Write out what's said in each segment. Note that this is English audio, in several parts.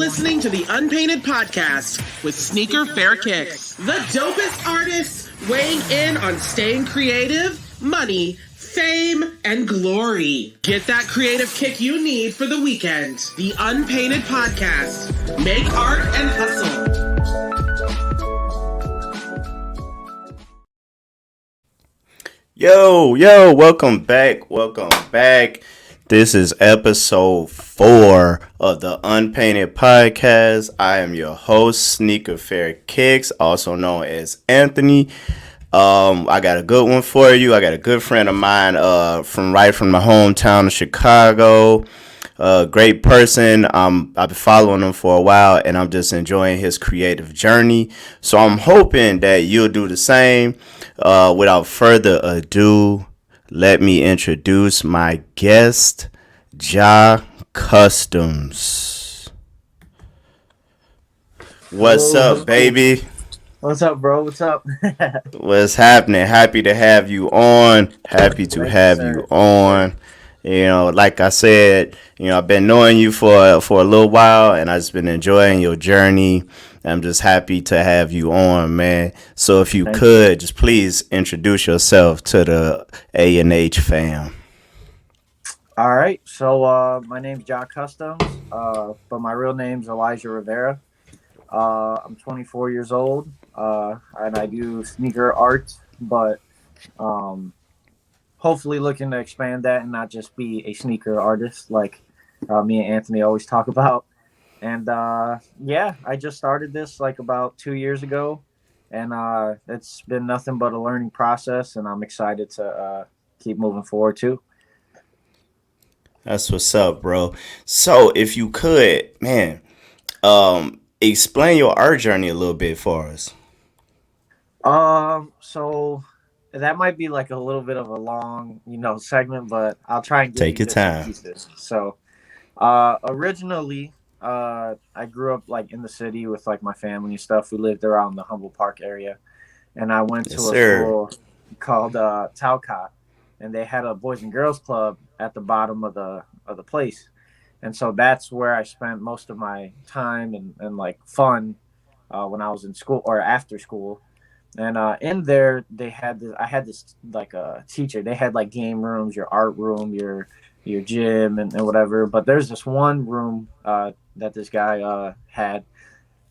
listening to the Unpainted Podcast with Sneaker Fair Kicks. The dopest artists weighing in on staying creative, money, fame, and glory. Get that creative kick you need for the weekend. The Unpainted Podcast. Make art and hustle. Yo, welcome back. This is episode 4 of the Unpainted Podcast. I am your host, Sneaker Fair Kicks, also known as Anthony. I got a good one for you. I got a good friend of mine from my hometown of Chicago. Great person. I've been following him for a while, and I'm just enjoying his creative journey. So I'm hoping that you'll do the same. Without further ado, let me introduce my guest, Jah Customs. What's up, baby? What's up, bro? What's up? What's happening? Happy to have you on. You on. You know, like I said, I've been knowing you for a little while, and I've just been enjoying your journey. I'm just happy to have you on, man. So if you could, just please introduce yourself to the A&H fam. All right. So my name's Jah Customs, but my real name's Elyjah Rivera. I'm 24 years old, and I do sneaker art, but hopefully looking to expand that and not just be a sneaker artist like me and Anthony always talk about. And I just started this like about 2 years ago, and it's been nothing but a learning process, and I'm excited to keep moving forward too. That's what's up, bro. So if you could, man, explain your art journey a little bit for us. So that might be like a little bit of a long, segment, but I'll try and take your time. Pieces. So originally, I grew up like in the city with like my family and stuff. We lived around the Humboldt Park area, and I went to a school called Talcott, and they had a Boys and Girls Club at the bottom of the place, and so that's where I spent most of my time and like fun when I was in school or after school. And in there, I had this like a teacher. They had like game rooms, your art room, your gym, and whatever. But there's this one room that this guy had,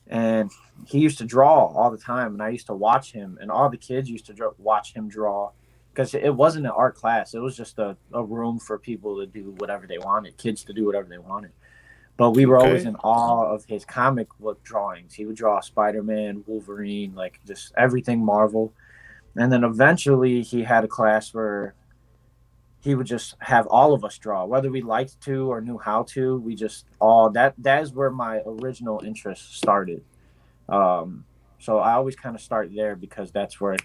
and he used to draw all the time. And I used to watch him, and all the kids used to watch him draw, because it wasn't an art class. It was just a room for people to do whatever they wanted, kids to do whatever they wanted. But we were always in awe of his comic book drawings. He would draw Spider-Man, Wolverine, like just everything Marvel. And then eventually he had a class where he would just have all of us draw, whether we liked to or knew how to. We just that is where my original interest started. So I always kind of start there because that's where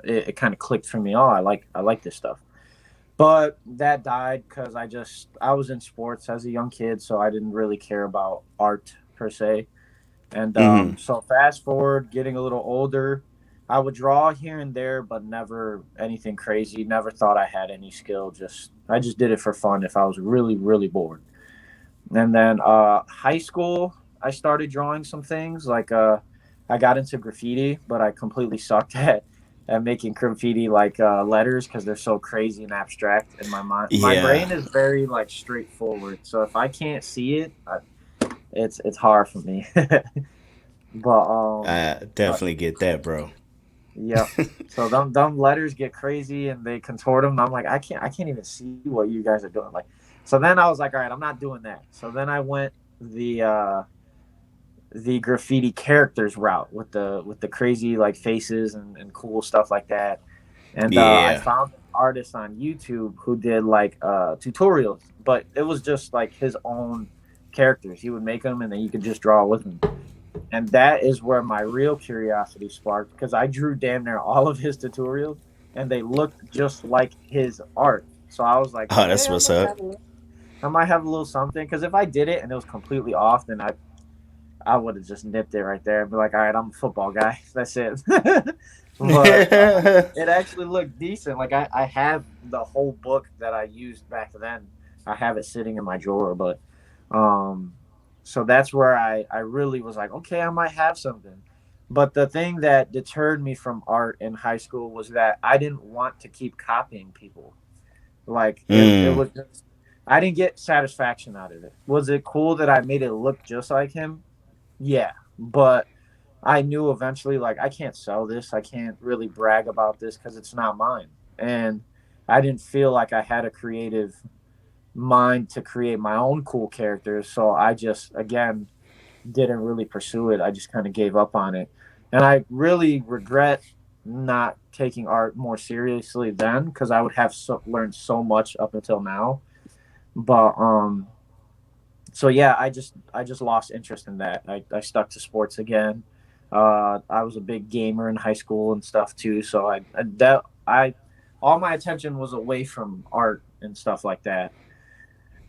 it kind of clicked for me. I like this stuff. But that died because I was in sports as a young kid, so I didn't really care about art per se. And so fast forward, getting a little older, I would draw here and there, but never anything crazy. Never thought I had any skill. I just did it for fun if I was really, really bored. And then high school, I started drawing some things. Like I got into graffiti, but I completely sucked at making graffiti like letters because they're so crazy and abstract in my mind. Yeah. My brain is very like straightforward, so if I can't see it, it's hard for me. But I definitely get that, bro. Yeah. So them letters get crazy and they contort them. And I'm like, I can't even see what you guys are doing. Like, so then I was like, all right, I'm not doing that. So then I went the graffiti characters route with the crazy like faces and cool stuff like that. And I found an artist on YouTube who did like tutorials, but it was just like his own characters. He would make them and then you could just draw with them. And that is where my real curiosity sparked, because I drew damn near all of his tutorials and they looked just like his art. So I was like, oh, that's what's up. I might have a little something, because if I did it and it was completely off, then I would have just nipped it right there and be like, all right, I'm a football guy. That's it. But it actually looked decent. Like I have the whole book that I used back then. I have it sitting in my drawer, but So that's where I really was like, okay, I might have something. But the thing that deterred me from art in high school was that I didn't want to keep copying people. Like it Mm. was just, I didn't get satisfaction out of it. Was it cool that I made it look just like him? Yeah. But I knew eventually, like, I can't sell this. I can't really brag about this because it's not mine. And I didn't feel like I had a creative mind to create my own cool characters. So I just, again, didn't really pursue it. I just kind of gave up on it. And I really regret not taking art more seriously then because I would have learned so much up until now. But so yeah, I just lost interest in that. I stuck to sports again. I was a big gamer in high school and stuff too. So I all my attention was away from art and stuff like that.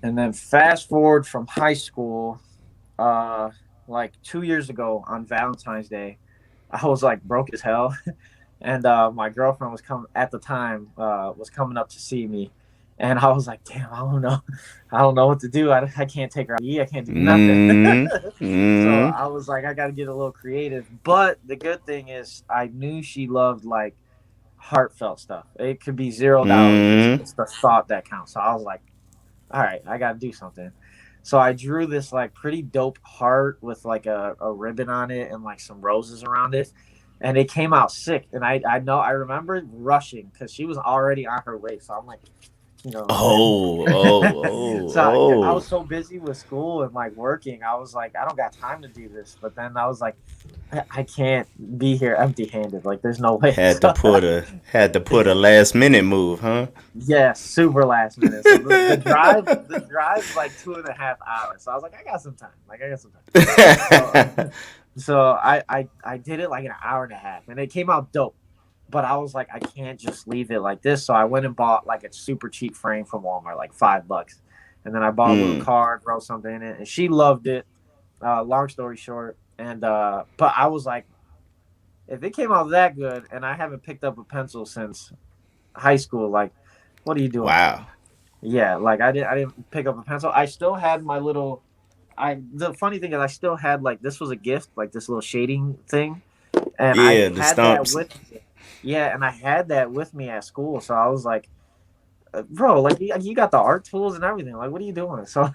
And then fast forward from high school, uh, like 2 years ago on Valentine's Day, I was like broke as hell, and my girlfriend was coming at the time was coming up to see me, and I was like, damn, I don't know what to do. I can't take her out. I can't do nothing. Mm. So Mm. I was like, I got to get a little creative. But the good thing is, I knew she loved like heartfelt stuff. It could be $0. Mm. It's the thought that counts. So I was like, all right, I got to do something. So I drew this like pretty dope heart with like a ribbon on it and like some roses around it. And it came out sick. And I remember rushing because she was already on her way. So I'm like, you know, Oh, oh, oh, so I oh. was so busy with school and like working. I was like, I don't got time to do this. But then I was like, I can't be here empty handed. Like, there's no way. Had to put a last minute move, huh? Yeah, super last minute. So the drive's like 2.5 hours. So I was like, I got some time. Like I got some time. So so I did it like an hour and a half, and it came out dope. But I was like, I can't just leave it like this. So I went and bought like a super cheap frame from Walmart, like $5, and then I bought a little Mm. card, wrote something in it, and she loved it. Long story short, and but I was like, if it came out that good, and I haven't picked up a pencil since high school, like, what are you doing to Wow. me? Yeah, like I didn't pick up a pencil. I still had my little I the funny thing is I still had like this was a gift, like this little shading thing. And I Yeah, the had that stumps. with me. Yeah, and I had that with me at school. So I was like, bro, like you got the art tools and everything. Like, what are you doing? So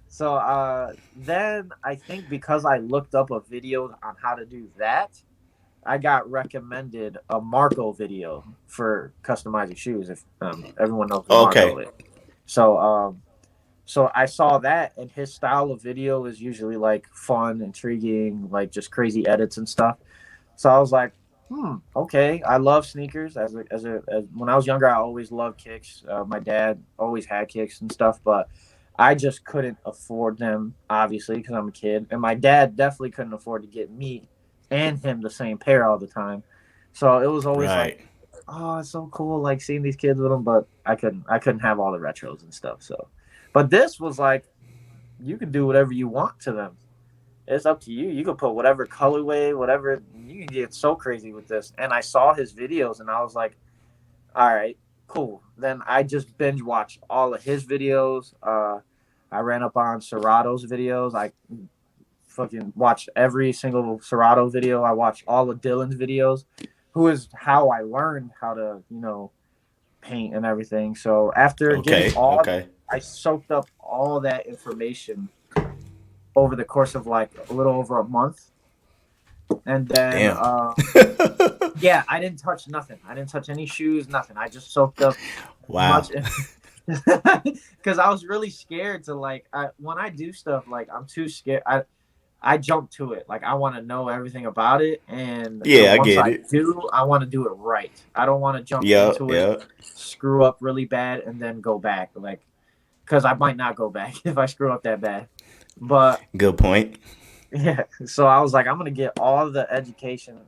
so then I think because I looked up a video on how to do that, I got recommended a Marco video for customizing shoes. If everyone knows who Marco Okay. is, so I saw that, and his style of video is usually like fun, intriguing, like just crazy edits and stuff. So I was like, okay. I love sneakers. As when I was younger, I always loved kicks. My dad always had kicks and stuff, but I just couldn't afford them, obviously, because I'm a kid. And my dad definitely couldn't afford to get me and him the same pair all the time. So it was always like, Right. oh, it's so cool, like seeing these kids with them. But I couldn't have all the retros and stuff. So, but this was like, you can do whatever you want to them. It's up to you. You can put whatever colorway, whatever. You can get so crazy with this. And I saw his videos, and I was like, all right, cool. Then I just binge watched all of his videos. I ran up on Serato's videos. I fucking watched every single Serato video. I watched all of Dylan's videos, who is how I learned how to, paint and everything. So after getting Okay. all, Okay. I soaked up all that information over the course of like a little over a month. And then, Damn. yeah, I didn't touch nothing. I didn't touch any shoes, nothing. I just soaked up as Wow. much because I was really scared to like, when I do stuff, like I'm too scared. I jump to it. Like I want to know everything about it. And Yeah, I once get I it. do, I want to do it right. I don't want to jump Yep. into it, Yep. screw up really bad, and then go back. Like, because I might not go back if I screw up that bad. But Good point. yeah, so I was like, I'm gonna get all the education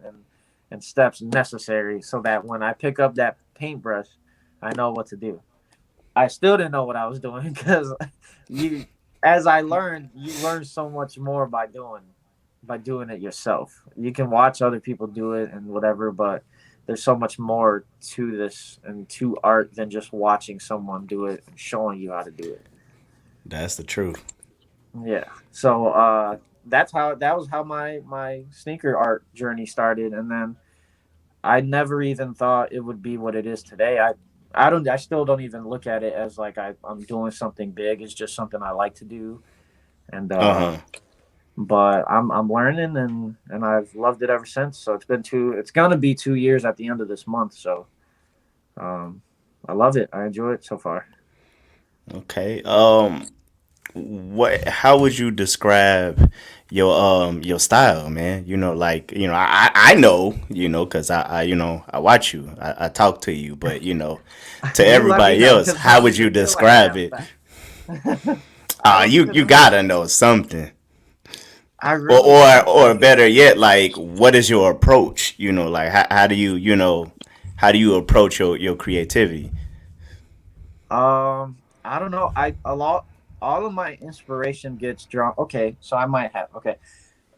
and steps necessary so that when I pick up that paintbrush, I know what to do. I still didn't know what I was doing because you, as I learned, you learn so much more by doing it yourself. You can watch other people do it and whatever, but there's so much more to this and to art than just watching someone do it and showing you how to do it. That's the truth. Yeah. So that was how my sneaker art journey started, and then I never even thought it would be what it is today. I still don't even look at it as like I'm doing something big. It's just something I like to do, and Uh-huh. but I'm learning, and I've loved it ever since. So it's gonna be 2 years at the end of this month. So um, I love it. I enjoy it so far. Okay. How would you describe your style, man? Like, I know, cuz I watch you. I talk to you, but to You let me everybody know else, because how some would people you feel like I describe have it? that. I don't even You know. got to know something. I Or, really don't. or better yet, like, what is your approach? Like, how do how do you approach your creativity? I don't know. I a lot all of my inspiration gets drawn. Okay, so I might have. Okay,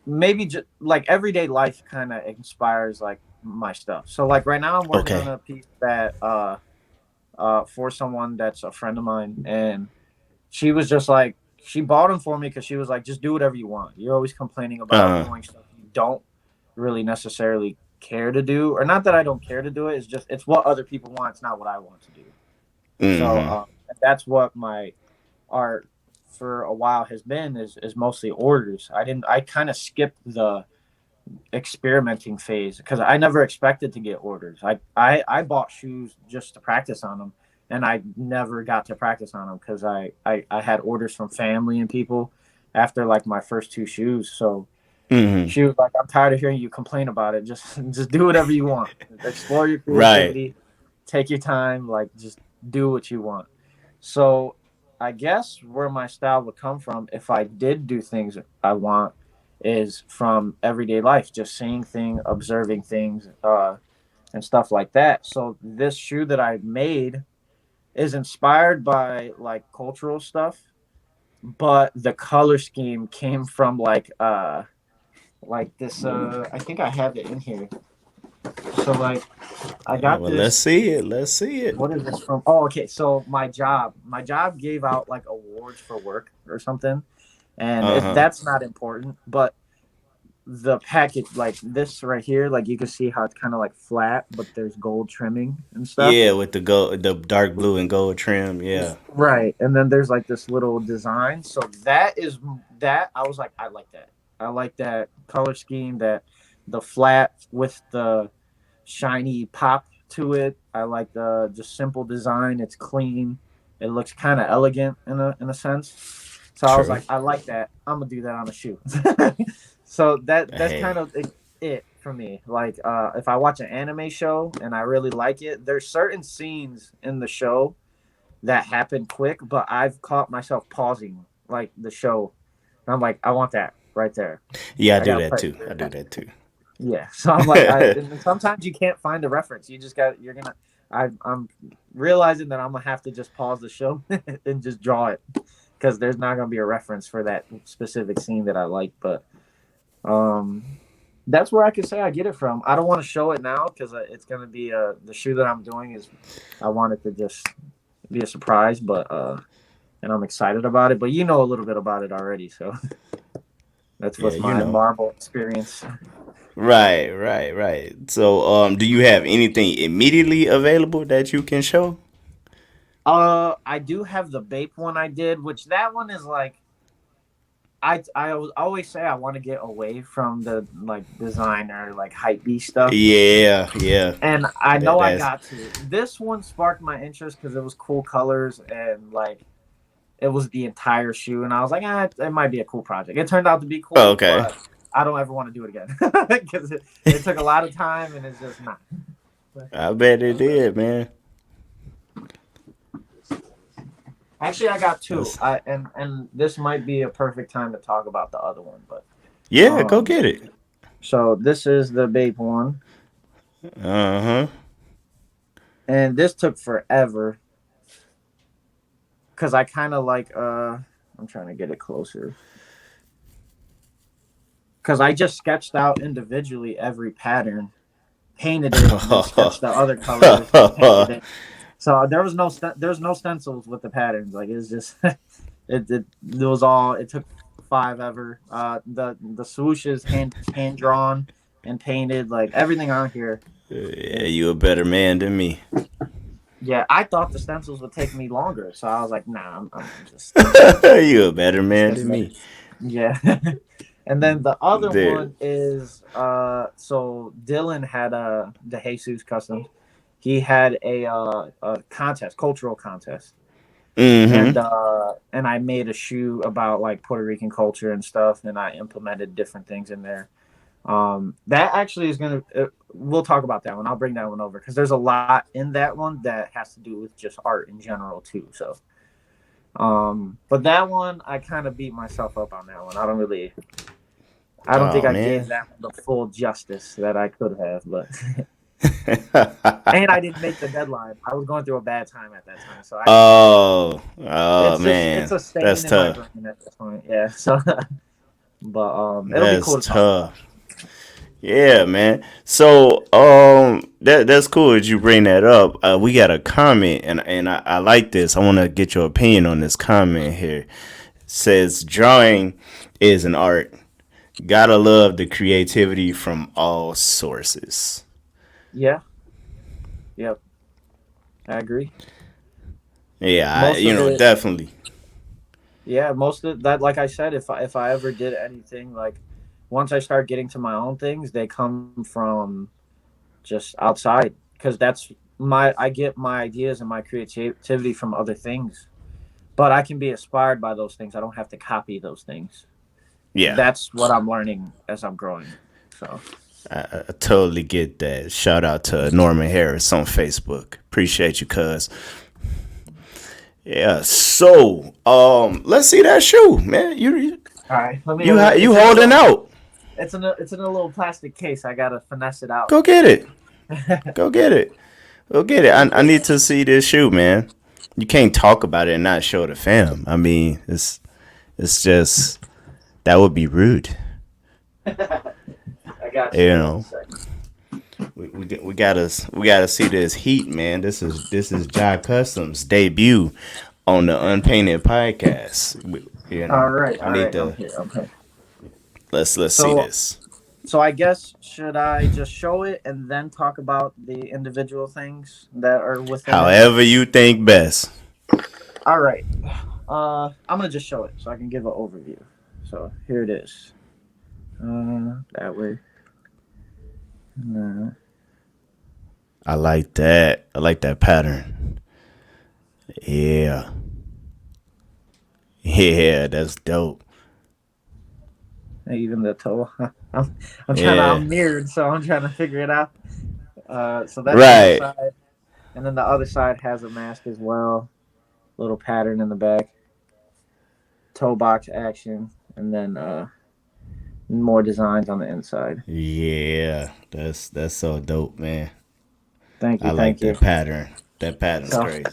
maybe just like everyday life kind of inspires like my stuff. So like right now I'm working on Okay. a piece that for someone that's a friend of mine, and she was just like she bought them for me because she was like, just do whatever you want. You're always complaining about Uh, doing stuff you don't really necessarily care to do, or not that I don't care to do it. It's just it's what other people want. It's not what I want to do. So mm-hmm. that's what my art for a while has been is mostly orders. I kind of skipped the experimenting phase because I never expected to get orders. I bought shoes just to practice on them, and I never got to practice on them because I had orders from family and people after like my first two shoes. So Mm-hmm. she was like, I'm tired of hearing you complain about it. Just do whatever you want. Explore your Right. creativity. Take your time. Like just do what you want. So I guess where my style would come from if I did do things I want is from everyday life, just seeing things, observing things, and stuff like that. So this shoe that I made is inspired by like cultural stuff, but the color scheme came from like this I think I have it in here. So like I Oh, got well, let's this. see it. Let's see it. What is this from? Oh, okay. So my job gave out like awards for work or something, and Uh-huh. that's not important. But the package, like this right here, like you can see how it's kind of like flat, but there's gold trimming and stuff. Yeah, with the dark blue and gold trim. Yeah. Right, and then there's like this little design. So that I was like, I like that. I like that color scheme. That the flat with the shiny pop to it. I like the just simple design. It's clean. It looks kind of elegant in a sense. So I was True. like, I like that. I'm gonna do that on a shoe. So that's kind Hey. of it for me. Like if I watch an anime show and I really like it, there's certain scenes in the show that happen quick, but I've caught myself pausing like the show. And I'm like, I want that right there. Yeah, I I do gotta that play. too. I do that too. Yeah, so I'm like, and sometimes you can't find a reference. You just got, you're gonna, I'm realizing that I'm gonna have to just pause the show and just draw it because there's not gonna be a reference for that specific scene that I like. But um, that's where I could say I get it from. I don't want to show it now because it's gonna be the shoe that I'm doing is, I want it to just be a surprise, but and I'm excited about it. But you know a little bit about it already, so that's Yeah, what's my Marvel experience. right. So, do you have anything immediately available that you can show? I do have the Bape one I did, which that one is like always say I want to get away from the like designer like hype beast stuff, Yeah. and I That know I that's got to. This one sparked my interest because it was cool colors and like it was the entire shoe, and I was like, it might be a cool project. It turned out to be oh, cool, okay. but I don't ever want to do it again because it took a lot of time and it's just not. I bet it did, man. Actually, I got two. That's, And this might be a perfect time to talk about the other one, but yeah, go um, get it. so this is the Bape one, Uh huh. and this took forever because I kind of like I'm trying to get it closer because I just sketched out individually every pattern, painted it, and then sketched the other colors and painted it. So there's no stencils with the patterns. Like it's just it was all it took 5 ever. The swoosh is hand drawn and painted. Like everything on here. Yeah, you a better man than me. Yeah, I thought the stencils would take me longer, so I was like, nah, I'm just. You a better man than me. Yeah. And then the other Dude. one is so Dylan had the Jesus Customs. He had a contest, cultural contest. Mm-hmm. And I made a shoe about like Puerto Rican culture and stuff, and I implemented different things in there. That actually is we'll talk about that one. I'll bring that one over because there's a lot in that one that has to do with just art in general too. So, but that one I kind of beat myself up on that one. I don't think I gave that one the full justice that I could have, but. And I didn't make the deadline. I was going through a bad time at that time, so man, it's a stain that's in tough. my brain at this point. Yeah, so but it'll That's be cool to tough. Yeah, man. So that's cool that you bring that up. We got a comment, and I like this. I want to get your opinion on this comment here. It says drawing is an art. Gotta love the creativity from all sources. Yeah. Yep. I agree. Yeah, definitely. Yeah, most of that, like I said, if I ever did anything, like once I start getting to my own things, they come from just outside because I get my ideas and my creativity from other things, but I can be inspired by those things. I don't have to copy those things. Yeah, that's what I'm learning as I'm growing. So. I totally get that. Shout out to Norman Harris on Facebook. Appreciate you, cuz. Yeah. So, let's see that shoe, man. You all right? You holding out? It's in a little plastic case. I gotta finesse it out. Go get it. Go get it. Go get it. I need to see this shoe, man. You can't talk about it and not show the fam. I mean, it's just that would be rude. I got you. You know, we gotta see this heat, man. This is Jah Customs debut on the Unpainted Podcast. All right. I need to. Okay. Let's see this. So I guess should I just show it and then talk about the individual things that are within? However you think best. All right. I'm gonna just show it so I can give an overview. So here it is. That way. I like that. I like that pattern. Yeah. Yeah, that's dope. Even the toe. I'm trying I'm mirrored, so I'm trying to figure it out. So that's right. The side. And then the other side has a mask as well. Little pattern in the back. Toe box action. And then more designs on the inside. Yeah. That's so dope, man. Thank you. I like that pattern. That pattern's great.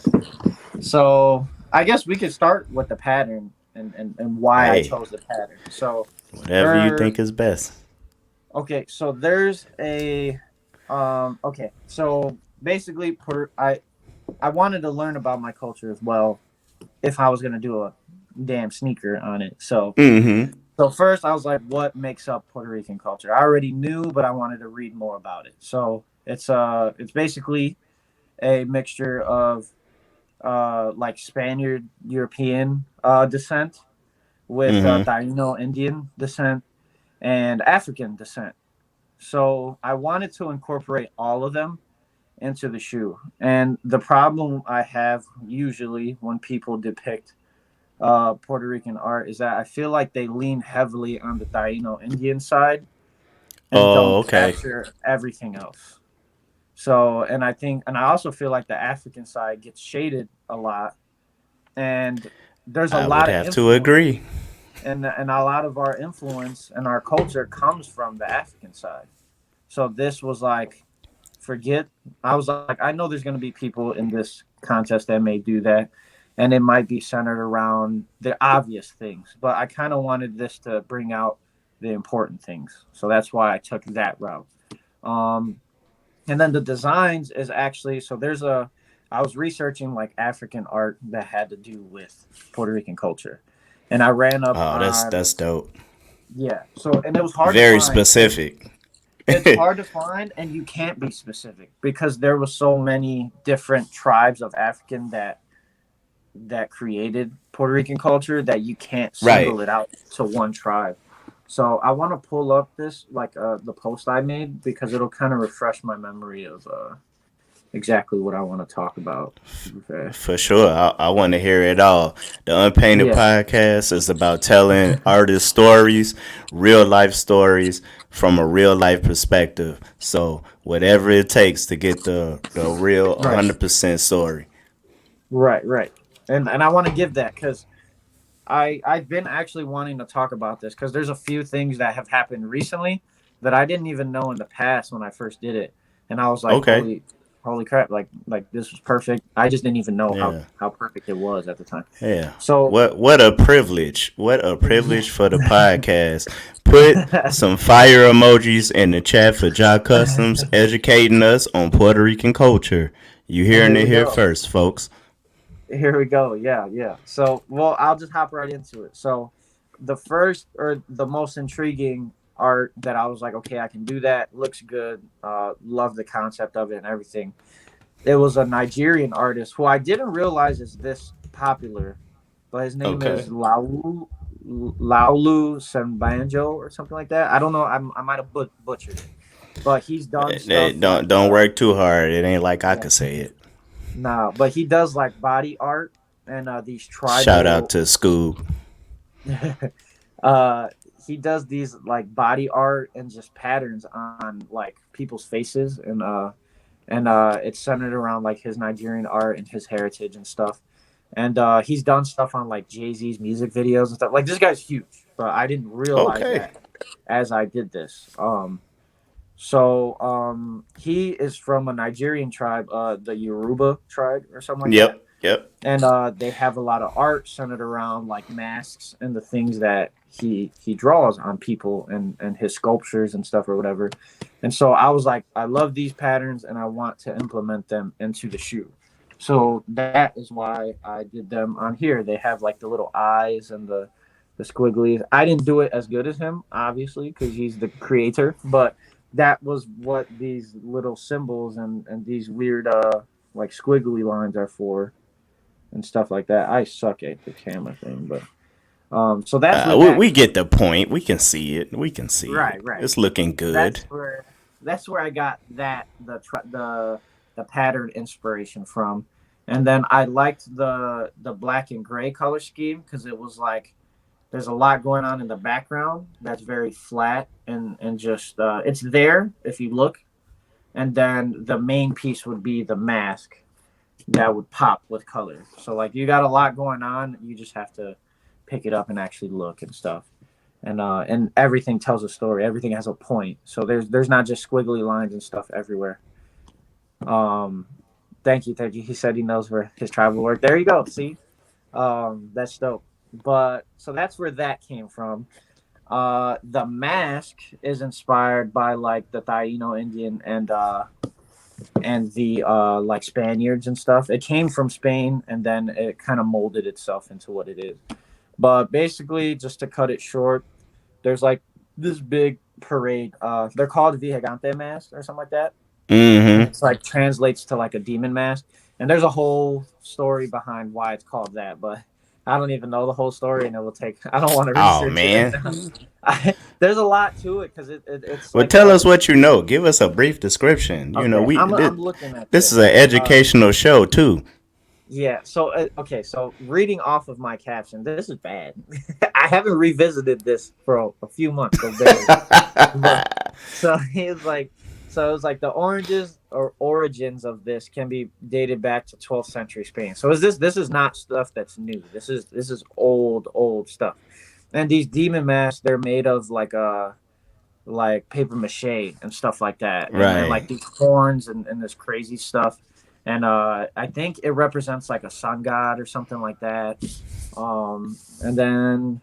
So I guess we could start with the pattern and why I chose the pattern. So whatever you think is best. Okay, so there's a okay, so basically I wanted to learn about my culture as well if I was gonna do a damn sneaker on it. So so first I was like, what makes up Puerto Rican culture? I already knew, but I wanted to read more about it. So it's basically a mixture of like Spaniard European descent with Taino Indian descent and African descent. So I wanted to incorporate all of them into the shoe. And the problem I have usually when people depict Puerto Rican art is that I feel like they lean heavily on the Taino Indian side and don't capture everything else. So, and I also feel like the African side gets shaded a lot, and there's a lot of. I would have to agree. And a lot of our influence and our culture comes from the African side. So this was like, I was like, I know there's going to be people in this contest that may do that, and it might be centered around the obvious things. But I kind of wanted this to bring out the important things. So that's why I took that route. And then the designs is actually, so I was researching like African art that had to do with Puerto Rican culture. and I ran up Oh, on that's dope. yeah. So and it was hard to Very find. specific. It's hard to find, and you can't be specific because there was so many different tribes of African that created Puerto Rican culture that you can't Right. single it out to one tribe. So I want to pull up this like the post I made because it'll kind of refresh my memory of exactly what I want to talk about. Okay. For sure. I want to hear it all. The Unpainted Yeah. Podcast is about telling artist stories, real life stories from a real life perspective. So whatever it takes to get the real Right. 100% story. Right. And I want to give that because I've been actually wanting to talk about this because there's a few things that have happened recently that I didn't even know in the past when I first did it, and I was like, Okay. holy crap, like this was perfect. I just didn't even know Yeah. how perfect it was at the time. Yeah. So What a privilege. What a privilege for the podcast. Put some fire emojis in the chat for Jah Customs educating us on Puerto Rican culture. You hearing it here first, folks. Here we go. Yeah. So, well, I'll just hop right into it. So, the first or the most intriguing art that I was like, okay, I can do that. Looks good. Love the concept of it and everything. It was a Nigerian artist who I didn't realize is this popular, but his name Okay. is Laulu Sembanjo or something like that. I don't know. I might have butchered it, but he's done stuff like Don't work too hard. It ain't like I yeah, could say it. no, but he does like body art and these Shout out tribal to Scoob. uh he does these like body art and just patterns on like people's faces and it's centered around like his Nigerian art and his heritage and stuff. And he's done stuff on like Jay-Z's music videos and stuff. Like this guy's huge, but I didn't realize Okay. that as I did this. So he is from a Nigerian tribe, the Yoruba tribe or something like that. Yep. And they have a lot of art centered around like masks and the things that he draws on people and his sculptures and stuff or whatever. And so I was like, I love these patterns and I want to implement them into the shoe. So that is why I did them on here. They have like the little eyes and the squigglies. I didn't do it as good as him, obviously, because he's the creator, but that was what these little symbols and these weird like squiggly lines are for and stuff like that. I suck at the camera thing, but so that's where We get the point. We can see it. right. It's looking good. That's where I got the pattern inspiration from. And then I liked the black and gray color scheme because it was like there's a lot going on in the background that's very flat and just it's there if you look. And then the main piece would be the mask that would pop with color. So like you got a lot going on, you just have to pick it up and actually look and stuff. And everything tells a story. Everything has a point. So there's not just squiggly lines and stuff everywhere. Thank you. He said he knows where his tribal work. There you go. See, that's dope. But so that's where that came from. The mask is inspired by like the Taino Indian and the like Spaniards and stuff. It came from Spain and then it kind of molded itself into what it is. But basically, just to cut it short, there's like this big parade. They're called Vigilante masks or something like that. Mm-hmm. It's like translates to like a demon mask. And there's a whole story behind why it's called that, but I don't even know the whole story, and it will take. I don't want to research Oh man. There's a lot to it because it's. Well, like tell us what you know. Give us a brief description. Okay, You know, I'm looking at this is an educational show too. Yeah. So okay. So reading off of my caption, this is bad. I haven't revisited this for a few months. So it's like. So it was like the oranges or origins of this can be dated back to 12th century Spain. So this is not stuff that's new. This is old stuff. And these demon masks, they're made of like paper mache and stuff like that. And like these horns and this crazy stuff. And I think it represents like a sun god or something like that. And then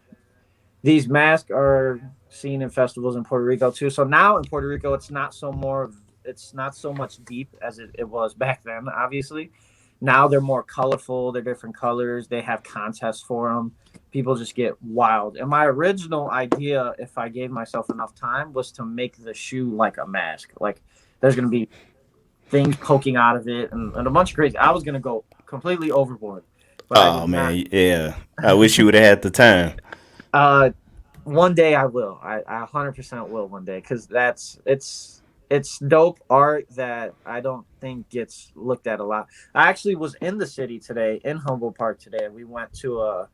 these masks are seen in festivals in Puerto Rico too. So now in Puerto Rico, it's not so much deep as it was back then, obviously. Now they're more colorful. They're different colors. They have contests for them. People just get wild. And my original idea, if I gave myself enough time, was to make the shoe like a mask. Like there's going to be things poking out of it and a bunch of crazy. I was going to go completely overboard. But I Oh did not. man, yeah. I wish you would have had the time. One day I will. I 100% will one day because it's dope art that I don't think gets looked at a lot. I actually was in the city today, in Humboldt Park today. We went to a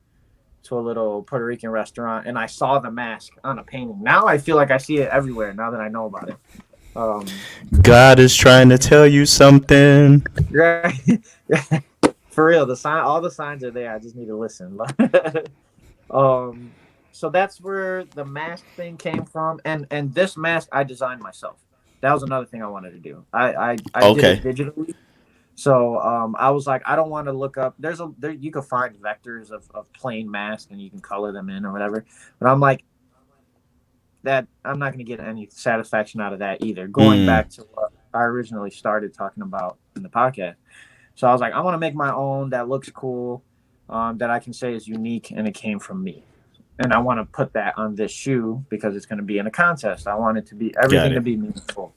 little Puerto Rican restaurant, and I saw the mask on a painting. Now I feel like I see it everywhere. Now that I know about it, God is trying to tell you something. right? For real, all the signs are there. I just need to listen. So that's where the mask thing came from, and this mask I designed myself. That was another thing I wanted to do. I Okay. did it digitally. So I was like, I don't want to look up. You can find vectors of plain masks and you can color them in or whatever. But I'm like, that I'm not going to get any satisfaction out of that either. Going back to what I originally started talking about in the podcast. So I was like, I want to make my own that looks cool, that I can say is unique, and it came from me. And I want to put that on this shoe because it's going to be in a contest. I want it to be everything to be meaningful.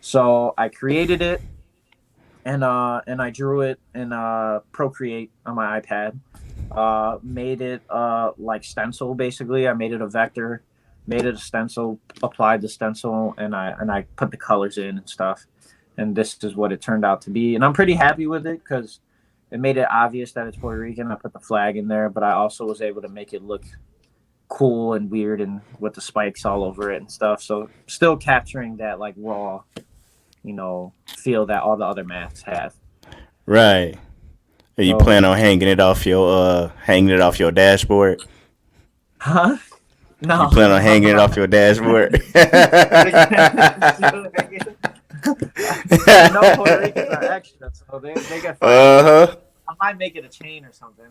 So I created it, and I drew it in Procreate on my iPad. Made it like stencil basically. I made it a vector, made it a stencil, applied the stencil, and I put the colors in and stuff. And this is what it turned out to be. And I'm pretty happy with it because it made it obvious that it's Puerto Rican. I put the flag in there, but I also was able to make it look cool and weird and with the spikes all over it and stuff. So still capturing that like raw, feel that all the other masks have. Right. Are you plan on hanging it off your dashboard? Huh? No. You plan on hanging it off your dashboard? No, Puerto Ricans are extra, so they get fine. I might make it a chain or something.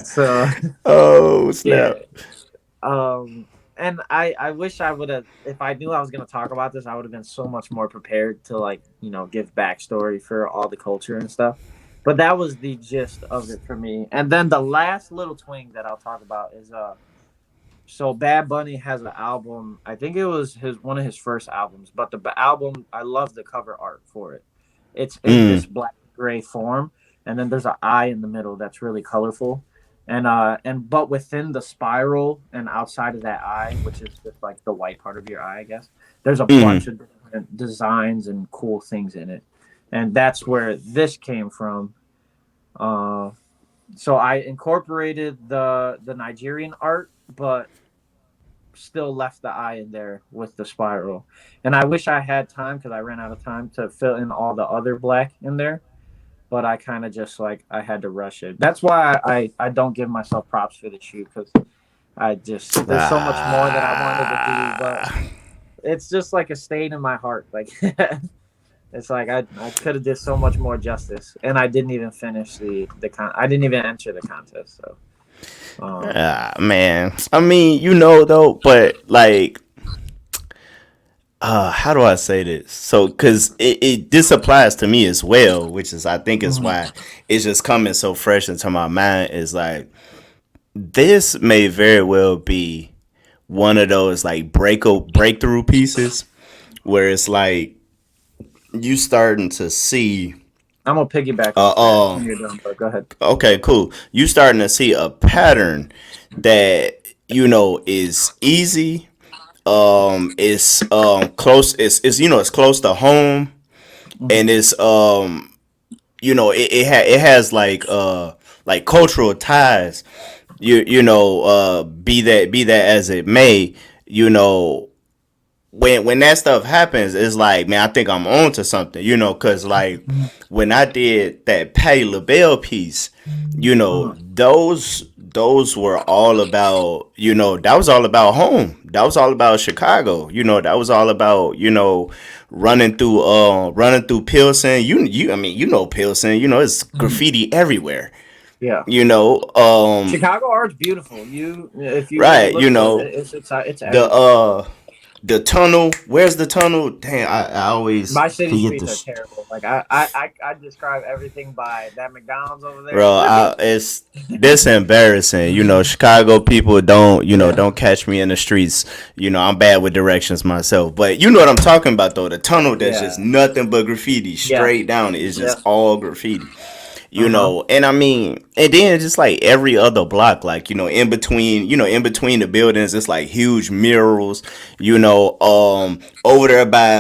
So. Oh snap! Yeah. And I wish I would have. If I knew I was going to talk about this, I would have been so much more prepared to give backstory for all the culture and stuff. But that was the gist of it for me. And then the last little twing that I'll talk about is so Bad Bunny has an album. I think it was one of his first albums, but the album, I love the cover art for it. It's in this black gray form, and then there's an eye in the middle that's really colorful. But within the spiral and outside of that eye, which is just like the white part of your eye, I guess, there's a bunch of different designs and cool things in it. And that's where this came from. So I incorporated the Nigerian art, but still left the eye in there with the spiral. And I wish I had time, because I ran out of time, to fill in all the other black in there. But I kind of just I had to rush it. That's why I don't give myself props for the shoe, because there's so much more that I wanted to do, but it's just like a stain in my heart. Like it's like I could have did so much more justice, and I didn't even finish I didn't even enter the contest. So man, I mean, though, but how do I say this? So, because this applies to me as well, which is, I think, is why it's just coming so fresh into my mind. Is like, this may very well be one of those breakthrough pieces where it's like you starting to see. I'm gonna piggyback. When you're done, but go ahead. Okay, cool. You starting to see a pattern that is easy. It's close. It's close to home, and it's it has like cultural ties. Be that as it may, when that stuff happens, it's like, man, I think I'm on to something, because when I did that Patti LaBelle piece, those were all about, that was all about home. That was all about Chicago. That was all about, running through Pilsen. Pilsen, it's graffiti everywhere. Yeah. Chicago art's beautiful. If you right, look, it's the tunnel. Where's the tunnel? Damn, I always My city forget streets are this. terrible. Like I describe everything by that McDonald's over there. Bro, it's this embarrassing. Chicago people don't catch me in the streets. I'm bad with directions myself. But you know what I'm talking about though. The tunnel that's just nothing but graffiti straight down. It's just all graffiti. And I mean, and then just like every other block, like, in between the buildings, it's like huge murals, over there by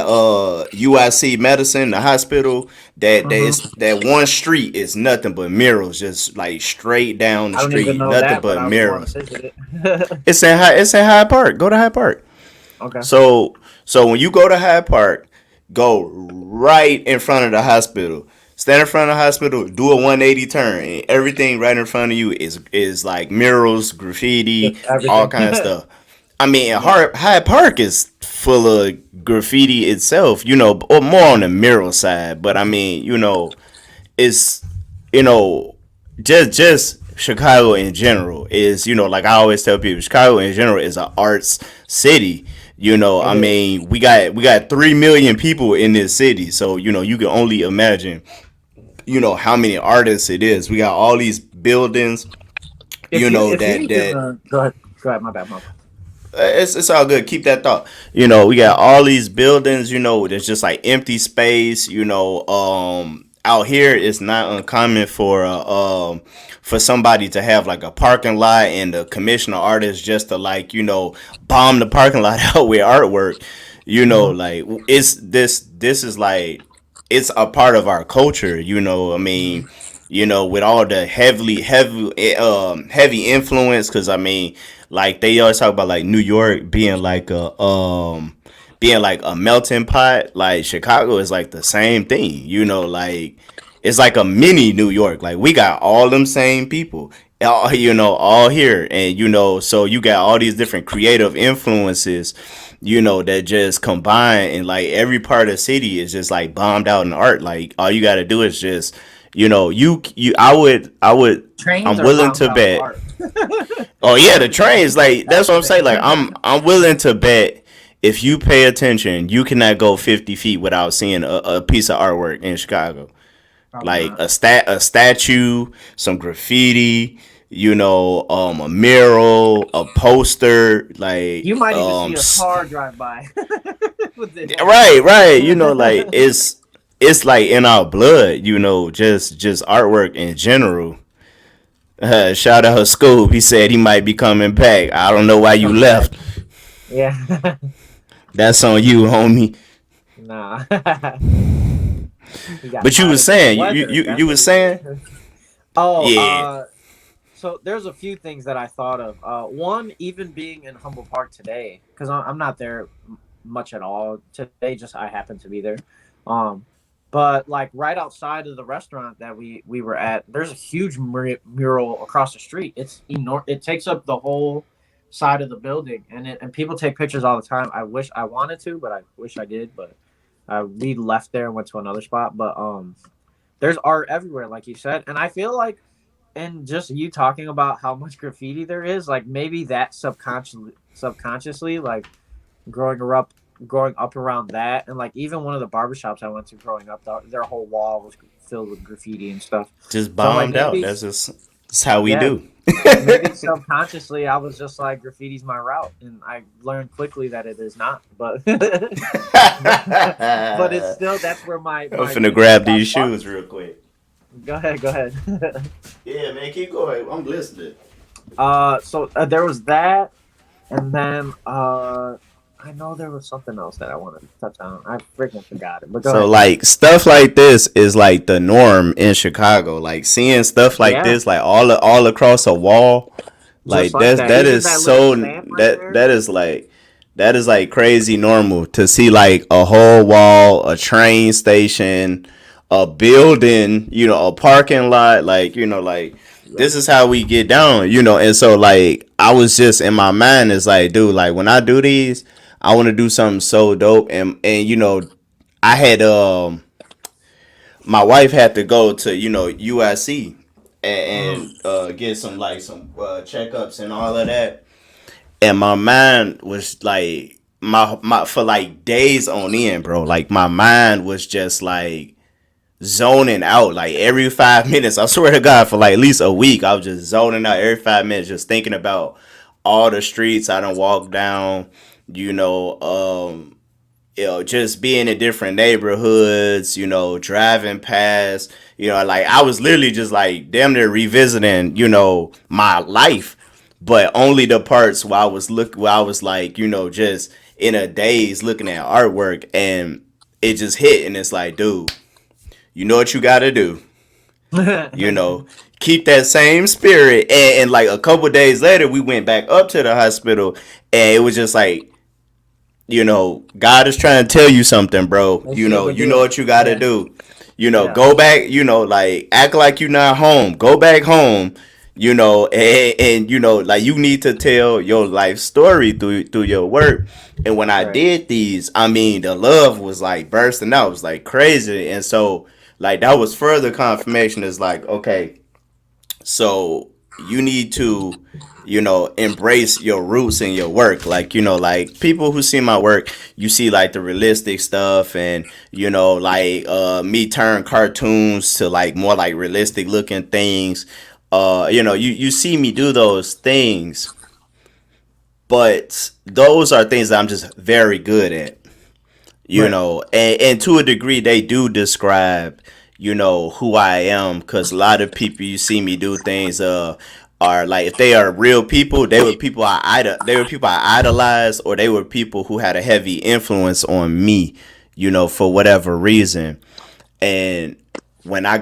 UIC medicine, the hospital, that one street is nothing but murals, just like straight down the street, nothing but murals. It's in Hyde Park. Go to Hyde Park. Okay. So when you go to Hyde Park, go right in front of the hospital. Stand in front of the hospital, do a 180 turn, and everything right in front of you is like murals, graffiti, all kind of stuff. I mean, Hyde Park is full of graffiti itself, or more on the mural side. But I mean, it's just Chicago in general is, like I always tell people, Chicago in general is an arts city. I mean, we got 3 million people in this city, so you can only imagine how many artists it is. We got all these buildings. Go ahead, my bad. It's all good. Keep that thought. We got all these buildings. There's just like empty space. Out here it's not uncommon for somebody to have like a parking lot and the commission of artists just to like bomb the parking lot out with artwork. Like it's this is like. It's a part of our culture, I mean, with all the heavy influence, because I mean, like they always talk about like New York being like a melting pot. Like Chicago is like the same thing, like it's like a mini New York. Like we got all them same people, all here, and so you got all these different creative influences. That just combine, and like every part of the city is just like bombed out in art. Like all you got to do is just, I would, I'm willing to bet. Oh yeah, the trains, like that's what I'm saying. Like I'm willing to bet if you pay attention, you cannot go 50 feet without seeing a piece of artwork in Chicago. Like a statue, some graffiti, a mural, a poster, like you might even see a car drive by. right, like it's like in our blood, just artwork in general. Shout out Scoop. He said he might be coming back. I don't know why you left. Yeah. That's on you, homie. Nah. But you were saying, you were saying? Oh, yeah. So there's a few things that I thought of. One, even being in Humboldt Park today, because I'm not there much at all today. Just I happen to be there. But like right outside of the restaurant that we were at, there's a huge mural across the street. It's enormous. It takes up the whole side of the building, and people take pictures all the time. I wish I wanted to, but I wish I did. But we left there and went to another spot. But there's art everywhere, like you said, and I feel like. And just you talking about how much graffiti there is, like maybe that subconsciously, like growing up around that, and like even one of the barbershops I went to growing up, their whole wall was filled with graffiti and stuff. Just bombed out. That's how we do. Maybe subconsciously, I was just like, graffiti's my route, and I learned quickly that it is not. But but it's still that's where my I'm finna grab these shoes real quick. Go ahead. Yeah, man, keep going. I'm listening. So there was that, and then I know there was something else that I wanted to touch on. I freaking forgot it. But go ahead. Like stuff like this is like the norm in Chicago. Like seeing stuff like this, like all across a wall, like that is like crazy normal to see like a whole wall, a train station, a building, a parking lot, like, this is how we get down, and so like I was just in my mind is like, dude, like when I do these, I want to do something so dope, and I had my wife had to go to UIC and get some checkups and all of that, and my mind was like my for like days on end, bro. Like my mind was just like zoning out. Like every 5 minutes, I swear to God, for like at least a week, I was just zoning out every 5 minutes, just thinking about all the streets I done walked down. You know, just being in different neighborhoods, driving past, like I was literally just like damn near revisiting, my life, but only the parts where I was like, just in a daze looking at artwork, and it just hit, and it's like, dude, you know what you gotta do, you know, keep that same spirit, and like a couple days later, we went back up to the hospital, and it was just like, God is trying to tell you something, bro. You know what you got to do. Go back, like act like you're not home. Go back home, and like you need to tell your life story through your work. And when I did these, I mean, the love was like bursting out. It was like crazy. And so, like, that was further confirmation. Is like, okay, so you need to, embrace your roots in your work. Like, like people who see my work, you see like the realistic stuff, and, like me turn cartoons to like more like realistic looking things. You see me do those things, but those are things that I'm just very good at, and to a degree they do describe, who I am, because a lot of people you see me do things are like, if they are real people, they were people they were people I idolized, or they were people who had a heavy influence on me, for whatever reason. And when I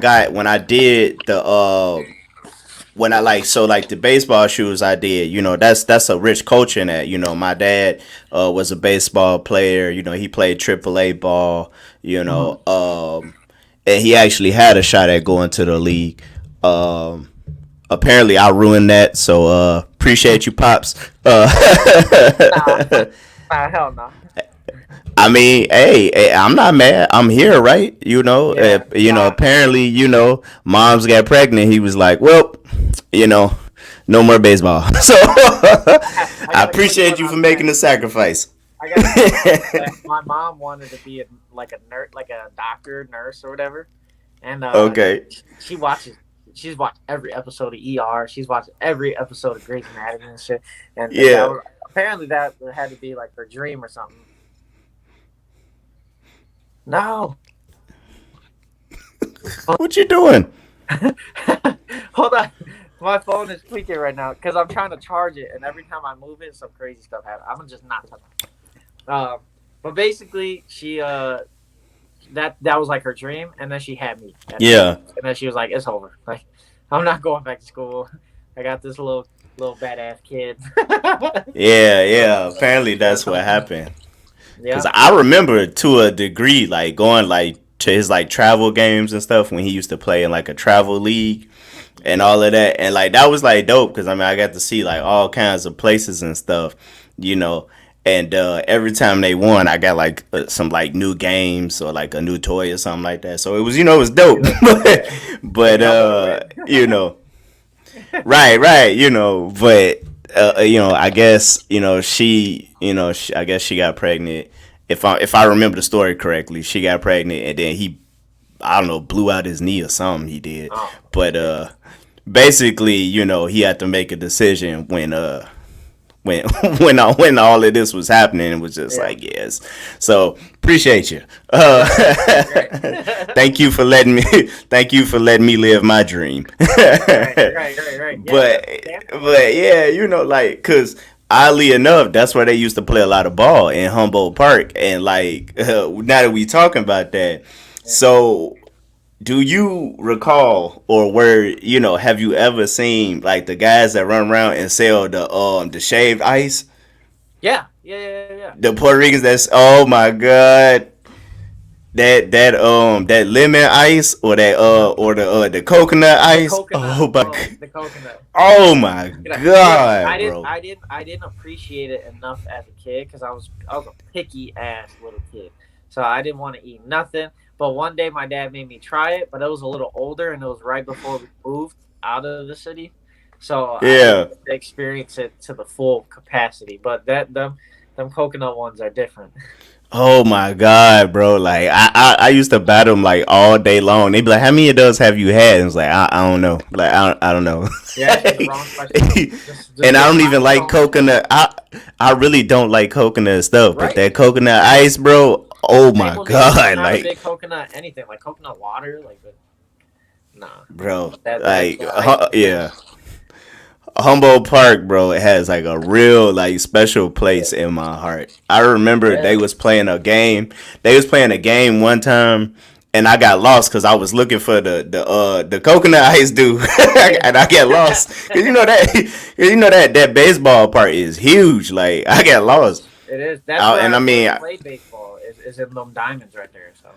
like, so like the baseball shoes I did, that's a rich culture in that. My dad was a baseball player. He played AAA ball. And he actually had a shot at going to the league. Apparently, I ruined that. So appreciate you, pops. Hell no. I mean, hey, I'm not mad. I'm here, right? Apparently, mom's got pregnant. He was like, well, no more baseball. So I appreciate you for making the sacrifice. My mom wanted to be like a nurse, like a doctor, nurse, or whatever. And okay, she's watched every episode of ER. She's watched every episode of Grey's Anatomy and shit. And apparently that had to be like her dream or something. No. What you doing? Hold on. My phone is tweaking right now because I'm trying to charge it, and every time I move it, some crazy stuff happens. I'm gonna just not touch it. But basically, she that was like her dream, and then she had me. And then she was like, "It's over. Like, I'm not going back to school. I got this little badass kid." Yeah. Apparently, that's what happened. Because I remember to a degree, like going like to his like travel games and stuff when he used to play in like a travel league and all of that, and like that was like dope, because I mean I got to see like all kinds of places and stuff, and every time they won, I got like some like new games or like a new toy or something like that. So it was, it was dope. but right, but I guess I guess she got pregnant. If I remember the story correctly, she got pregnant, and then he, I don't know, blew out his knee or something he did. But basically, he had to make a decision when when all of this was happening. It was just like, yes. So appreciate you. Thank you for letting me live my dream. Right. But yeah, like, cause oddly enough, that's where they used to play a lot of ball, in Humboldt Park, and like now that we talking about that, so. Do you recall, or have you ever seen like the guys that run around and sell the shaved ice? Yeah. The Puerto Ricans, oh my god. That lemon ice, or the coconut ice. The coconut. Oh my god, bro. I didn't appreciate it enough as a kid, because I was a picky ass little kid. So I didn't want to eat nothing. But one day my dad made me try it, but it was a little older, and it was right before we moved out of the city. So I didn't experience it to the full capacity. But them coconut ones are different. Oh my god, bro! Like I used to bat them like all day long. They'd be like, "How many of those have you had?" And it's like I don't know. Like I don't know. You're asking the wrong question. Just And I don't even like coconut. I really don't like coconut stuff, but Right. that coconut ice, bro. Oh Same my with me. I'm god, not a like big coconut anything, like coconut water, like nah. bro, That like ice- yeah. Humboldt Park, bro, it has like a real like special place in my heart. I remember they was playing a game. They was playing a game one time, and I got lost because I was looking for the coconut ice dude, and I got lost. Cause that baseball part is huge. Like I got lost. It is. That's where And I mean, play baseball is in them diamonds right there. So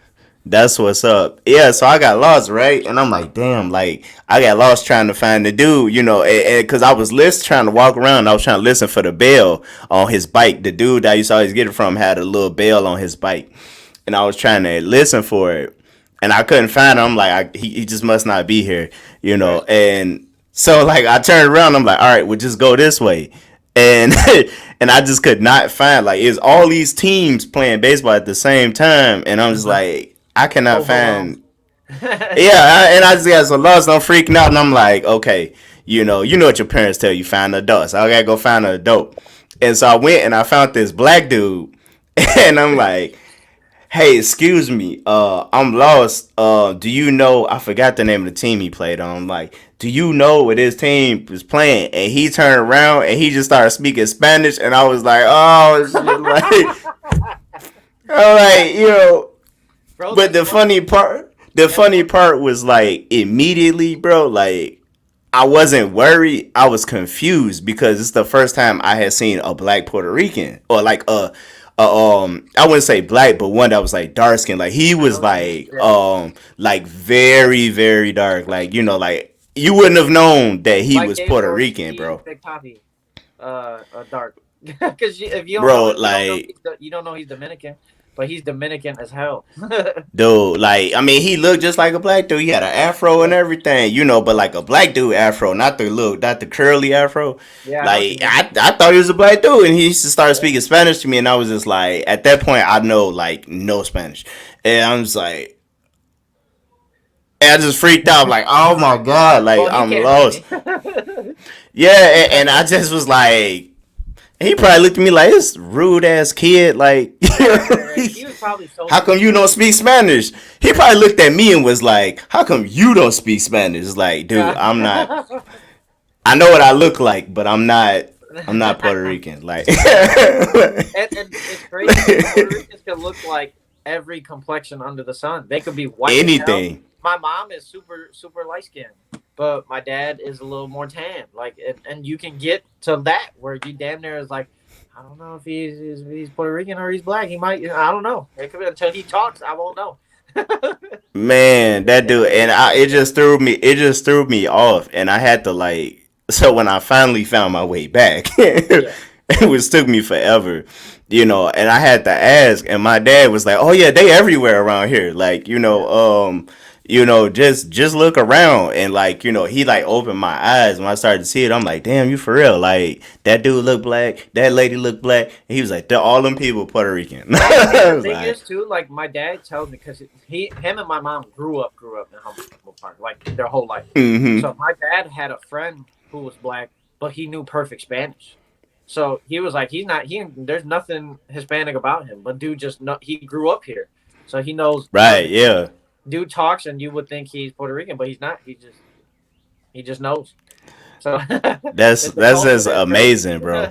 that's what's up. Yeah, so I got lost, right? And I'm like, damn, like I got lost trying to find the dude, and because I was trying to walk around, I was trying to listen for the bell on his bike. The dude that I used to always get it from had a little bell on his bike, and I was trying to listen for it, and I couldn't find him. I'm like, he just must not be here, And so like I turned around, I'm like, all right, we'll just go this way, and and I just could not find like it's all these teams playing baseball at the same time, and I'm just like. I cannot find. And I just got so lost. I'm freaking out, and I'm like, okay, you know what your parents tell you, find an adult. So I gotta go find an adult. And so I went and I found this black dude, and I'm like, hey, excuse me, I'm lost. Do you know? I forgot the name of the team he played on. I'm like, do you know what his team was playing? And he turned around and he just started speaking Spanish, and I was like, oh, shit, like, all right, Bro, but the funny part was like immediately, bro, like I wasn't worried. I was confused because it's the first time I had seen a black Puerto Rican or like I wouldn't say black, but one that was like dark skin. Like he was like very, very dark. Like, like you wouldn't have known that he was Puerto Rican, bro. Big Papi, dark. Because if you don't Bro, know, you don't know he's Dominican. But he's Dominican as hell. Dude, like, I mean, he looked just like a black dude. He had an afro and everything, but like a black dude afro, not the curly afro. Yeah, like, I thought he was a black dude, and he used to start speaking Spanish to me, and I was just like, at that point, I know, like, no Spanish. And I'm just like, and I just freaked out, like, oh my God, like, I'm lost. Yeah, and I just was like, he probably looked at me like this rude ass kid. Like, he was probably so. How come you don't speak Spanish? He probably looked at me and was like, "How come you don't speak Spanish?" It's like, dude, I'm not. I know what I look like, but I'm not. I'm not Puerto Rican. Like, and it's crazy. Puerto Ricans can look like every complexion under the sun. They could be white. Anything. My mom is super light skinned. But my dad is a little more tan, like, and you can get to that where you damn near is like, I don't know if he's Puerto Rican or he's black. He might, I don't know. It could be, until he talks, I won't know. Man, that dude, and it just threw me off, and I had to like. So when I finally found my way back, it took me forever, and I had to ask, and my dad was like, "Oh yeah, they everywhere around here, like just look around," and like, he like opened my eyes when I started to see it. I'm like, damn, you for real? Like that dude look black, that lady look black, and he was like, all them people Puerto Rican. The thing is too, like my dad tells me because him and my mom grew up in Humboldt Park, like their whole life. Mm-hmm. So my dad had a friend who was black, but he knew perfect Spanish. So he was like, there's nothing Hispanic about him, but dude he grew up here, so he knows. Right? Yeah. Dude talks and you would think he's Puerto Rican, but he's not. He just knows. So that's just amazing, bro.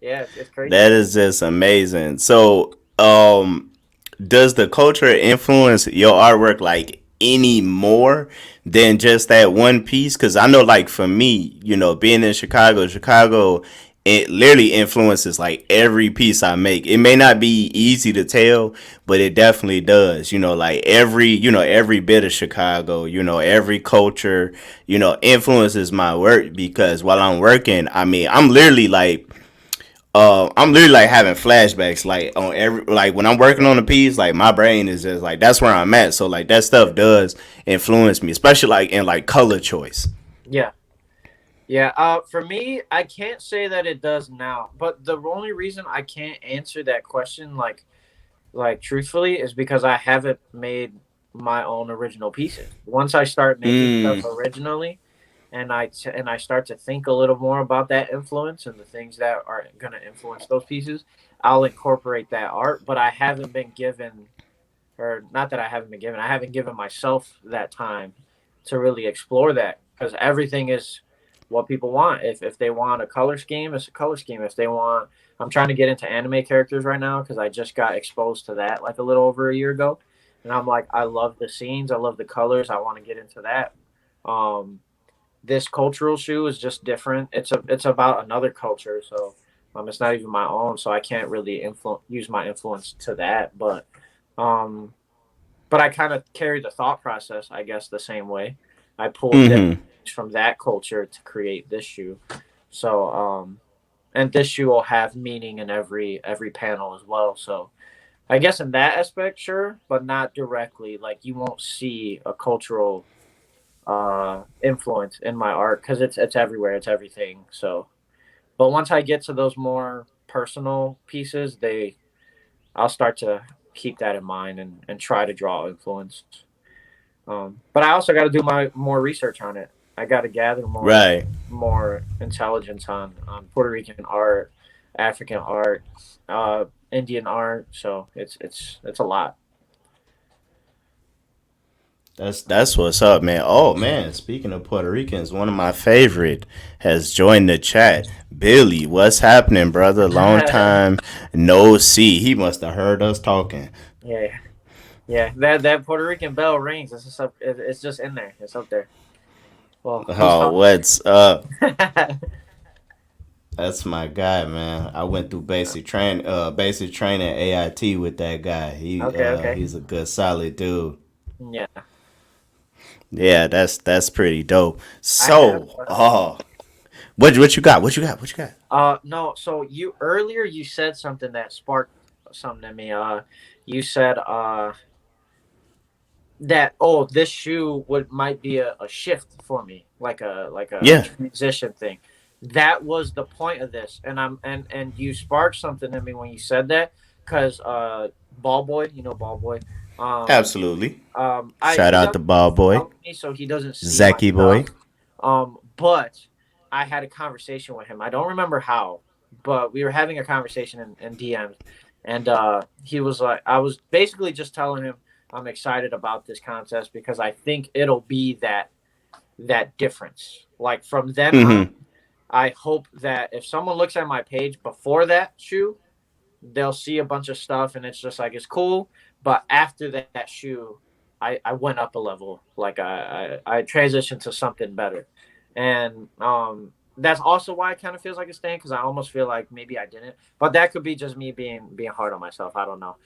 Yeah, it's crazy. That is just amazing. So, does the culture influence your artwork like any more than just that one piece? Because I know, like for me, being in Chicago. It literally influences like every piece I make. It may not be easy to tell, but it definitely does. Like every bit of Chicago, every culture, influences my work because while I'm working, I mean, I'm literally like having flashbacks like on when I'm working on a piece, like my brain is just like, that's where I'm at. So like that stuff does influence me, especially like in like color choice. Yeah. Yeah, for me, I can't say that it does now, but the only reason I can't answer that question like truthfully is because I haven't made my own original pieces. Once I start making stuff Mm, originally, and I start to think a little more about that influence and the things that are going to influence those pieces, I'll incorporate that art. But I haven't been given, or not that I haven't been given, I haven't given myself that time to really explore that because everything is what people want. If they want a color scheme, it's a color scheme. If they want, I'm trying to get into anime characters right now because I just got exposed to that like a little over a year ago, and I'm like, I love the scenes, I love the colors, I want to get into that. Um, this cultural shoe is just different. It's about another culture, so it's not even my own, so I can't really use my influence to that, um but I kind of carry the thought process, I guess, the same way. I pulled different mm-hmm. things from that culture to create this shoe. So, and this shoe will have meaning in every panel as well. So, I guess in that aspect, sure, but not directly. Like you won't see a cultural influence in my art because it's everywhere, it's everything. So, but once I get to those more personal pieces, I'll start to keep that in mind and try to draw influence. But I also got to do my more research on it. I got to gather Right. more intelligence on Puerto Rican art, African art, Indian art. So it's a lot. That's what's up, man. Oh man, speaking of Puerto Ricans, one of my favorite has joined the chat. Billy, what's happening, brother? Long time no see. He must have heard us talking. Yeah, yeah. That Puerto Rican bell rings. It's just it's just in there. It's up there. Well, who's Oh, talking? what's up? That's my guy, man. I went through basic training AIT with that guy. Okay, okay. He's a good solid dude. Yeah, Yeah, that's pretty dope. I have. So, what you got? What you got? What you got? No. So you earlier you said something that sparked something in me. You said that this shoe would might be a shift for me, like a Yeah. transition thing. That was the point of this, and and you sparked something in me when you said that, because ball boy, you know ball boy, um Absolutely. I Shout he out doesn't to Ball Boy. tell me, so he doesn't see my Zacky stuff. Boy. But I had a conversation with him. I don't remember how, but we were having a conversation in DMs, and he was like, I was basically just telling him I'm excited about this contest because I think it'll be that difference. Like from then on, Mm-hmm. I hope that if someone looks at my page before that shoe, they'll see a bunch of stuff and it's just like it's cool. But after that shoe, I went up a level. Like I transitioned to something better, and that's also why it kind of feels like a stain because I almost feel like maybe I didn't. But that could be just me being hard on myself. I don't know.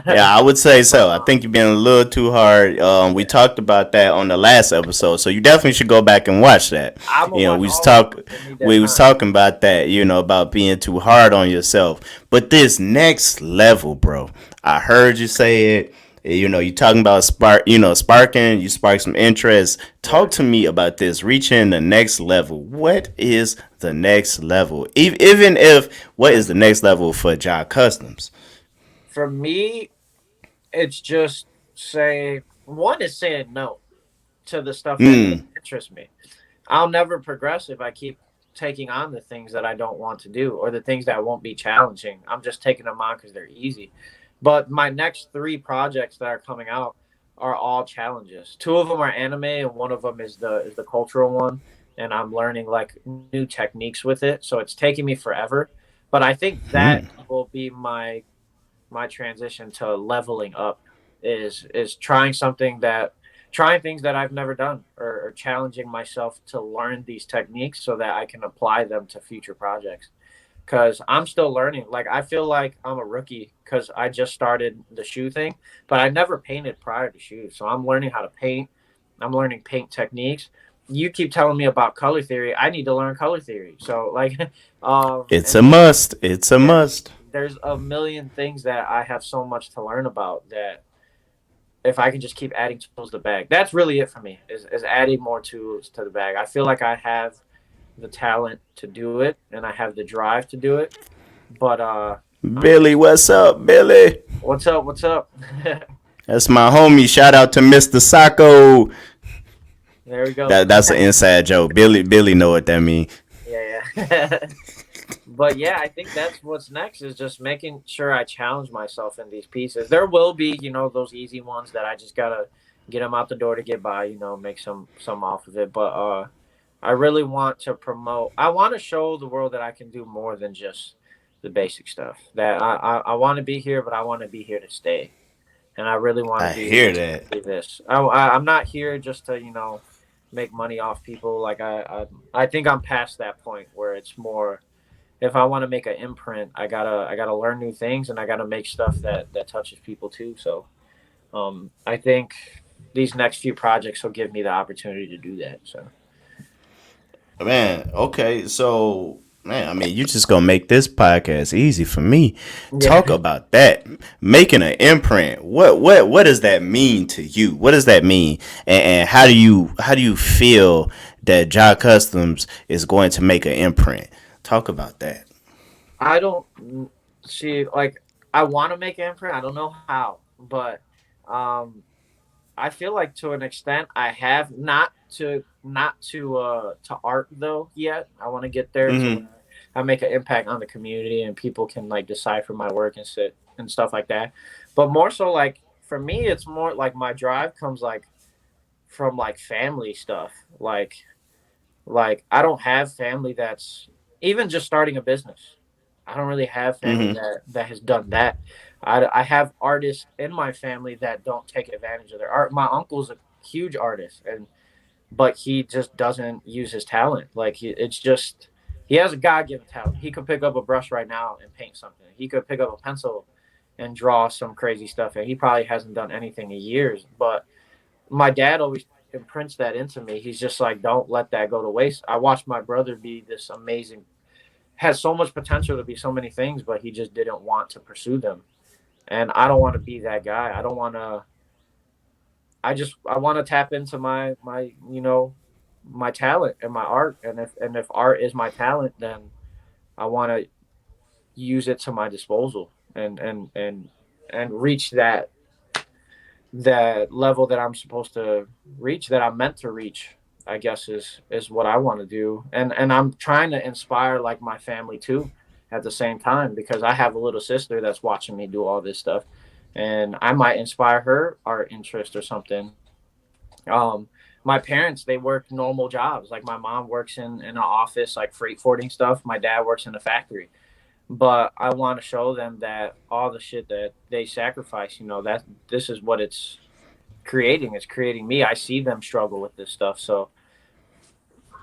Yeah, I would say But so. I think you've been a little too hard. We yeah, talked about that on the last episode, so you definitely should go back and watch that. I'm gonna You know, watch all of them. I need that we was time. talking about that. You know, about being too hard on yourself. But this next level, bro, I heard you say it. You know, you talking about sparking. You spark some interest. Yeah. Talk to me about this. Reaching the next level. What is the next level? Even if what is the next level for Jah Customs? For me, it's just say one is saying no to the stuff that doesn't Mm, interest me. I'll never progress if I keep taking on the things that I don't want to do or the things that won't be challenging. I'm just taking them on because they're easy. But my next three projects that are coming out are all challenges. Two of them are anime, and one of them is the cultural one. And I'm learning like new techniques with it, so it's taking me forever. But I think that mm. will be my transition to leveling up is trying things that I've never done or challenging myself to learn these techniques so that I can apply them to future projects. Because I'm still learning. Like I feel like I'm a rookie because I just started the shoe thing, but I never painted prior to shoes. So I'm learning how to paint. I'm learning paint techniques. You keep telling me about color theory. I need to learn color theory. So like, It's and a must. It's a yeah, must. there's a million things that I have so much to learn about that if I can just keep adding tools to the bag, that's really it for me is adding more tools to the bag. I feel like I have the talent to do it, and I have the drive to do it. But Billy, what's up, Billy? what's up? What's up? That's my homie. Shout out to Mr. Sacco. There we go. That's an inside joke. Billy know what that means. Yeah. But yeah, I think that's what's next is just making sure I challenge myself in these pieces. There will be, those easy ones that I just gotta get them out the door to get by, make some off of it. But I really want to promote. I want to show the world that I can do more than just the basic stuff. That I want to be here, but I want to be here to stay. And I really want to hear that. do this. I'm not here just to, make money off people. Like I think I'm past that point where it's more, if I want to make an imprint, I gotta learn new things, and I gotta make stuff that touches people too. So I think these next few projects will give me the opportunity to do that. So man, okay, so man, I mean, you just gonna make this podcast easy for me. yeah. Talk about that, making an imprint. What does that mean to you? What does that mean, and how do you feel that Jah Customs is going to make an imprint? Talk about that. I don't see, like, I want to make an imprint. I don't know how, but I feel like to an extent I have not to art though yet. I want to get there to I make an impact on the community and people can like decipher my work and sit and stuff like that. But more so, like, for me, it's more like my drive comes like from like family stuff. Like I don't have family that's even just starting a business. I don't really have family that has done that. I have artists in my family that don't take advantage of their art. My uncle's a huge artist, but he just doesn't use his talent. Like he has a God-given talent. He could pick up a brush right now and paint something. He could pick up a pencil and draw some crazy stuff. And he probably hasn't done anything in years. But my dad always imprints that into me. He's just like, don't let that go to waste. I watched my brother be this amazing, has so much potential to be so many things, but he just didn't want to pursue them. And I don't want to be that guy. I don't want to. I want to tap into my my talent and my art. And if art is my talent, then I want to use it to my disposal and reach that level that I'm supposed to reach, that I'm meant to reach, I guess is what I want to do. And I'm trying to inspire like my family too at the same time, because I have a little sister that's watching me do all this stuff, and I might inspire her art interest or something. My parents, they work normal jobs. Like my mom works in an office, like freight forwarding stuff. My dad works in a factory. But I want to show them that all the shit that they sacrifice, that this is what it's creating. It's creating me. I see them struggle with this stuff. So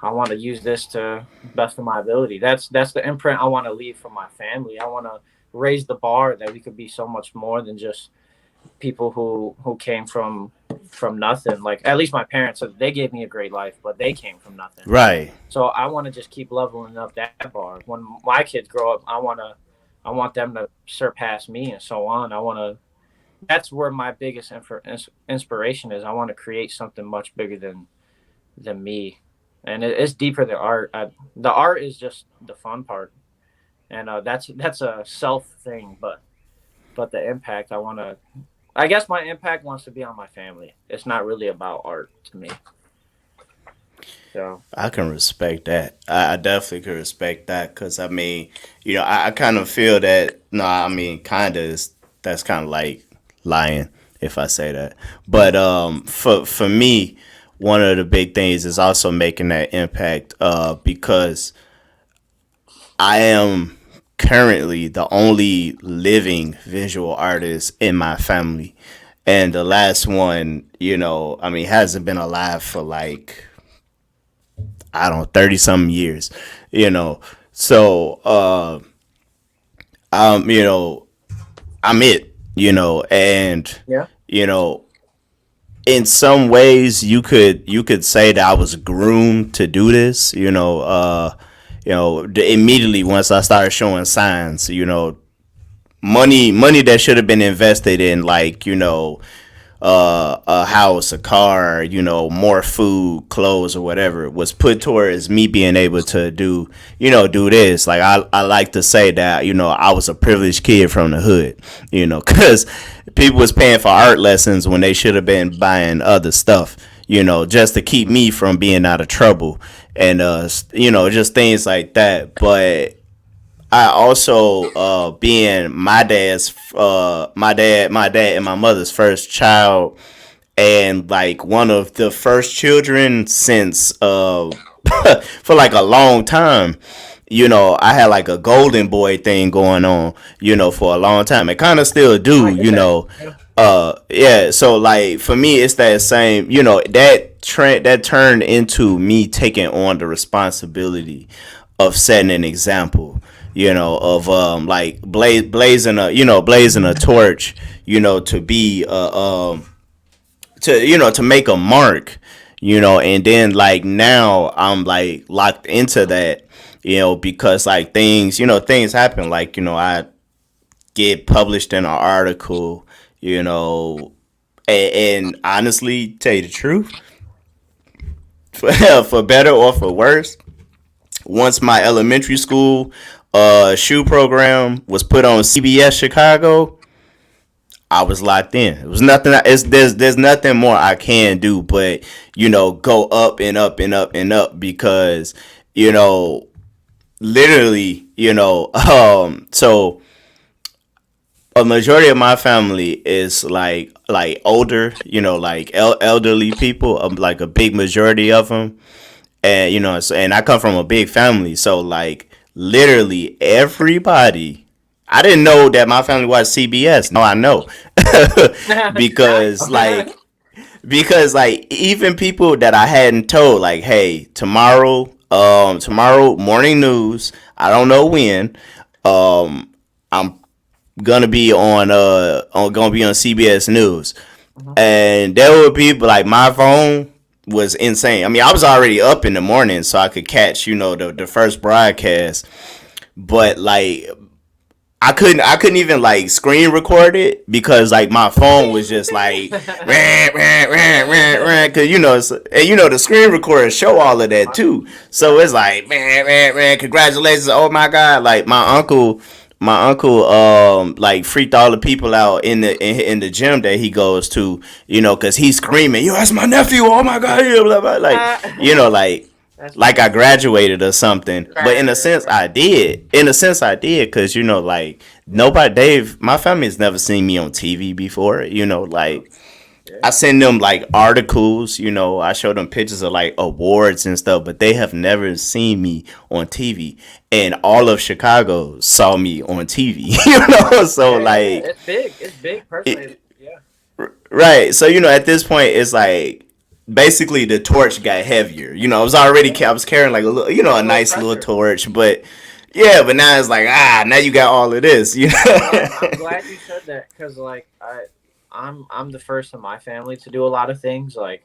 I want to use this to the best of my ability. That's the imprint I want to leave for my family. I want to raise the bar that we could be so much more than just people who came from nothing. Like, at least my parents, they gave me a great life, but they came from nothing. Right. So I want to just keep leveling up that bar. When my kids grow up, I want them to surpass me and so on. That's where my biggest inspiration is. I want to create something much bigger than me. And it's deeper than art. The art is just the fun part. And that's a self thing, but the impact I guess my impact wants to be on my family. It's not really about art to me. So I can respect that. I definitely can respect that, because I mean, I kind of feel that. No, I mean, that's kind of like lying if I say that. But for me, one of the big things is also making that impact, because I am currently the only living visual artist in my family, and the last one, hasn't been alive for like, I don't know, 30 something years, so I'm it, and yeah. In some ways you could say that I was groomed to do this, immediately once I started showing signs, money that should have been invested in, like, a house, a car, more food, clothes, or whatever was put towards me being able to do this. Like I like to say that, I was a privileged kid from the hood, because people was paying for art lessons when they should have been buying other stuff, just to keep me from being out of trouble and, just things like that. But I also being my dad and my mother's first child, and like one of the first children since for like a long time. I had like a golden boy thing going on, for a long time. It kind of still do, yeah. So like for me, it's that same, that trend that turned into me taking on the responsibility of setting an example, of like blazing a torch, to be to make a mark, and then like now I'm like locked into that, because like things happen, like, I get published in an article, and honestly, tell you the truth, for better or for worse, once my elementary school shoe program was put on CBS Chicago, I was locked in. It was nothing. There's nothing more I can do but go up and up and up and up, because literally so a majority of my family is like older, like elderly people, like a big majority of them, and and I come from a big family, so like literally everybody. I didn't know that my family watched CBS. No, I know. because like even people that I hadn't told, like, hey, tomorrow morning news, I don't know when, I'm gonna be on CBS News. And there were people like, my phone was insane. I mean, I was already up in the morning so I could catch, the first broadcast. But like I couldn't even like screen record it, because like my phone was just like cause the screen recorders show all of that too. So it's like congratulations, oh my god, like my uncle like freaked all the people out in the gym that he goes to, cause he's screaming, yo, that's my nephew, oh my god, blah, blah, like I graduated or something. But in a sense I did. Because like my family's never seen me on TV before. Like I send them like articles, I show them pictures of like awards and stuff, but they have never seen me on TV. And all of Chicago saw me on TV. So like it's big personally. right. So at this point it's like basically the torch got heavier. I was carrying like a little, a nice little torch, but yeah, but now it's like, now you got all of this. I'm glad you said that, because like I'm the first in my family to do a lot of things. Like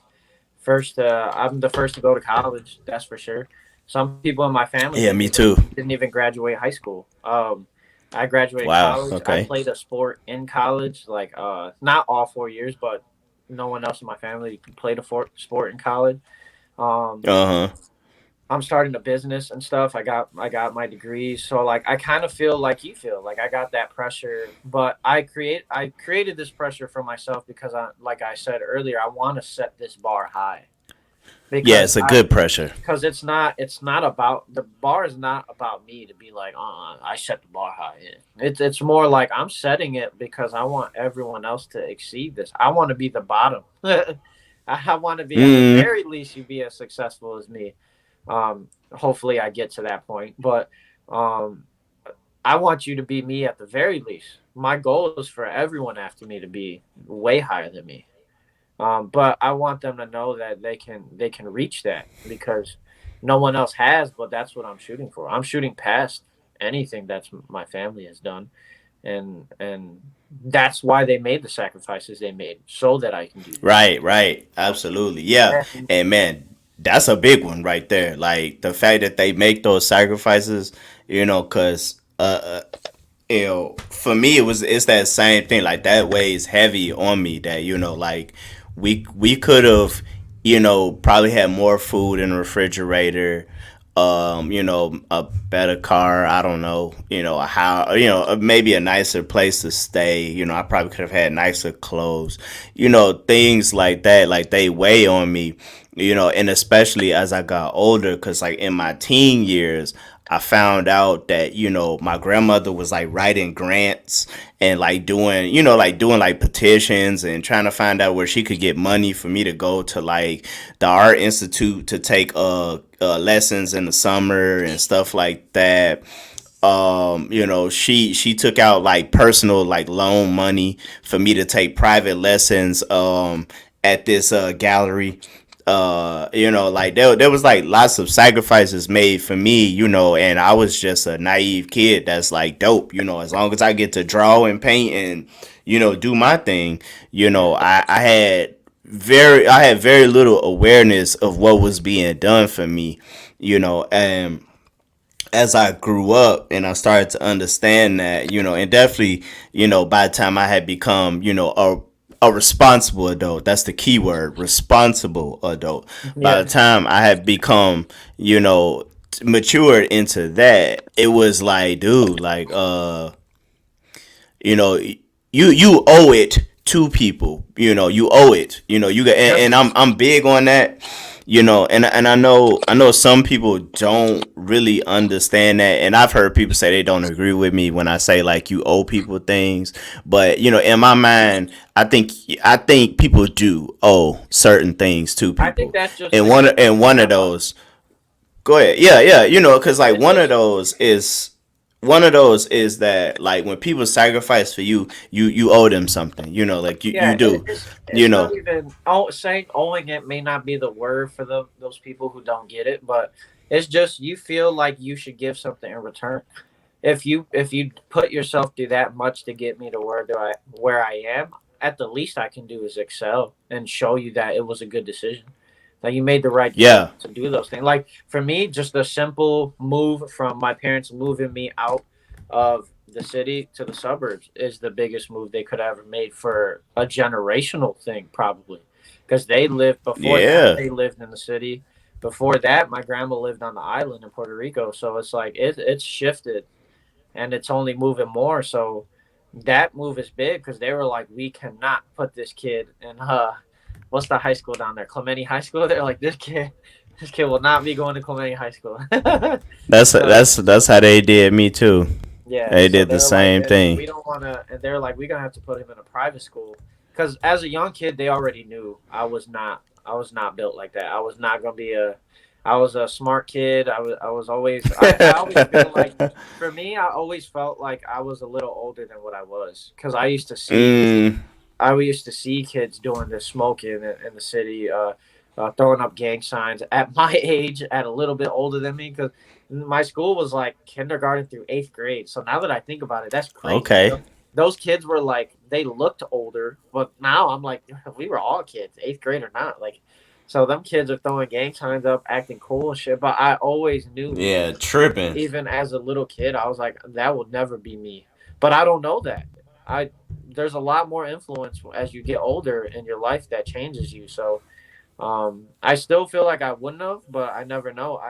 I'm the first to go to college, that's for sure. Some people in my family, yeah, me too, didn't even graduate high school. I graduated college. Okay. I played a sport in college, like not all 4 years, but no one else in my family played a sport in college. I'm starting a business and stuff. I got my degrees, so like I kind of feel like you feel like I got that pressure, but I created this pressure for myself because like I said earlier, I want to set this bar high. Yeah, it's a good pressure. Because it's not about, the bar is not about me to be like, I set the bar high. It's more like I'm setting it because I want everyone else to exceed this. I want to be the bottom. I want to be, at the very least, you be as successful as me. Hopefully I get to that point, but I want you to be me at the very least. My goal is for everyone after me to be way higher than me. But I want them to know that they can reach that, because no one else has, but that's what I'm shooting for. I'm shooting past anything that's my family has done. And that's why they made the sacrifices they made, so that I can do that. Right. Absolutely. Yeah. And man, that's a big one right there. Like the fact that they make those sacrifices, because for me it's that same thing. Like that weighs heavy on me. That like we could have probably had more food in the refrigerator. A better car. I don't know. A how. Maybe a nicer place to stay. I probably could have had nicer clothes. Things like that. Like they weigh on me. And especially as I got older, because like in my teen years, I found out that my grandmother was like writing grants and like doing like petitions and trying to find out where she could get money for me to go to like the art institute to take lessons in the summer and stuff like that. She took out like personal like loan money for me to take private lessons at this gallery. Like there was like lots of sacrifices made for me, and I was just a naive kid that's like dope, as long as I get to draw and paint and do my thing. I had very little awareness of what was being done for me, and as I grew up and I started to understand that, and definitely, by the time I had become, a responsible adult, that's the key word, responsible adult. Yeah. By the time I had become, matured into that, it was like, dude, like, you owe it to people, you owe it, you got, and I'm big on that. And I know some people don't really understand that, and I've heard people say they don't agree with me when I say like you owe people things, but in my mind, I think people do owe certain things to people. I think that's just one of those. Go ahead, yeah, because like one of those is that like when people sacrifice for you, you owe them something. Like you do. It's not even saying owing it may not be the word for those people who don't get it, but it's just you feel like you should give something in return. If you put yourself through that much to get me to where I am, at the least I can do is excel and show you that it was a good decision. That you made the right choice to do those things. Like for me, just a simple move from my parents moving me out of the city to the suburbs is the biggest move they could have ever made for a generational thing, probably. Because they lived before that, they lived in the city. Before that, my grandma lived on the island in Puerto Rico. So it's like it's shifted and it's only moving more. So that move is big because they were like, we cannot put this kid in what's the high school down there? Clemente High School. They're like, this kid will not be going to Clemente High School. That's how they did me too. Yeah, they did the same thing. We don't want to, and they're like, we're gonna have to put him in a private school because as a young kid, they already knew I was not built like that. I was not gonna be I was a smart kid. I was always. I always feel like, for me, I always felt like I was a little older than what I was because I used to see. I used to see kids doing this smoking in the city, throwing up gang signs at my age, at a little bit older than me, because my school was like kindergarten through 8th grade. So now that I think about it, that's crazy. Okay. Those kids were like, they looked older, but now I'm like, we were all kids, 8th grade or not. Like, so them kids are throwing gang signs up, acting cool and shit. But I always knew. Yeah, tripping. Even as a little kid, I was like, that will never be me. But I don't know that. There's a lot more influence as you get older in your life that changes you. So I still feel like I wouldn't have, but I never know.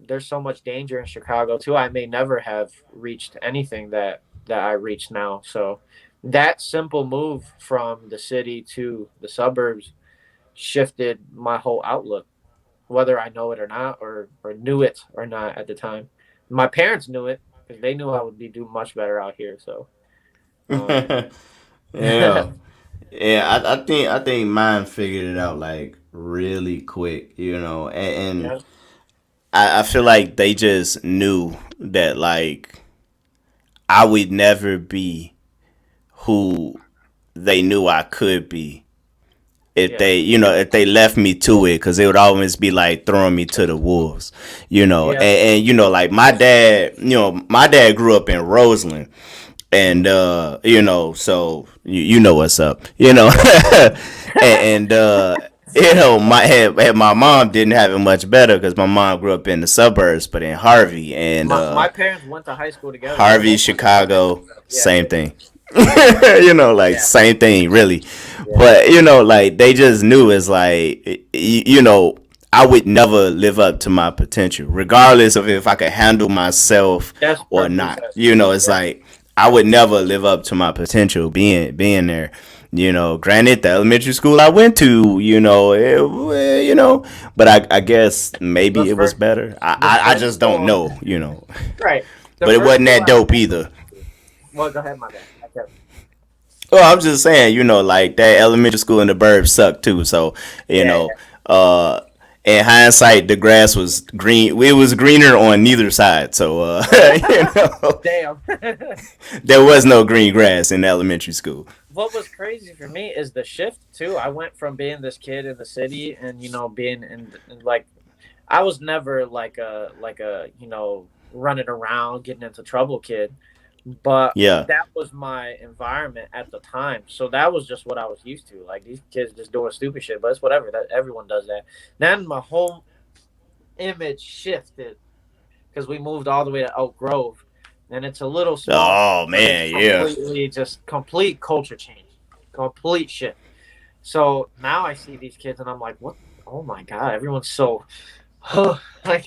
There's so much danger in Chicago too. I may never have reached anything that I reached now. So that simple move from the city to the suburbs shifted my whole outlook, whether I know it or not, or knew it or not at the time. My parents knew it because they knew I would be doing much better out here. So. Yeah. I think mine figured it out like really quick, and I feel like they just knew that like I would never be who they knew I could be if they left me to it, because it would always be like throwing me to the wolves, and like my dad grew up in Roseland. And so you know what's up, and my mom didn't have it much better because my mom grew up in the suburbs, but in Harvey and my parents went to high school together. Harvey, Chicago, same thing. Yeah. Same thing, really. Yeah. But like they just knew it's like I would never live up to my potential, regardless of if I could handle myself That's or perfect. not. It's like I would never live up to my potential being there. Granted, the elementary school I went to, but I guess maybe it was better. I just don't know, Right. But it wasn't that dope either. Well, go ahead, my bad. Well, I'm just saying, like that elementary school in the burbs sucked too. So, in hindsight, the grass was green. It was greener on neither side. So, Damn. there was no green grass in elementary school. What was crazy for me is the shift too. I went from being this kid in the city and being in like I was never like a running around getting into trouble kid, but Yeah. that was my environment at the time. So that was just what I was used to. Like these kids just doing stupid shit, but it's whatever. That everyone does that. Then my whole image shifted because we moved all the way to Oak Grove, and it's a little small. Oh man, yeah. Completely, just complete culture change, complete shit. So now I see these kids and I'm like, what? Oh my god, everyone's so like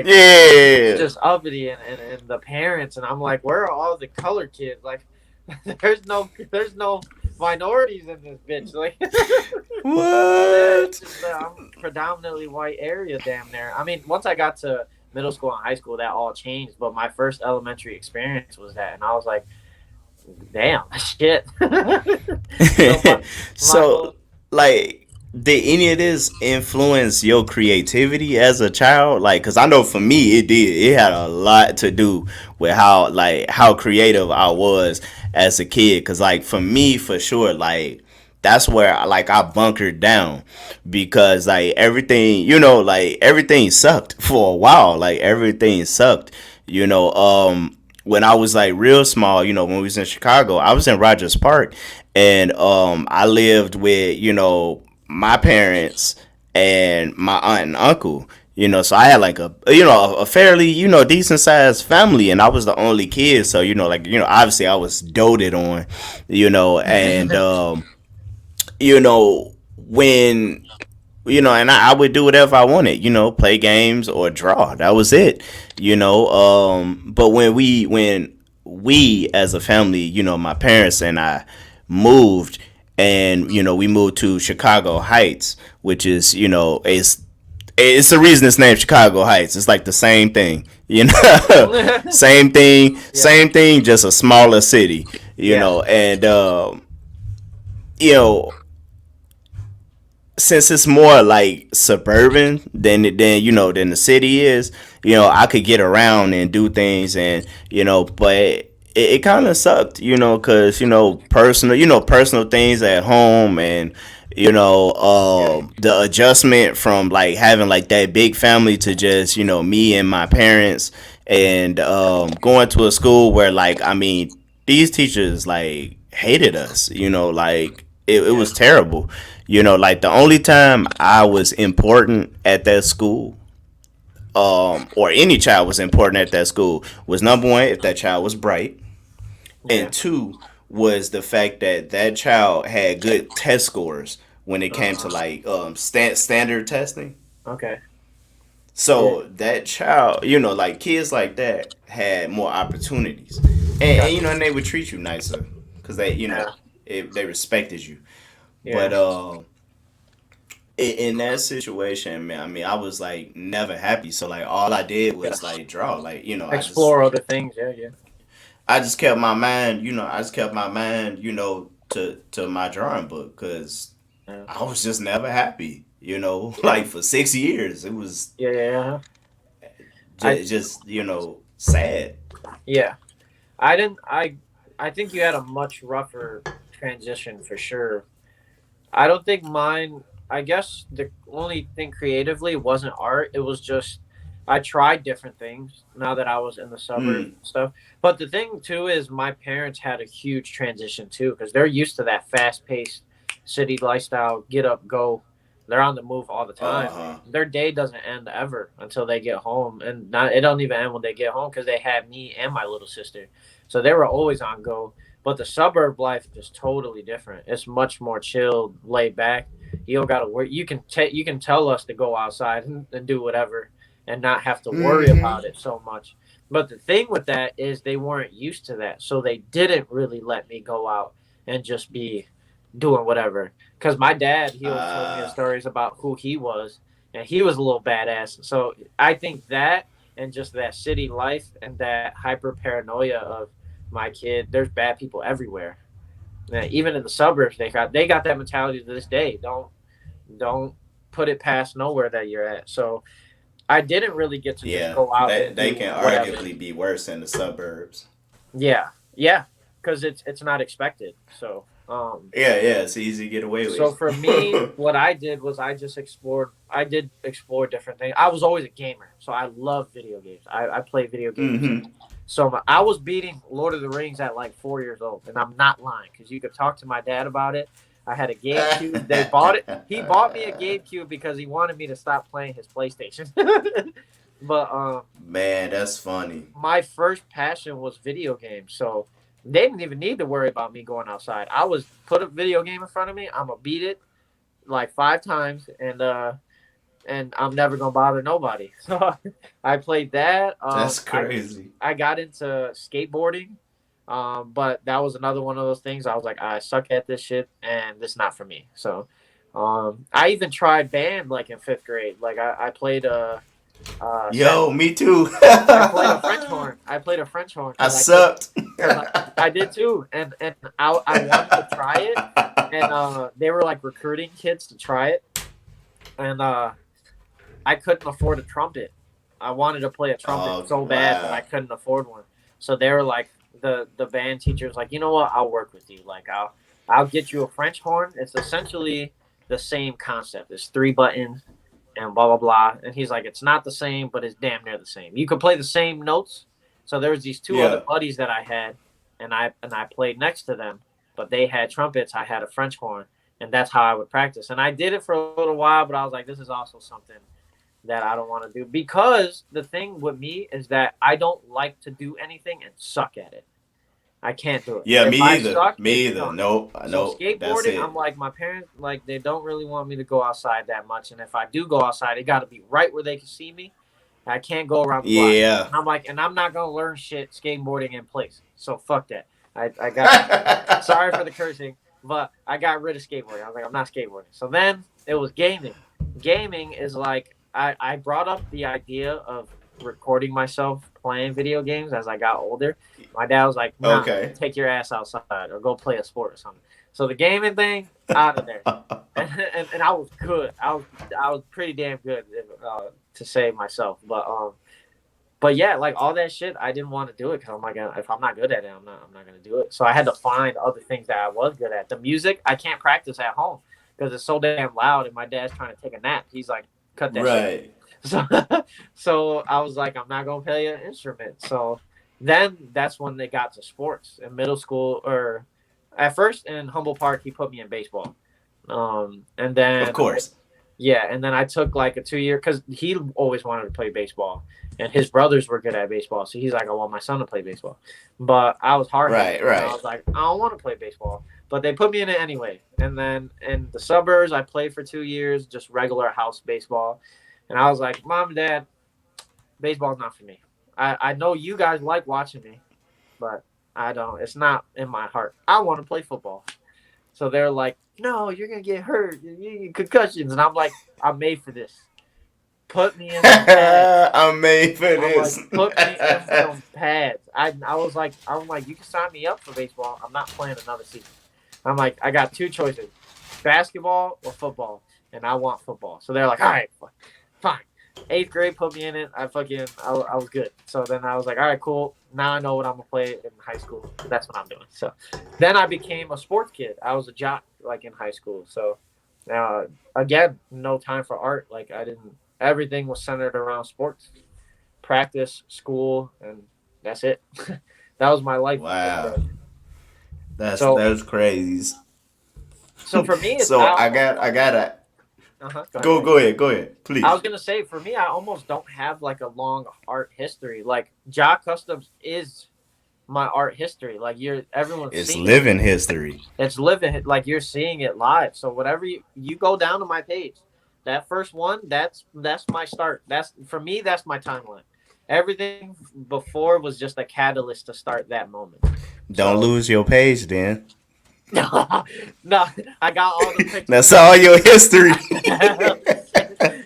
Yeah. just uppity and the parents, and I'm like, where are all the colored kids? Like, there's no minorities in this bitch. Like, What? it's just, I'm predominantly white area, damn near. I mean, once I got to middle school and high school, that all changed. But my first elementary experience was that, and I was like, damn, shit. So, like, did any of this influence your creativity as a child? Like, cause I know for me it did. It had a lot to do with how creative I was as a kid. Cause like for me, for sure, like that's where I bunkered down because like everything sucked for a while. Like everything sucked. When I was like real small, when we was in Chicago, I was in Rogers Park, and I lived with my parents and my aunt and uncle. So I had like a fairly decent sized family, and I was the only kid. So obviously I was doted on, and when and I would do whatever I wanted, play games or draw. That was it, But when we as a family, my parents and I moved, and we moved to Chicago Heights, which is it's the reason it's named Chicago Heights. It's like the same thing, same thing, same thing, just a smaller city, and since it's more like suburban than the city is, I could get around and do things, and but it kind of sucked, because personal things at home, and the adjustment from like having like that big family to just me and my parents, and going to a school where like these teachers like hated us, like it was terrible. Like the only time I was important at that school, or any child was important at that school, was number one, if that child was bright, and two was the fact that that child had good test scores when it came to like standard testing. Okay. So that child, like kids like that had more opportunities, and they would treat you nicer because they respected you. Yeah. But in that situation, man, I was like never happy. So like all I did was like draw, like Explore other things. Yeah. I just kept my mind, to my drawing book because I was just never happy, like for 6 years. It was Yeah. just sad. Yeah. I didn't. I think you had a much rougher transition for sure. I don't think mine. I guess the only thing creatively wasn't art. It was just I tried different things now that I was in the suburbs and stuff. But the thing too is my parents had a huge transition too because they're used to that fast paced city lifestyle, get up, go, They're on the move all the time. Their day doesn't end ever until they get home, and it don't even end when they get home because they have me and my little sister, so they were always on go. But the suburb life is totally different. It's much more chilled, laid back. You don't got to worry. You can tell us to go outside and do whatever, and not have to worry about it so much. But the thing with that is they weren't used to that, so they didn't really let me go out and just be doing whatever. Because my dad, he always told me stories about who he was, and he was a little badass. So I think that, and just that city life and that hyper paranoia of my kid, there's bad people everywhere. And even in the suburbs, they got that mentality to this day. Don't put it past nowhere that you're at. So I didn't really get to just go out. They can arguably be worse in the suburbs. Yeah, because it's not expected. So it's easy to get away with. So for me, what I did was I did explore different things. I was always a gamer, so I love video games. I play video games. So I was beating Lord of the Rings at like 4 years old, and I'm not lying because you could talk to my dad about it. I had a GameCube. They bought it. He bought me a GameCube because he wanted me to stop playing his PlayStation. But man, that's funny. My first passion was video games, so they didn't even need to worry about me going outside. I was put a video game in front of me. I'm gonna beat it like 5 times, and I'm never gonna bother nobody. So I played that. That's crazy. I got into skateboarding, but that was another one of those things. I was like, I suck at this shit, and this is not for me. So I even tried band like in 5th grade. Like I played me too. I played a French horn. I sucked. I did too, and I wanted to try it, and they were like recruiting kids to try it, and I couldn't afford a trumpet. I wanted to play a trumpet so bad, but I couldn't afford one. So they were like, the band teacher was like, you know what? I'll work with you. Like I'll get you a French horn. It's essentially the same concept. It's 3 buttons and blah blah blah. And he's like, it's not the same, but it's damn near the same. You could play the same notes. So there was these 2 other buddies that I had, and I played next to them, but they had trumpets. I had a French horn, and that's how I would practice. And I did it for a little while, but I was like, this is also something that I don't want to do, because the thing with me is that I don't like to do anything and suck at it. I can't do it. Yeah, me either. Nope. So skateboarding, I'm like, my parents, like, they don't really want me to go outside that much, and if I do go outside, it got to be right where they can see me. I can't go around the block. Yeah. And I'm like, and I'm not gonna learn shit skateboarding in place. So fuck that. I got sorry for the cursing, but I got rid of skateboarding. I was like, I'm not skateboarding. So then it was gaming. Gaming is like, I brought up the idea of recording myself playing video games as I got older. My dad was like, nah, take your ass outside or go play a sport or something. So the gaming thing, out of there. And I was good. I was pretty damn good, to say myself. But yeah, like all that shit, I didn't want to do it because I'm like, if I'm not good at it, I'm not gonna do it. So I had to find other things that I was good at. The music, I can't practice at home because it's so damn loud, and my dad's trying to take a nap. He's like, cut that shit. So I was like, I'm not gonna play an instrument. So then that's when they got to sports in middle school, or at first in Humboldt Park, he put me in baseball. And then of course. Yeah, and then I took like a 2-year because he always wanted to play baseball, and his brothers were good at baseball. So he's like, I want my son to play baseball. But I was hard. Right. I was like, I don't want to play baseball. But they put me in it anyway. And then in the suburbs, I played for 2 years, just regular house baseball. And I was like, Mom, Dad, baseball's not for me. I know you guys like watching me, but I don't. It's not in my heart. I want to play football. So they're like, no, you're going to get hurt. You get concussions. And I'm like, I'm made for this. Put me in some pads. I'm made for this. Like, put me in some pads. I was like, you can sign me up for baseball. I'm not playing another season. I'm like, I got 2 choices, basketball or football. And I want football. So they're like, all right, fine. 8th grade, put me in it. I was good. So then I was like, all right, cool. Now I know what I'm going to play in high school. That's what I'm doing. So then I became a sports kid. I was a jock, like, in high school. So again, no time for art. Like, everything was centered around sports, practice, school, and that's it. That was my life. Wow. That's crazy. So for me, it's so I gotta Go ahead. Go ahead, please. I was gonna say, for me, I almost don't have like a long art history. Like Jah Customs is my art history. Like everyone's It's seeing living history. It's living, like you're seeing it live. So whatever you go down to my page, that first one, that's my start. That's for me. That's my timeline. Everything before was just a catalyst to start that moment. Don't lose your page, then. No, I got all the pictures. That's all your history.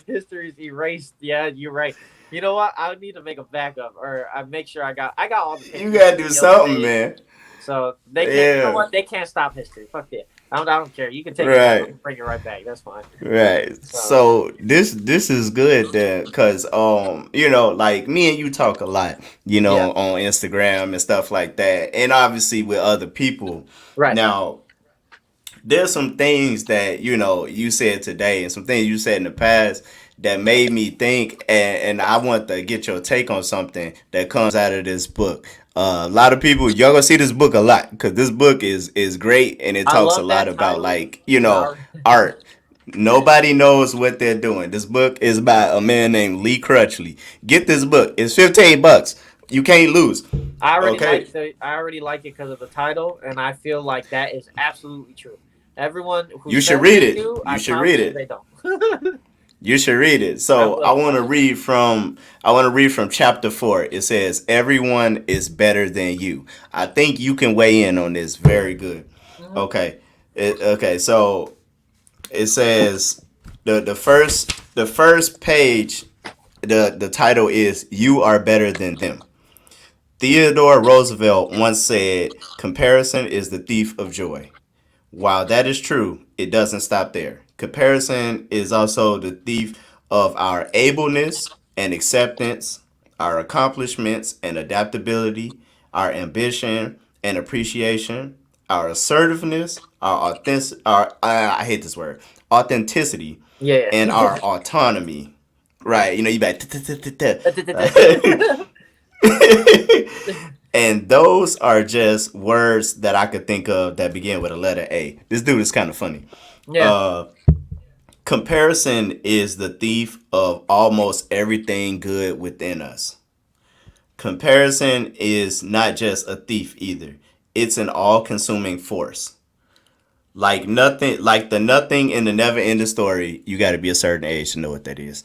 History's erased. Yeah, you're right. You know what? I need to make a backup, or I make sure I got all the pictures. You gotta do something, man. So they can't. You know what? They can't stop history. Fuck it. I don't care. You can take it and bring it right back. That's fine. Right. So this is good then, because like me and you talk a lot, on Instagram and stuff like that, and obviously with other people. Right. Now, there's some things that you said today, and some things you said in the past that made me think, and I want to get your take on something that comes out of this book. A lot of people, y'all gonna see this book a lot, because this book is great, and it talks a lot about art. Nobody knows what they're doing. This book is by a man named Lee Crutchley. Get this book. It's $15. You can't lose. I already like it because of the title, and I feel like that is absolutely true. Everyone who you should read it. You should read it. They don't. You should read it. So I want to read from chapter 4. It says, "Everyone is better than you." I think you can weigh in on this. Very good. Mm-hmm. Okay. So it says the first page. The title is "You Are Better Than Them." Theodore Roosevelt once said, "Comparison is the thief of joy." While that is true, it doesn't stop there. Comparison is also the thief of our ableness and acceptance, our accomplishments and adaptability, our ambition and appreciation, our assertiveness, I hate this word, authenticity, and our autonomy. Right, you bet. And those are just words that I could think of that begin with a letter A. This dude is kind of funny. Yeah. Comparison is the thief of almost everything good within us. Comparison is not just a thief either. It's an all-consuming force. Like the nothing in the never-ending story, you got to be a certain age to know what that is.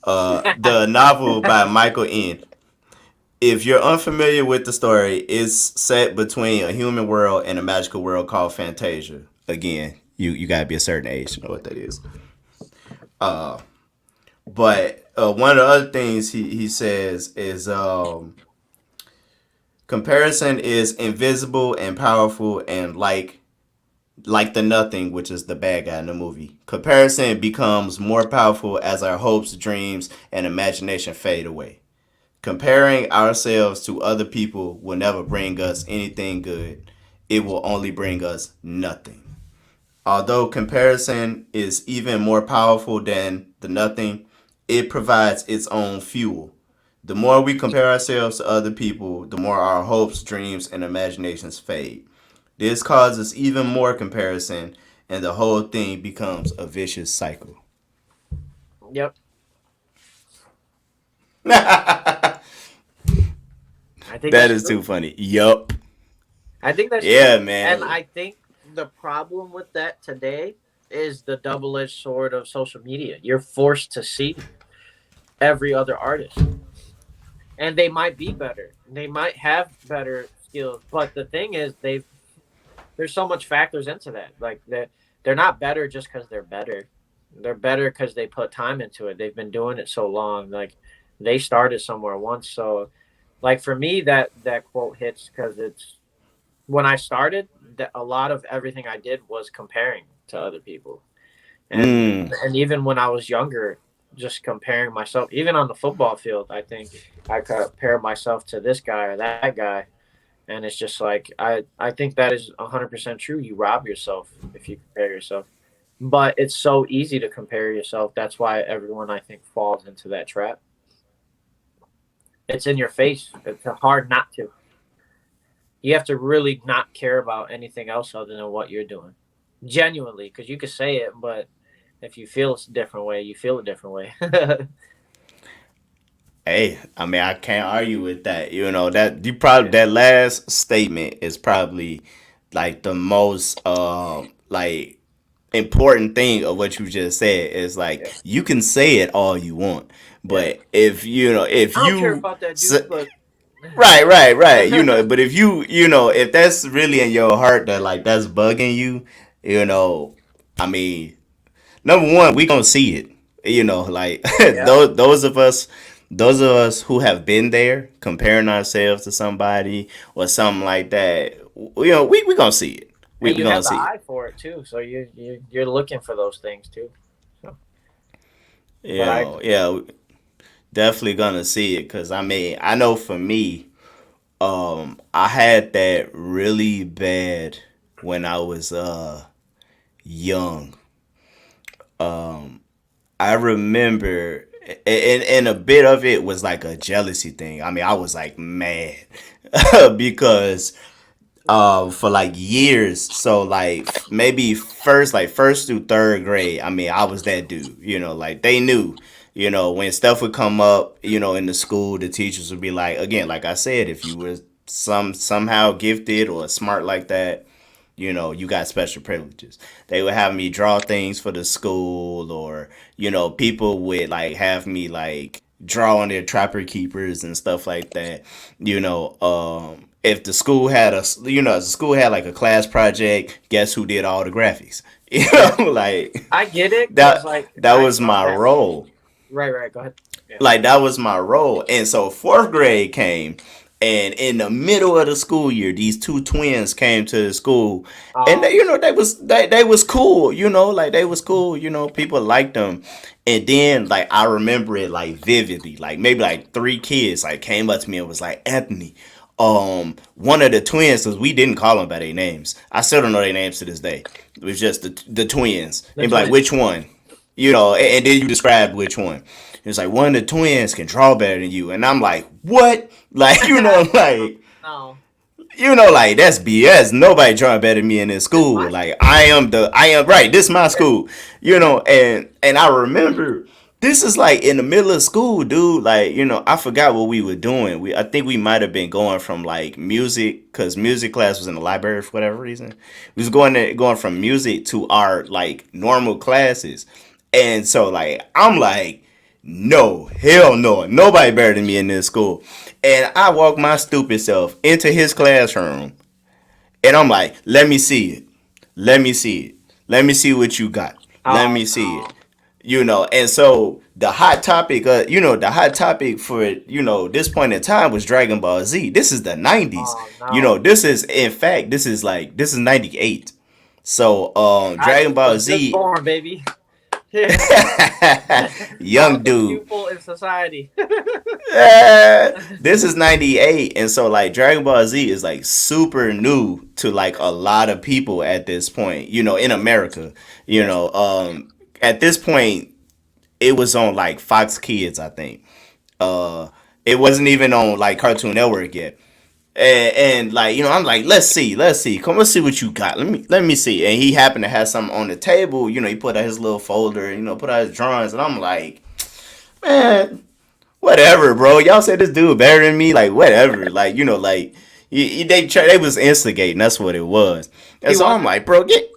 The novel by Michael Ende. If you're unfamiliar with the story, it's set between a human world and a magical world called Fantasia. Again, you gotta be a certain age to know what that is. But one of the other things he says is comparison is invisible and powerful, and like the nothing, which is the bad guy in the movie. Comparison becomes more powerful as our hopes, dreams, and imagination fade away. Comparing ourselves to other people will never bring us anything good. It will only bring us nothing. Although comparison is even more powerful than the nothing, it provides its own fuel. The more we compare ourselves to other people, the more our hopes, dreams, and imaginations fade. This causes even more comparison, and the whole thing becomes a vicious cycle. Yep. I think that is true. Too funny. Yup. I think that's true. Man. And I think the problem with that today is the double-edged sword of social media. You're forced to see every other artist, and they might be better. They might have better skills, but the thing is, there's so much factors into that. Like they're not better just because they're better. They're better because they put time into it. They've been doing it so long. Like they started somewhere once. So, like for me, that quote hits because it's when I started. That a lot of everything I did was comparing to other people, and even when I was younger, just comparing myself. Even on the football field, I think I compare myself to this guy or that guy. And it's just like, I think that is 100% true. You rob yourself if you compare yourself. But it's so easy to compare yourself. That's why everyone, I think, falls into that trap. It's in your face. It's hard not to. You have to really not care about anything else other than what you're doing. Genuinely, because you could say it, but if you feel a different way, you feel a different way. Hey, I mean, I can't argue with that. That last statement is probably like the most like important thing of what you just said is like Yeah. you can say it all you want, Yeah. but if I don't care you about that dude, but right, but if if that's really in your heart that like that's bugging you, I mean, number one, we gonna see it. Like yeah. those of us who have been there, comparing ourselves to somebody or something like that, we gonna see it. We And we you gonna have the see it. eye for it too, so you're looking for those things too. So, but I Yeah, yeah, definitely gonna see it because I mean, I know for me, I had that really bad when I was young. I remember, and a bit of it was like a jealousy thing. I mean, I was like mad because for like years, so like maybe first through third grade, I mean, I was that dude. Like they knew. When stuff would come up, in the school, the teachers would be like, again, like I said, if you were somehow gifted or smart like that, you got special privileges. They would have me draw things for the school, or people would like have me like draw on their trapper keepers and stuff like that. If the school had if the school had like a class project, guess who did all the graphics? yeah, Like I get it because that like that I was felt my that way. role. Right. Go ahead. Yeah. Like that was my role. And so fourth grade came, and in the middle of the school year, these two twins came to the school, and Oh they was cool. Like they was cool. People liked them. And then like I remember it like vividly, like maybe like three kids like came up to me and was like, Anthony, one of the twins, because we didn't call them by their names. I still don't know their names to this day. It was just the twins. the And be like, twins. which one? And then you describe which one. It's like one of the twins can draw better than you, and I'm like, what? Like No, like that's BS. Nobody drawing better than me in this it's school. my Like school. I am right. This is my Yeah. school. And I remember this is like in the middle of school, dude. Like I forgot what we were doing. I think we might have been going from like music, because music class was in the library for whatever reason. We was going from music to our like normal classes, and so like I'm like, no, hell no, nobody better than me in this school. And I walk my stupid self into his classroom, and I'm like, let me see it. Let me see it. Let me see what you got. Let Oh me see it. no. And so the hot topic for this point in time was Dragon Ball Z. This is the 90s. Oh no. This is, in fact, this is 98. So I Dragon Ball was just Z. born, baby. I Young was a dude. pupil in society. This is 98, and so like Dragon Ball Z is like super new to like a lot of people at this point, in America. Yes. At this point it was on like Fox Kids, I think. uh it wasn't even on like Cartoon Network yet. And like I'm like, let's see, come, let's see what you got, let me see. And he happened to have something on the table. He put out his little folder, put out his drawings, and I'm like, man, whatever, bro. Y'all said this dude better than me. Like, whatever. Like, like they was instigating. That's what it was. And He so I'm wasn't. like, bro, get.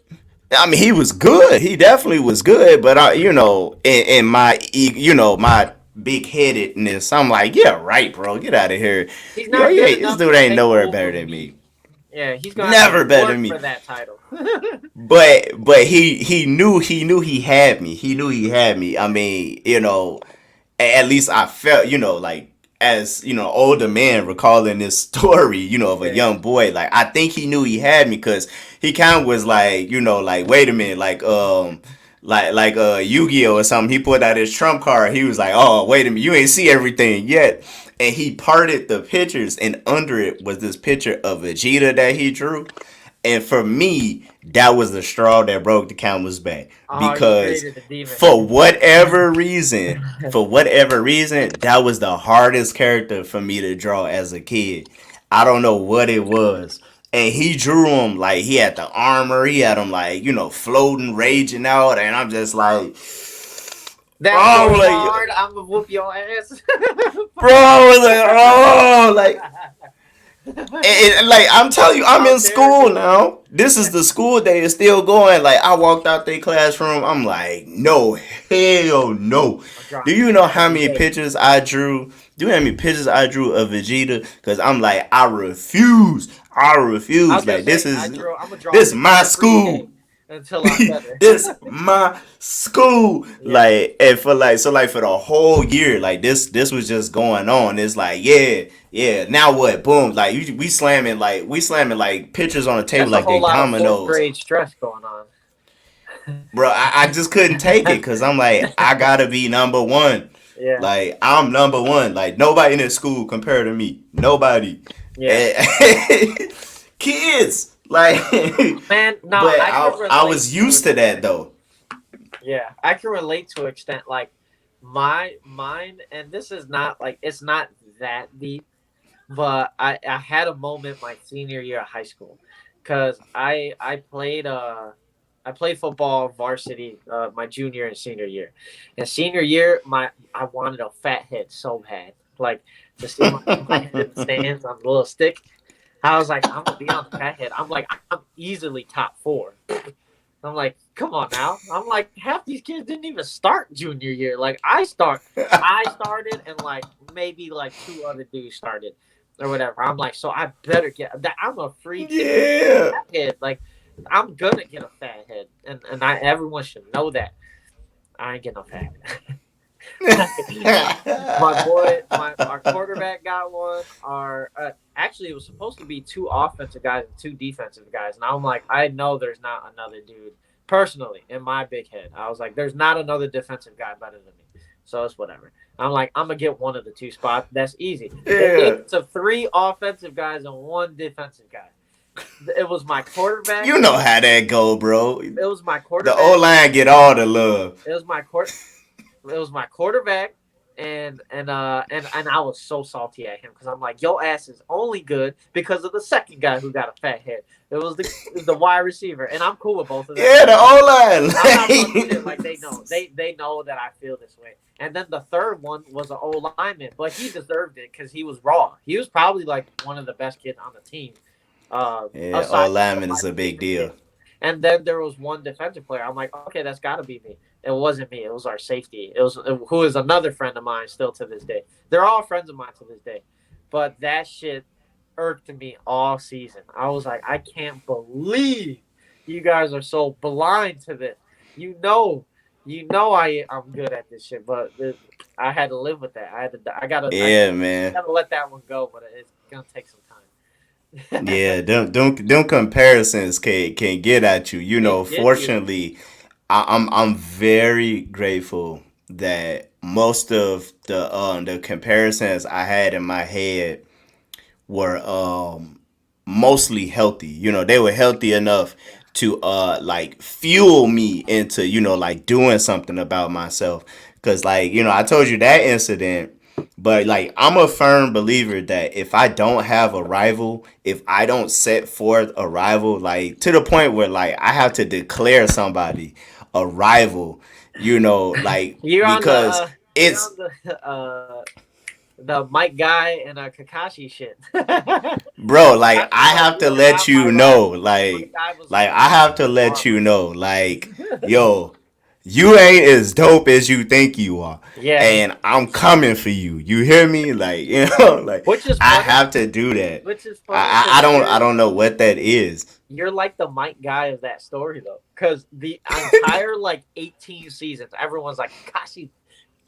I mean, he was good. He definitely was good. But in my, my big headedness, I'm like, yeah, right, bro. Get out of here. He's Yeah, not good yeah. This enough dude to ain't take nowhere better over than me. me. Yeah, he's gonna have to Never better than work for me. that title. But he knew he had me. He knew he had me. I mean, at least I felt, like as older man recalling this story, of a Yeah. young boy, like I think he knew he had me, because he kind of was like, like, wait a minute, like Yu-Gi-Oh or something. He put out his trump card. He was like, oh, wait a minute, you ain't see everything yet. And he parted the pictures, and under it was this picture of Vegeta that he drew. And for me, that was the straw that broke the camel's back, Oh, you because created the demon. for whatever reason, that was the hardest character for me to draw as a kid. I don't know what it was. And he drew him like he had the armor. He had him like, floating, raging out. And I'm just like, That's so hard. I'm gonna whoop your ass, bro. Like I'm telling you, I'm in school now. This is the school day is still going. Like I walked out the classroom. I'm like, no, hell no. Do you know how many pictures I drew? Do you know how many pictures I drew of Vegeta? Because I'm like, I refuse. Like this is my school. Until I'm better. This my school. Yeah. Like and for the whole year, like this was just going on. It's like, yeah. Now what? Boom. Like we slamming like pictures on the table. That's like they dominoes. Fourth grade stress going on. Bro, I just couldn't take it because I'm like, I gotta be number one. Yeah. Like I'm number one. Like nobody in this school compared to me. Nobody. Yeah. Kids. Like, man, no, but I was used to that though. Yeah, I can relate to an extent. Like mine, and this is not like it's not that deep, but I had a moment my senior year of high school, because I played football varsity my junior and senior year, and senior year I wanted a fat head so bad, like to see my head in the stands on the little stick. I was like, I'm gonna be on the fat head. I'm like, I'm easily top 4. I'm like, come on now. I'm like, half these kids didn't even start junior year. Like I started, and like maybe like 2 other dudes started or whatever. I'm like, so I better get that. I'm a freak. Yeah. Fat head. Like I'm gonna get a fat head, and everyone should know that. I ain't getting no fat head. Our quarterback got one. Actually, it was supposed to be 2 offensive guys and 2 defensive guys, and I'm like, I know there's not another dude. Personally, in my big head, I was like, there's not another defensive guy better than me, so it's whatever. I'm like, I'm gonna get one of the 2 spots. That's easy. Yeah. It's 3 offensive guys and 1 defensive guy. It was my quarterback. You know how that go, bro. It was my quarterback. The O-line get all the love. It was my quarterback, and I was so salty at him because I'm like, your ass is only good because of the second guy who got a fat head. It was the wide receiver, and I'm cool with both of them. Yeah, the O-line. I'm not shit, like they know. They know that I feel this way. And then the third one was an O-lineman, but he deserved it because he was raw. He was probably like one of the best kids on the team. Yeah, O-lineman is a big deal. And then there was 1 defensive player. I'm like, okay, that's got to be me. It wasn't me. It was our safety. Who is another friend of mine still to this day. They're all friends of mine to this day. But that shit irked me all season. I was like, I can't believe you guys are so blind to this. You know I'm good at this shit, but I had to live with that. I gotta let that one go, but it's gonna take some time. Yeah, them comparisons can get at you. You know, fortunately, I'm very grateful that most of the comparisons I had in my head were mostly healthy. You know, they were healthy enough to like fuel me into, like doing something about myself. Cause like, I told you that incident. But like I'm a firm believer that if I don't have a rival, if I don't set forth a rival, like to the point where like I have to declare somebody a rival, like because it's the Mike guy and Kakashi shit. Bro, like I have to let you know, like I have to let you know, like, yo, you ain't as dope as you think you are. Yeah. And I'm coming for you. You hear me? Like, like which is I have to do that. Which is funny. I don't know what that is. You're like the Mike guy of that story though. Cause the entire like 18 seasons, everyone's like, Kakashi,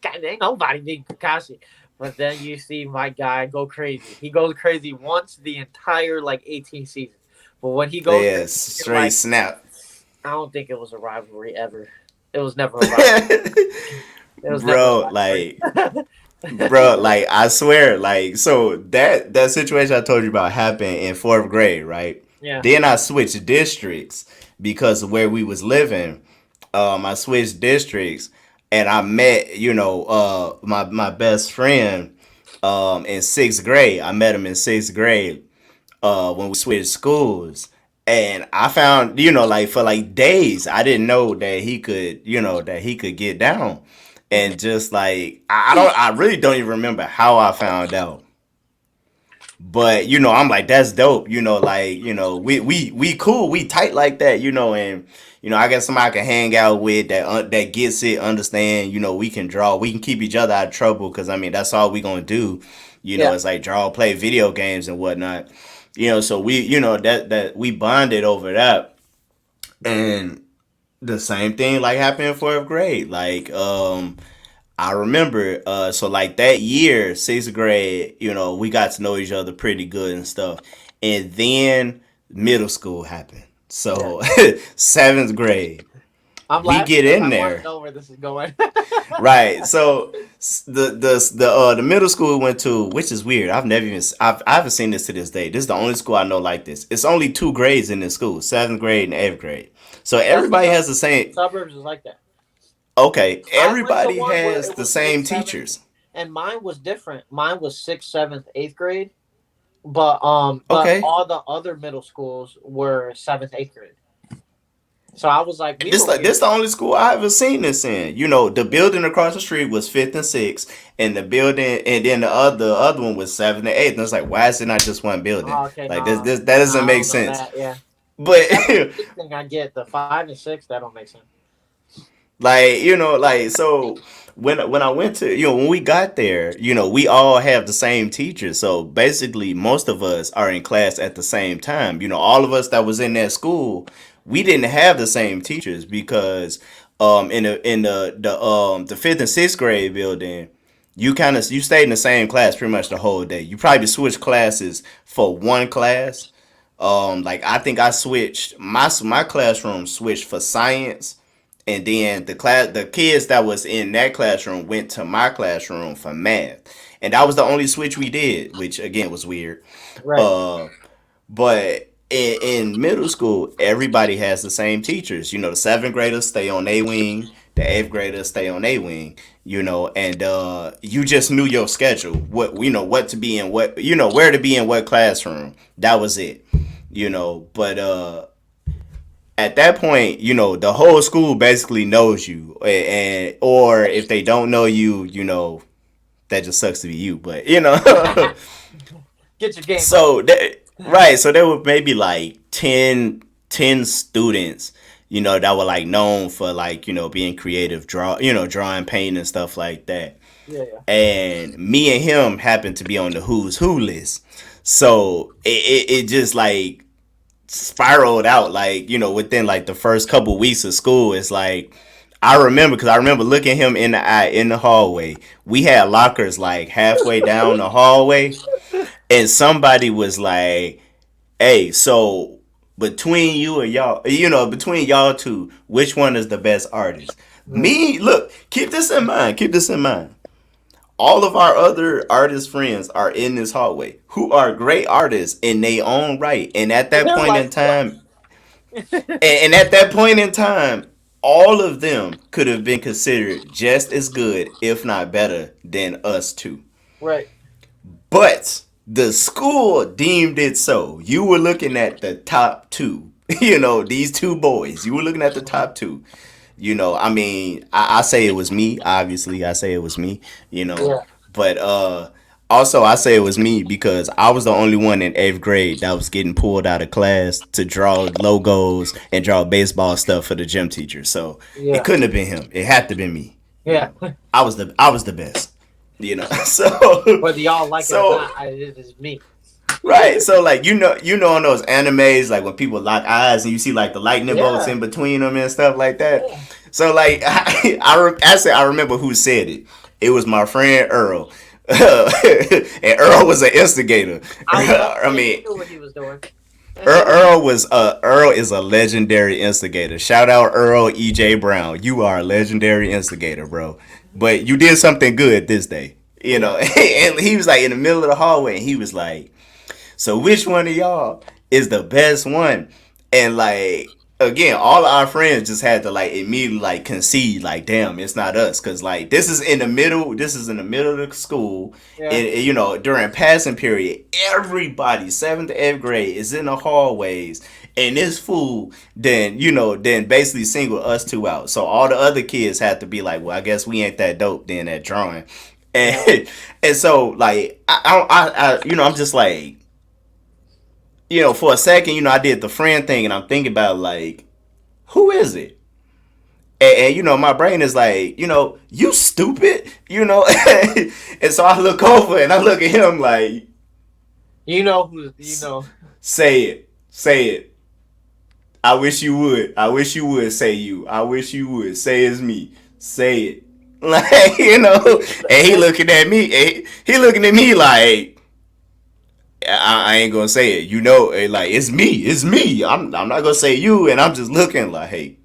God, ain't nobody beat Kakashi. But then you see my guy go crazy. He goes crazy once the entire like 18 seasons. But when he goes straight like, snap. I don't think it was a rivalry ever. It was never a rivalry. Bro, like I swear, like, so that situation I told you about happened in 4th grade, right? Yeah. Then I switched districts because of where we was living. I switched districts and I met, my best friend in 6th grade. I met him in 6th grade. when we switched schools. And I found, like for like days, I didn't know that he could, that he could get down. And just like I really don't even remember how I found out. But I'm like, that's dope. Like we cool, we tight like that. And I guess somebody I can hang out with that gets it, understand. We can draw, we can keep each other out of trouble because I mean that's all we gonna do. It's like draw, play video games and whatnot. So we that we bonded over that, and the same thing like happened in fourth grade. Like I remember, so like that year, sixth grade, we got to know each other pretty good and stuff. And then middle school happened. So seventh grade, we get in there. I want to know where this is going. Right. So the middle school we went to, which is weird. I haven't seen this to this day. This is the only school I know like this. It's only 2 grades in this school, 7th grade and 8th grade. So everybody has the same. Suburbs is like that. Okay, everybody has the same teachers. And mine was different. Mine was 6th, 7th, 8th grade. But all the other middle schools were 7th, 8th grade. So I was like, this the only school I ever seen this in. The building across the street was 5th and 6th, and the building, and then the other one was 7th and 8th. And it's like, why is it not just one building? That doesn't make sense. Yeah. But thing I get the 5 and 6, that don't make sense. So when I went to, when we got there, we all have the same teachers. So basically most of us are in class at the same time. All of us that was in that school, we didn't have the same teachers because in the 5th and 6th grade building, you stayed in the same class pretty much the whole day. You probably switched classes for one class. I think I switched my classroom switched for science. And then the kids that was in that classroom went to my classroom for math. And that was the only switch we did, which again was weird. Right. But in middle school, everybody has the same teachers. The 7th graders stay on their wing, the 8th graders stay on their wing, and you just knew your schedule, what to be in what, where to be in what classroom. That was it. But at that point, the whole school basically knows you, and or if they don't know you, that just sucks to be you. But get your game. So right, so there were maybe like 10 students, that were like known for like being creative, drawing, painting, and stuff like that. Yeah. And me and him happened to be on the who's who list, so it just like spiraled out within like the first couple weeks of school. It's like I remember looking him in the eye in the hallway. We had lockers like halfway down the hallway, and somebody was like, hey, so between you and y'all, between y'all two, which one is the best artist? Me, look, keep this in mind. All of our other artist friends are in this hallway who are great artists in their own right. And at that point in time, all of them could have been considered just as good, if not better, than us two. Right. But the school deemed it so. You were looking at the top 2. These 2 boys. You were looking at the top 2. I say it was me. Obviously, I say it was me. Yeah. But also I say it was me because I was the only one in 8th grade that was getting pulled out of class to draw logos and draw baseball stuff for the gym teacher. So it couldn't have been him. It had to have been me. Yeah. I was the best. So whether y'all like it or not, it is me. Right, so like in those animes, like when people lock eyes and you see like the lightning bolts in between them and stuff like that. Yeah. So like I remember who said it. It was my friend Earl, and Earl was an instigator. I mean, knew what he was doing. Earl is a legendary instigator. Shout out Earl E.J. Brown. You are a legendary instigator, bro. But you did something good this day, And he was like in the middle of the hallway, and he was like, so which one of y'all is the best one? And like again, all of our friends just had to like immediately like concede, like, damn, it's not us, because like this is in the middle. This is in the middle of the school. Yeah. And you know, during passing period, everybody 7th to 8th grade is in the hallways, and this fool then basically single us two out. So all the other kids had to be like, well, I guess we ain't that dope then at drawing, and and so like I'm just like, for a second, I did the friend thing, and I'm thinking about like, who is it? And my brain is like, you stupid, and so I look over and I look at him like, say it. I wish you would say you. I wish you would say it's me. Say it, like And he looking at me. He looking at me like, I ain't gonna say it. Like it's me. I'm not gonna say you, and I'm just looking like, hey.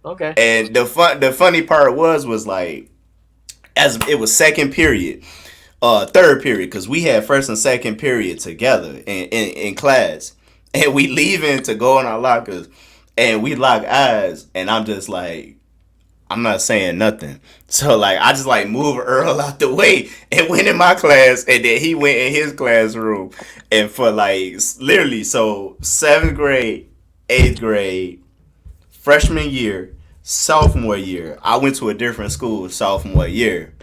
Okay. And the funny part was like, as it was second period, third period, because we had first and second period together in class, and we leaving to go in our lockers, and we lock eyes, and I'm just like, I'm not saying nothing. So like I just like move Earl out the way and went in my class, and then he went in his classroom. And for like literally, so 7th grade, 8th grade, freshman year, sophomore year, I went to a different school sophomore year.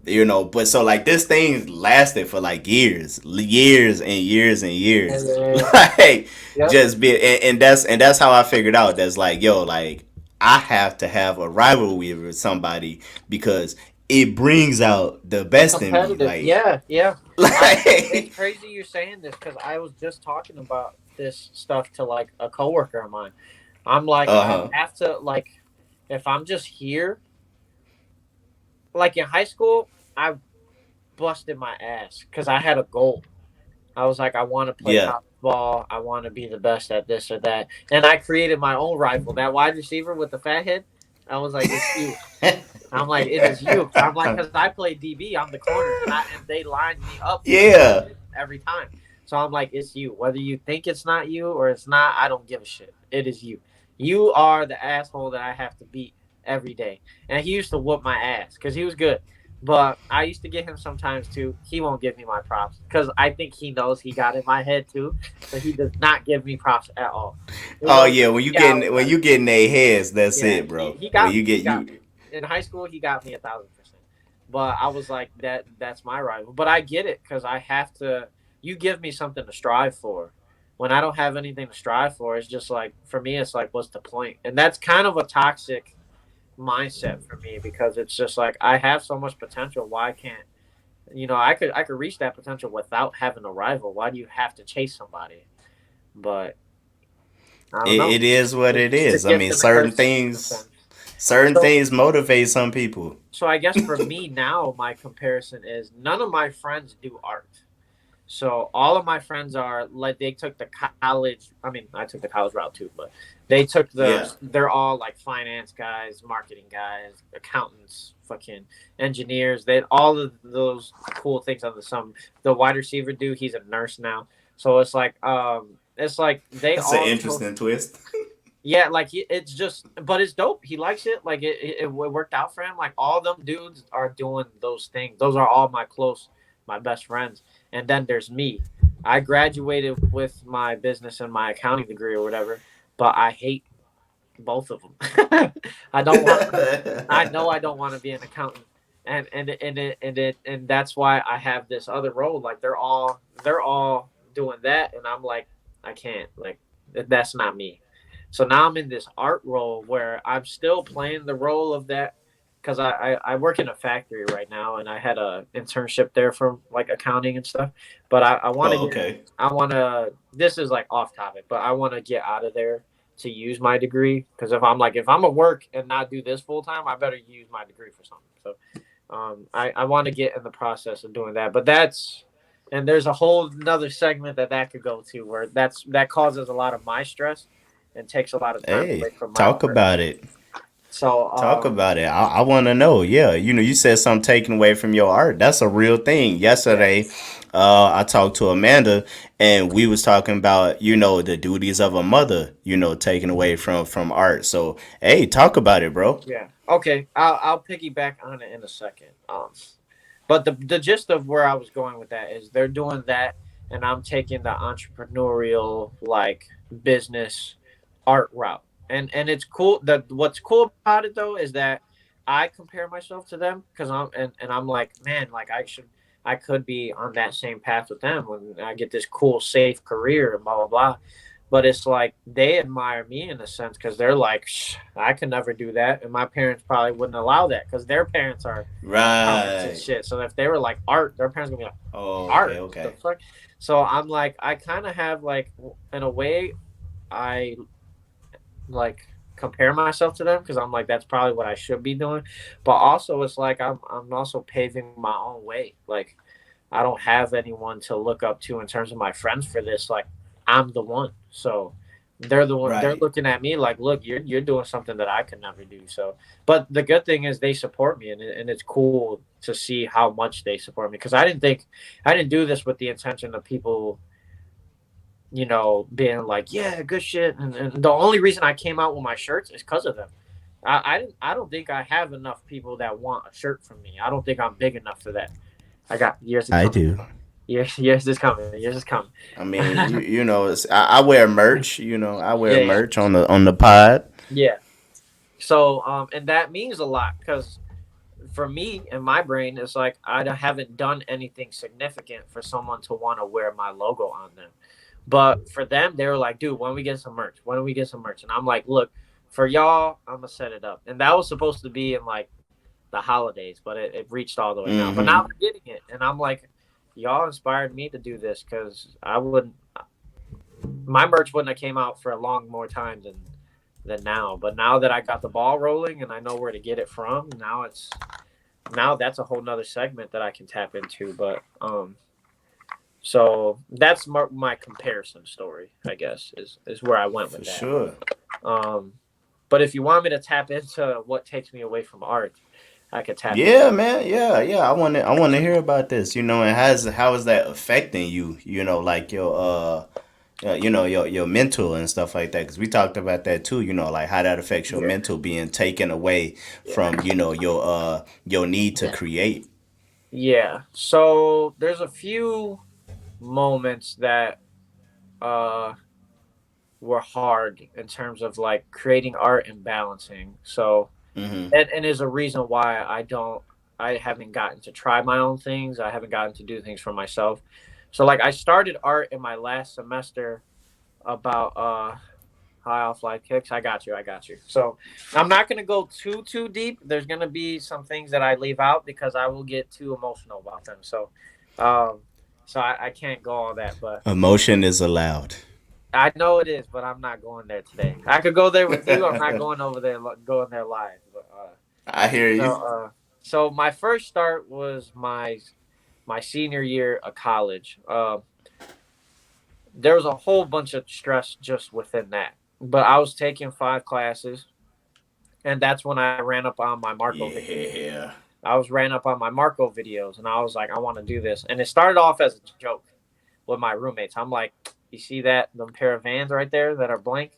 But so like this thing lasted for like years and years and years. Like just be, and that's how I figured out that's like, yo, like I have to have a rivalry with somebody because it brings out the best in me. Like, yeah. Like, it's crazy you're saying this because I was just talking about this stuff to like a coworker of mine. I'm like, I have to, like, if I'm just here, like in high school, I busted my ass because I had a goal. I was like, I want to play college ball. I want to be the best at this or that. And I created my own rival. That wide receiver with the fat head, I was like, it's you. I'm like, it is you. I'm like, because I play DB. I'm the corner. And they lined me up every time. So I'm like, it's you. Whether you think it's not you or it's not, I don't give a shit. It is you. You are the asshole that I have to beat every day. And he used to whoop my ass because he was good. But I used to get him sometimes too. He won't give me my props because I think he knows he got in my head too. So he does not give me props at all. When you get in their heads, that's it, bro. He got me. In high school, he got me 1,000%. But I was like, that's my rival. But I get it because I have to. You give me something to strive for. When I don't have anything to strive for, it's just like, for me, it's like, what's the point? And that's kind of a toxic mindset for me because it's just like, I have so much potential. Why can't, I could reach that potential without having a rival. Why do you have to chase somebody? But I don't know. It is what it is. I mean, certain things motivate some people. So I guess for me now, my comparison is none of my friends do art. So all of my friends are like, they took the college. I mean, I took the college route too, but they took they're all like finance guys, marketing guys, accountants, fucking engineers. They all of those cool things under the sun. The wide receiver dude, he's a nurse now. So it's like That's an interesting twist. Yeah, like it's just, but it's dope. He likes it. Like it worked out for him. Like all them dudes are doing those things. Those are all my best friends. And then there's me. I graduated with my business and my accounting degree or whatever, but I hate both of them. I know I don't want to be an accountant, and that's why I have this other role. Like they're all doing that, and I'm like, I can't. Like that's not me. So now I'm in this art role where I'm still playing the role of that. Because I work in a factory right now, and I had a internship there for like accounting and stuff. But I want to. This is like off topic, but I want to get out of there to use my degree. Because if I'm gonna work and not do this full time, I better use my degree for something. So, I want to get in the process of doing that. But there's a whole another segment that could go to where that causes a lot of my stress and takes a lot of time away from my talk work. about it. So Talk about it. I want to know. Yeah, you said something taken away from your art. That's a real thing. Yesterday, I talked to Amanda, and we was talking about the duties of a mother. Taken away from art. So hey, talk about it, bro. yeah. Okay. I'll piggyback on it in a second. But the gist of where I was going with that is they're doing that, and I'm taking the entrepreneurial like business art route, and it's cool. That what's cool about it though is that I compare myself to them because and I'm like, man, like I could be on that same path with them when I get this cool safe career and blah blah blah. But it's like they admire me in a sense because they're like, I could never do that, and my parents probably wouldn't allow that because their parents are accountants and Right. shit. So if they were like art, their parents gonna be like Oh, okay, art. The okay. fuck. So I'm like, I kind of have like, in a way, I like compare myself to them because I'm like, that's probably what I should be doing. But also, it's like I'm also paving my own way. Like I don't have anyone to look up to in terms of my friends for this. Like I'm the one. So they're the one. They're Right. looking at me like, look, you're doing something that I could never do. So, but the good thing is they support me, and it's cool to see how much they support me because I didn't do this with the intention of people, being like, yeah, good shit. And the only reason I came out with my shirts is because of them. I don't think I have enough people that want a shirt from me. I don't think I'm big enough for that. I got years to I come. do. Years is coming. Years is coming. I mean, I wear merch. I wear Yeah, yeah, merch on the pod. yeah. So, and that means a lot because for me in my brain, it's like haven't done anything significant for someone to want to wear my logo on them. But for them, they were like, dude, when we get some merch? When do we get some merch? And I'm like, look, for y'all, I'm gonna set it up. And that was supposed to be in like the holidays, but it reached all the way now. But now Mm-hmm. they're getting it, and I'm like, y'all inspired me to do this because I wouldn't. My merch wouldn't have came out for a long more time than now. But now that I got the ball rolling and I know where to get it from, now that's a whole nother segment that I can tap into. But so that's my comparison story, I guess, is where I went For with that. sure. Um, but if you want me to tap into what takes me away from art, I could tap into. Yeah, man. Yeah, yeah. I want to hear about this. And how is that affecting you? Like your mental and stuff like that. Because we talked about that too. Like how that affects your Yeah, mental being taken away yeah, from your need to yeah, create. yeah. So there's a few moments that uh were hard in terms of like creating art and balancing. So Mm-hmm. and is a reason why I haven't gotten to try my own things. I haven't gotten to do things for myself. So like I started art in my last semester about high off life kicks. I got you. So I'm not gonna go too deep. There's gonna be some things that I leave out because I will get too emotional about them. Um so I can't go all that, but Emotion is allowed. I know it is, but I'm not going there today. I could go there with you. I'm not going over there, going there live. But I hear so, you. so my first start was my senior year of college. There was a whole bunch of stress just within that. But I was taking 5 classes, and that's when I ran up on my Marco videos. Yeah. Ran up on my Marco videos, and I was like, I want to do this. And it started off as a joke with my roommates. I'm like, you see them pair of Vans right there that are blank?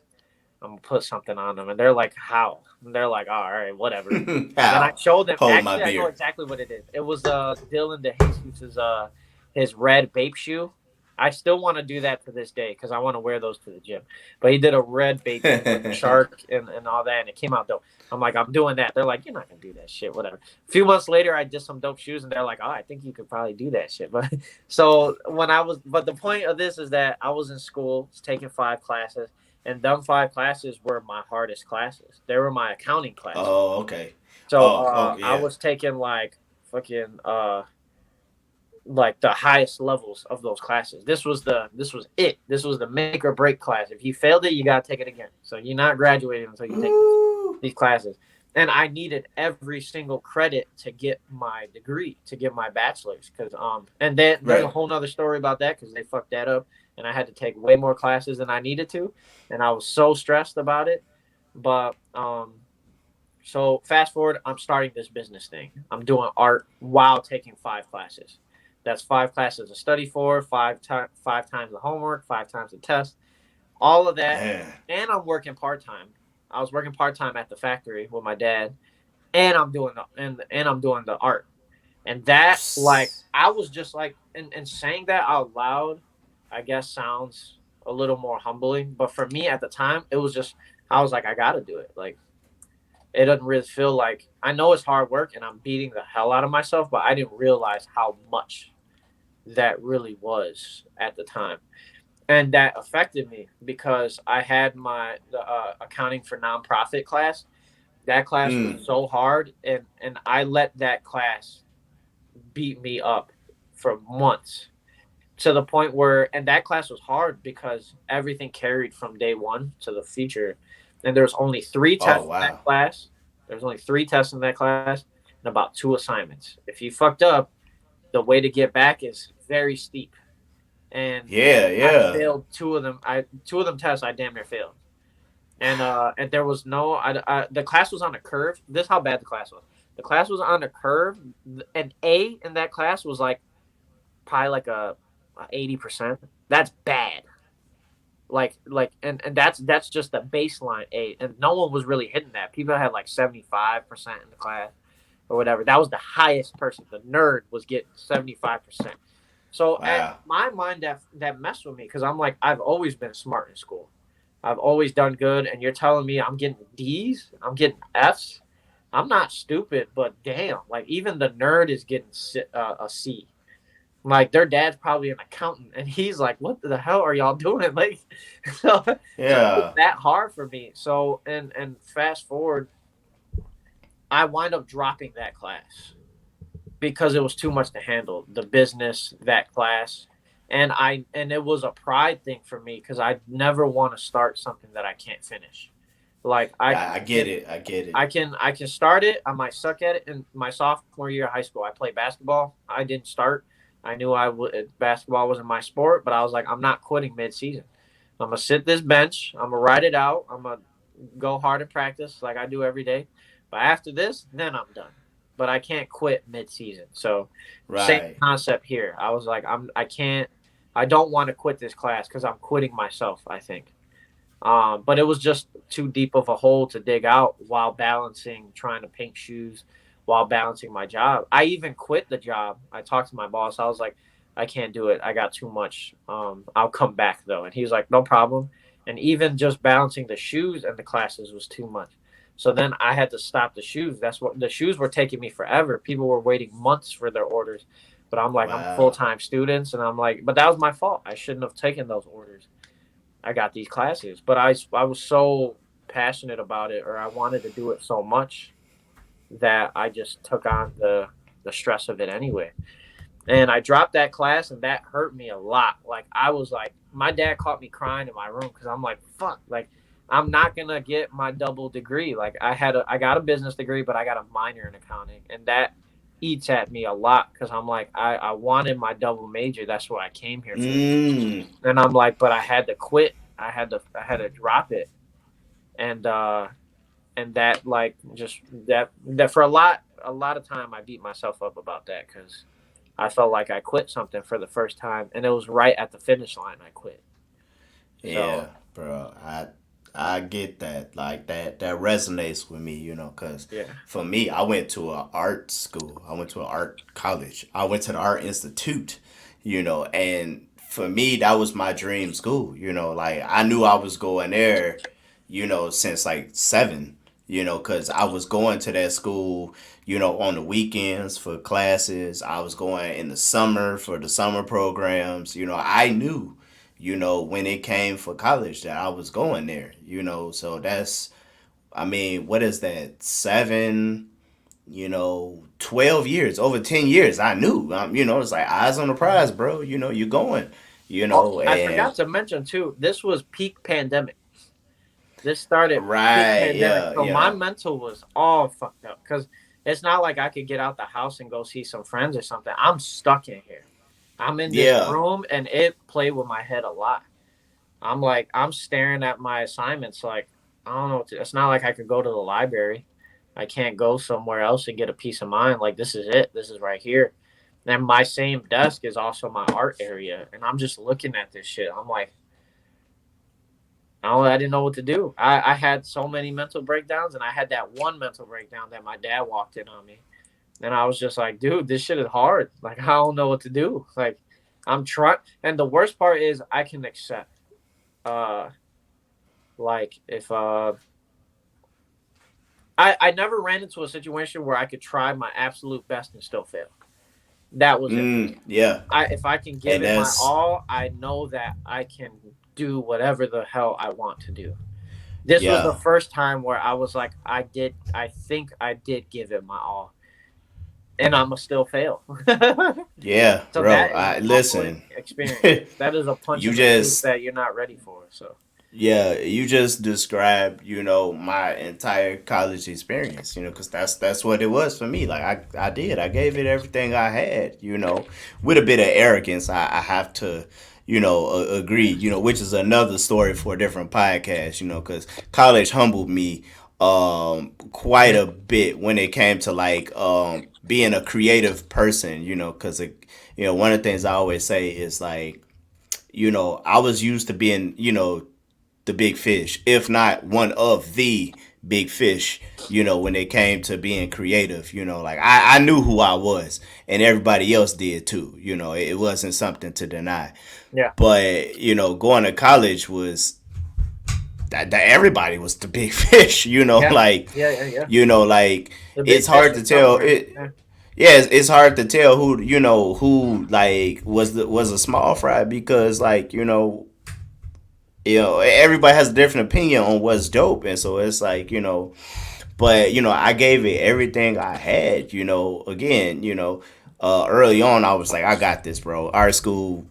I'm gonna put something on them, and they're like, how? And they're like, oh, all right, whatever. And then I How? showed them. Hold my Actually, I know beer. exactly what it is. It was Dylan DeJesus's his red Bape shoe. I still want to do that to this day because I want to wear those to the gym. But he did a red Bape shoe with the shark and all that, and it came out dope. I'm like, I'm doing that. They're like, you're not gonna do that shit, whatever. A few months later, I did some dope shoes, and they're like, oh, I think you could probably do that shit. But but the point of this is that I was in school, taking 5 classes. And them 5 classes were my hardest classes. They were my accounting classes. Oh, okay. So Oh, I yeah. was taking like fucking like the highest levels of those classes. This was it. This was the make or break class. If you failed it, you gotta take it again. So you're not graduating until you take Woo. these classes. And I needed every single credit to get my degree, to get my bachelor's. And then there's a Right. whole nother story about that because they fucked that up, and I had to take way more classes than I needed to, and I was so stressed about it. But So fast forward, I'm starting this business thing. I'm doing art while taking 5 classes. That's 5 classes to study for, 5 times the homework, 5 times the test, all of that. Man. And I'm working part-time. I was working part-time at the factory with my dad, and I'm doing the art. And that, like, I was just like, and saying that out loud, I guess sounds a little more humbling. But for me at the time, it was just, I was like, I got to do it. Like, it doesn't really feel like, I know it's hard work and I'm beating the hell out of myself, but I didn't realize how much that really was at the time. And that affected me because I had the accounting for nonprofit class. That class was so hard, and I let that class beat me up for months, to the point where, and that class was hard because everything carried from day one to the future. And there's only 3 tests in that class. There's only 3 tests in that class and about 2 assignments. If you fucked up, the way to get back is very steep. And I failed 2 of them. 2 of them tests I damn near failed. And there was no, the class was on a curve. This is how bad the class was. The class was on a curve. An A in that class was like probably like a 80%. That's bad. And that's just the baseline A, and no one was really hitting that. People had like 75% in the class or whatever. That was the highest person. The nerd was getting 75%. So at my mind, that messed with me, because I'm like, I've always been smart in school. I've always done good, and you're telling me I'm getting D's, I'm getting F's. I'm not stupid, but damn, like even the nerd is getting a C. Like, their dad's probably an accountant, and he's like, what the hell are y'all doing? Like, so it was that hard for me. So, and fast forward, I wind up dropping that class because it was too much to handle, the business, that class. And it was a pride thing for me, because I never want to start something that I can't finish. Like, I get it. I can start it. I might suck at it. In my sophomore year of high school, I played basketball. I didn't start. I knew basketball wasn't my sport, but I was like, I'm not quitting mid-season. I'm going to sit this bench. I'm going to ride it out. I'm going to go hard in practice like I do every day. But after this, then I'm done. But I can't quit mid-season. So same concept here. I was like, I don't want to quit this class because I'm quitting myself, I think. But it was just too deep of a hole to dig out while balancing trying to paint shoes, while balancing my job. I even quit the job. I talked to my boss. I was like, I can't do it. I got too much. I'll come back though. And he was like, no problem. And even just balancing the shoes and the classes was too much. So then I had to stop the shoes. That's what the shoes were taking me forever. People were waiting months for their orders. But I'm like, I'm full-time students. And I'm like, but that was my fault. I shouldn't have taken those orders. I got these classes. But I was so passionate about it, or I wanted to do it so much, that I just took on the stress of it anyway. And I dropped that class, and that hurt me a lot. Like, I was like, my dad caught me crying in my room, because I'm like, fuck, like, I'm not going to get my double degree. Like, I got a business degree, but I got a minor in accounting. And that eats at me a lot, because I'm like, I wanted my double major. That's what I came here for. And I'm like, but I had to quit. I had to drop it. And that, like, just that for a lot of time, I beat myself up about that, because I felt like I quit something for the first time, and it was right at the finish line I quit. Yeah, so, bro, I get that. Like, that resonates with me, because for me, I went to an art school. I went to an art college. I went to the Art Institute, and for me, that was my dream school. Like, I knew I was going there, since like 7, because I was going to that school, on the weekends for classes. I was going in the summer for the summer programs. I knew, when it came for college, that I was going there, so that's, I mean, what is that, 7, 12 years, over 10 years, I knew, it's like eyes on the prize, bro, you're going, I forgot to mention too, this was peak pandemic. This started peak pandemic, so my mental was all fucked up, because it's not like I could get out the house and go see some friends or something. I'm stuck in here. I'm in this room, and it played with my head a lot. I'm like, I'm staring at my assignments like, I don't know. It's not like I could go to the library. I can't go somewhere else and get a peace of mind. Like, this is it. This is right here. And my same desk is also my art area. And I'm just looking at this shit. I'm like, I didn't know what to do. I had so many mental breakdowns, and I had that one mental breakdown that my dad walked in on me. And I was just like, dude, this shit is hard. Like, I don't know what to do. Like, I'm trying. And the worst part is I can accept. Like, if I never ran into a situation where I could try my absolute best and still fail. That was it. Yeah. If I can give it my all, I know that I can do whatever the hell I want to do. This was the first time where I was like, I think I did give it my all. And I'ma still fail. Yeah, so bro. Listen. Experience. That is a punch in the face that you're not ready for. So. Yeah, you just described, my entire college experience, because that's what it was for me. Like I gave it everything I had, with a bit of arrogance. I have to, agree, which is another story for a different podcast, because college humbled me quite a bit when it came to like being a creative person, because one of the things I always say is like, I was used to being, the big fish, if not one of the big fish, when it came to being creative, like I knew who I was and everybody else did too, it wasn't something to deny. Yeah. But, going to college was that everybody was the big fish, like, like it's hard to tell it. Yeah, it's hard to tell who like was a small fry because like, everybody has a different opinion on what's dope. And so it's like, but, I gave it everything I had, again, early on, I was like, I got this, bro. Art school.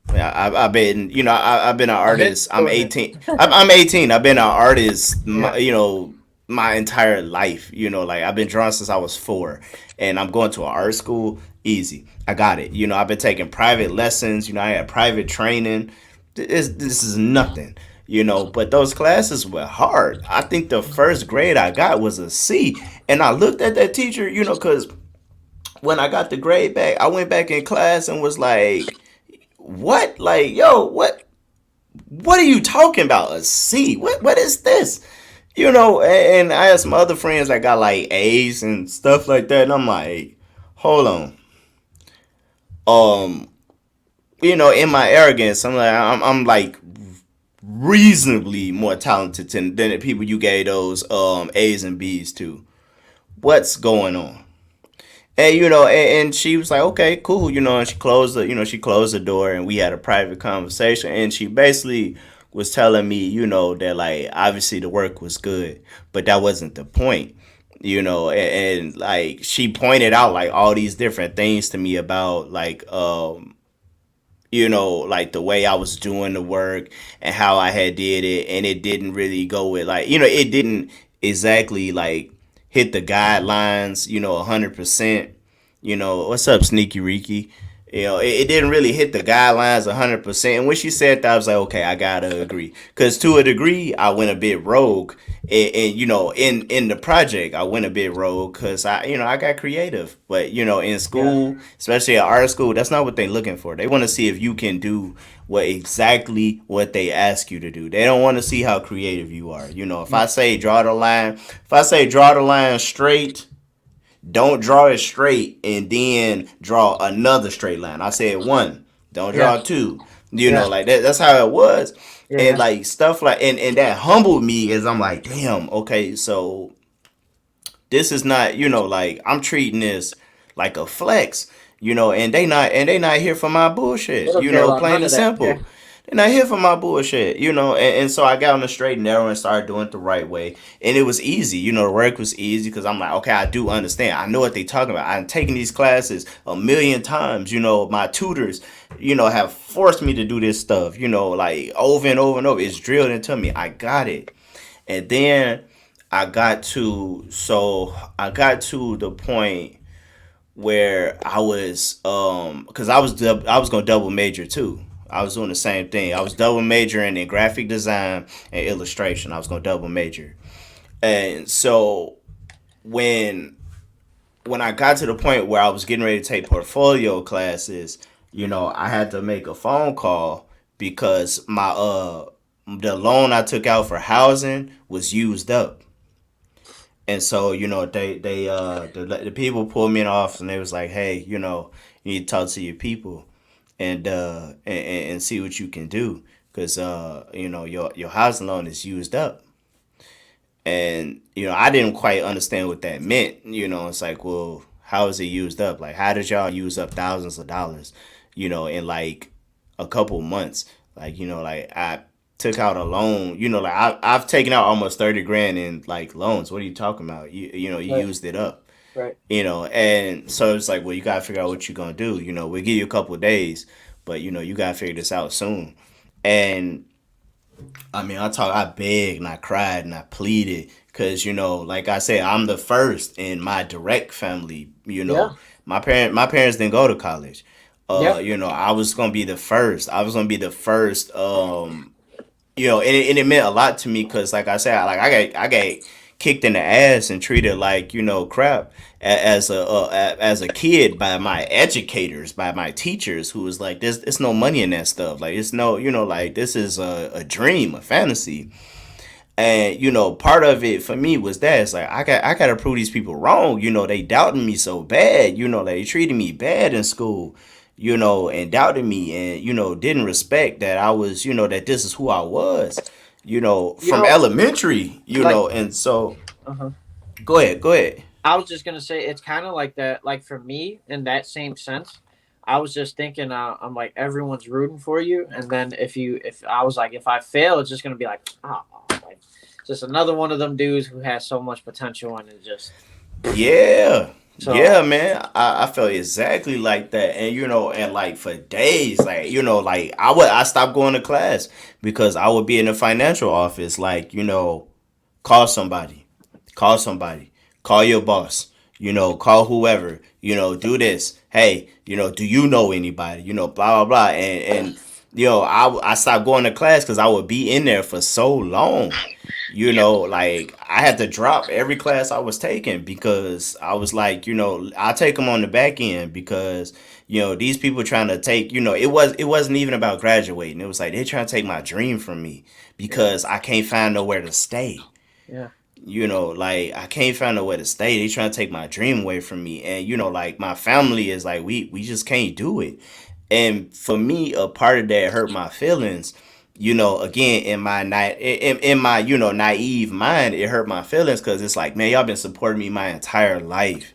I've been, I've been an artist. I'm 18. I'm 18. I've been an artist, my entire life, like I've been drawing since I was 4 and I'm going to an art school. Easy. I got it. I've been taking private lessons. I had private training. This is nothing, but those classes were hard. I think the first grade I got was a C. And I looked at that teacher, because when I got the grade back, I went back in class and was like, what? Like, yo, what are you talking about? A C? What is this? And I had some other friends that got like A's and stuff like that. And I'm like, hold on. In my arrogance, I'm like reasonably more talented than the people you gave those A's and B's to. What's going on? And and she was like, okay, cool, and she closed the door and we had a private conversation and she basically was telling me, that like obviously the work was good, but that wasn't the point. And like she pointed out like all these different things to me about like like the way I was doing the work and how I had did it, and it didn't really go with like, it didn't exactly like hit the guidelines, 100%. What's up, Sneaky Reeky? It didn't really hit the guidelines 100%. And when she said that, I was like, okay, I gotta agree. Because to a degree, I went a bit rogue. And in the project, I went a bit rogue because I got creative. But, in school, especially at art school, that's not what they're looking for. They want to see if you can do exactly what they ask you to do. They don't want to see how creative you are. If I say draw the line straight, don't draw it straight and then draw another straight line. I said 1, don't draw 2. Like that. That's how it was. Yeah. And like stuff like and that humbled me as I'm like, damn, okay, so this is not, like I'm treating this like a flex, and they not here for my bullshit, plain and simple. Yeah. They're not here for my bullshit, and so I got on the straight and narrow and started doing it the right way. And it was easy, the work was easy because I'm like, okay, I do understand. I know what they're talking about. I'm taking these classes a million times, my tutors, have forced me to do this stuff, like over and over and over. It's drilled into me. I got it. And then I got to the point where I was, because I was going to double major too. I was doing the same thing. I was double majoring in graphic design and illustration. I was going to double major. And so when I got to the point where I was getting ready to take portfolio classes, I had to make a phone call because my the loan I took out for housing was used up. And so, the people pulled me in the office and they was like, hey, you need to talk to your people and see what you can do. Cause, your housing loan is used up. And, I didn't quite understand what that meant. It's like, well, how is it used up? Like, how did y'all use up thousands of dollars, in like a couple months? Like, like I took out a loan, I've taken out almost 30 grand in like loans. What are you talking about? You Right. used it up. Right. And so it's like, well, you gotta figure out what you're gonna do. We'll give you a couple of days, but you gotta figure this out soon. And I mean, I begged and I cried and I pleaded because, like I said, I'm the first in my direct family. Yeah. My parents didn't go to college. Yeah. I was gonna be the first. I was gonna be the first. And it meant a lot to me because, like I said, like I got kicked in the ass and treated like crap as a kid by my educators, by my teachers, who was like, "There's no money in that stuff. Like it's no, like this is a dream, a fantasy." And part of it for me was that it's like I gotta prove these people wrong. They doubted me so bad. They treated me bad in school. And doubted me and, didn't respect that I was, that this is who I was, from elementary, and so Uh-huh. go ahead. I was just gonna say it's kind of like that. Like for me, in that same sense, I was just thinking. I'm like everyone's rooting for you, and then if I was like if I fail, it's just gonna be like like just another one of them dudes who has so much potential and it just Yeah. so Yeah, man, I felt exactly like that, and and like for days, like like I stopped going to class because I would be in the financial office, like call somebody, call somebody, call your boss, call whoever, do this. Hey, do you know anybody? Blah blah blah, and I stopped going to class because I would be in there for so long. Like I had to drop every class I was taking because I was like, I'll take them on the back end because these people trying to take, it wasn't even about graduating. It was like they're trying to take my dream from me because I can't find nowhere to stay. yeah. Like I can't find nowhere to stay. They trying to take my dream away from me, and like my family is like we just can't do it. And for me, a part of that hurt my feelings. Again, in my naive mind, it hurt my feelings because it's like, man, y'all been supporting me my entire life.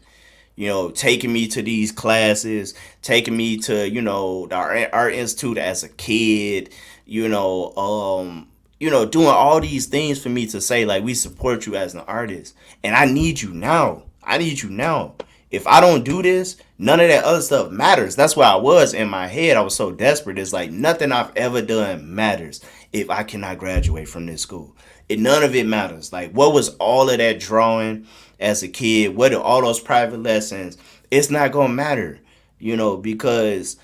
Taking me to these classes, taking me to the art institute as a kid. Doing all these things for me to say like we support you as an artist, and I need you now. I need you now. If I don't do this, none of that other stuff matters. That's where I was in my head. I was so desperate. It's like nothing I've ever done matters if I cannot graduate from this school. None of it matters. Like what was all of that drawing as a kid? What are all those private lessons? It's not gonna matter, because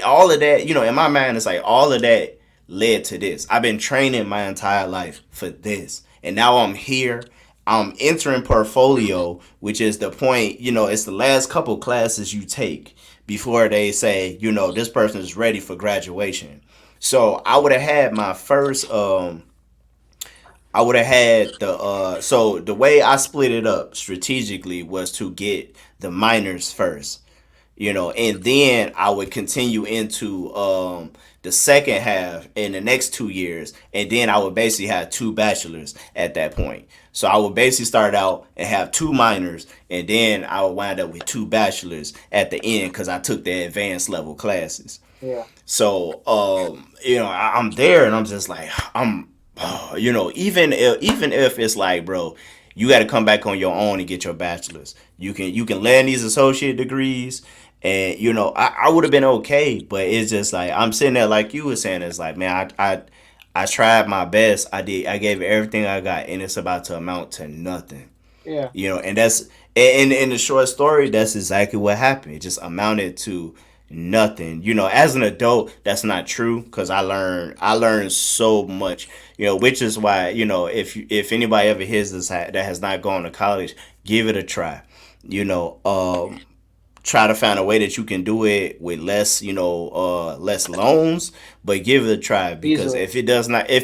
all of that, in my mind, it's like all of that led to this. I've been training my entire life for this, and now I'm here. I'm entering portfolio, which is the point, it's the last couple classes you take before they say, this person is ready for graduation. So I would have had my first, I would have had so the way I split it up strategically was to get the minors first, and then I would continue into the second half in the next 2 years, and then I would basically have two bachelors at that point. So I would basically start out and have two minors, and then I would wind up with two bachelors at the end because I took the advanced level classes. Yeah. So I'm there, and I'm just like even if it's like, bro, you got to come back on your own and get your bachelor's. You can land these associate degrees, and I would have been okay, but it's just like I'm sitting there like you were saying. It's like, man, I tried my best. I gave everything I got, and it's about to amount to nothing. Yeah. And that's in the short story. That's exactly what happened. It just amounted to nothing. You know, as an adult, that's not true because I learned so much. You know, which is why, you know, if anybody ever hears this that has not gone to college, give it a try. You know, try to find a way that you can do it with less, less loans, but give it a try because Easily. if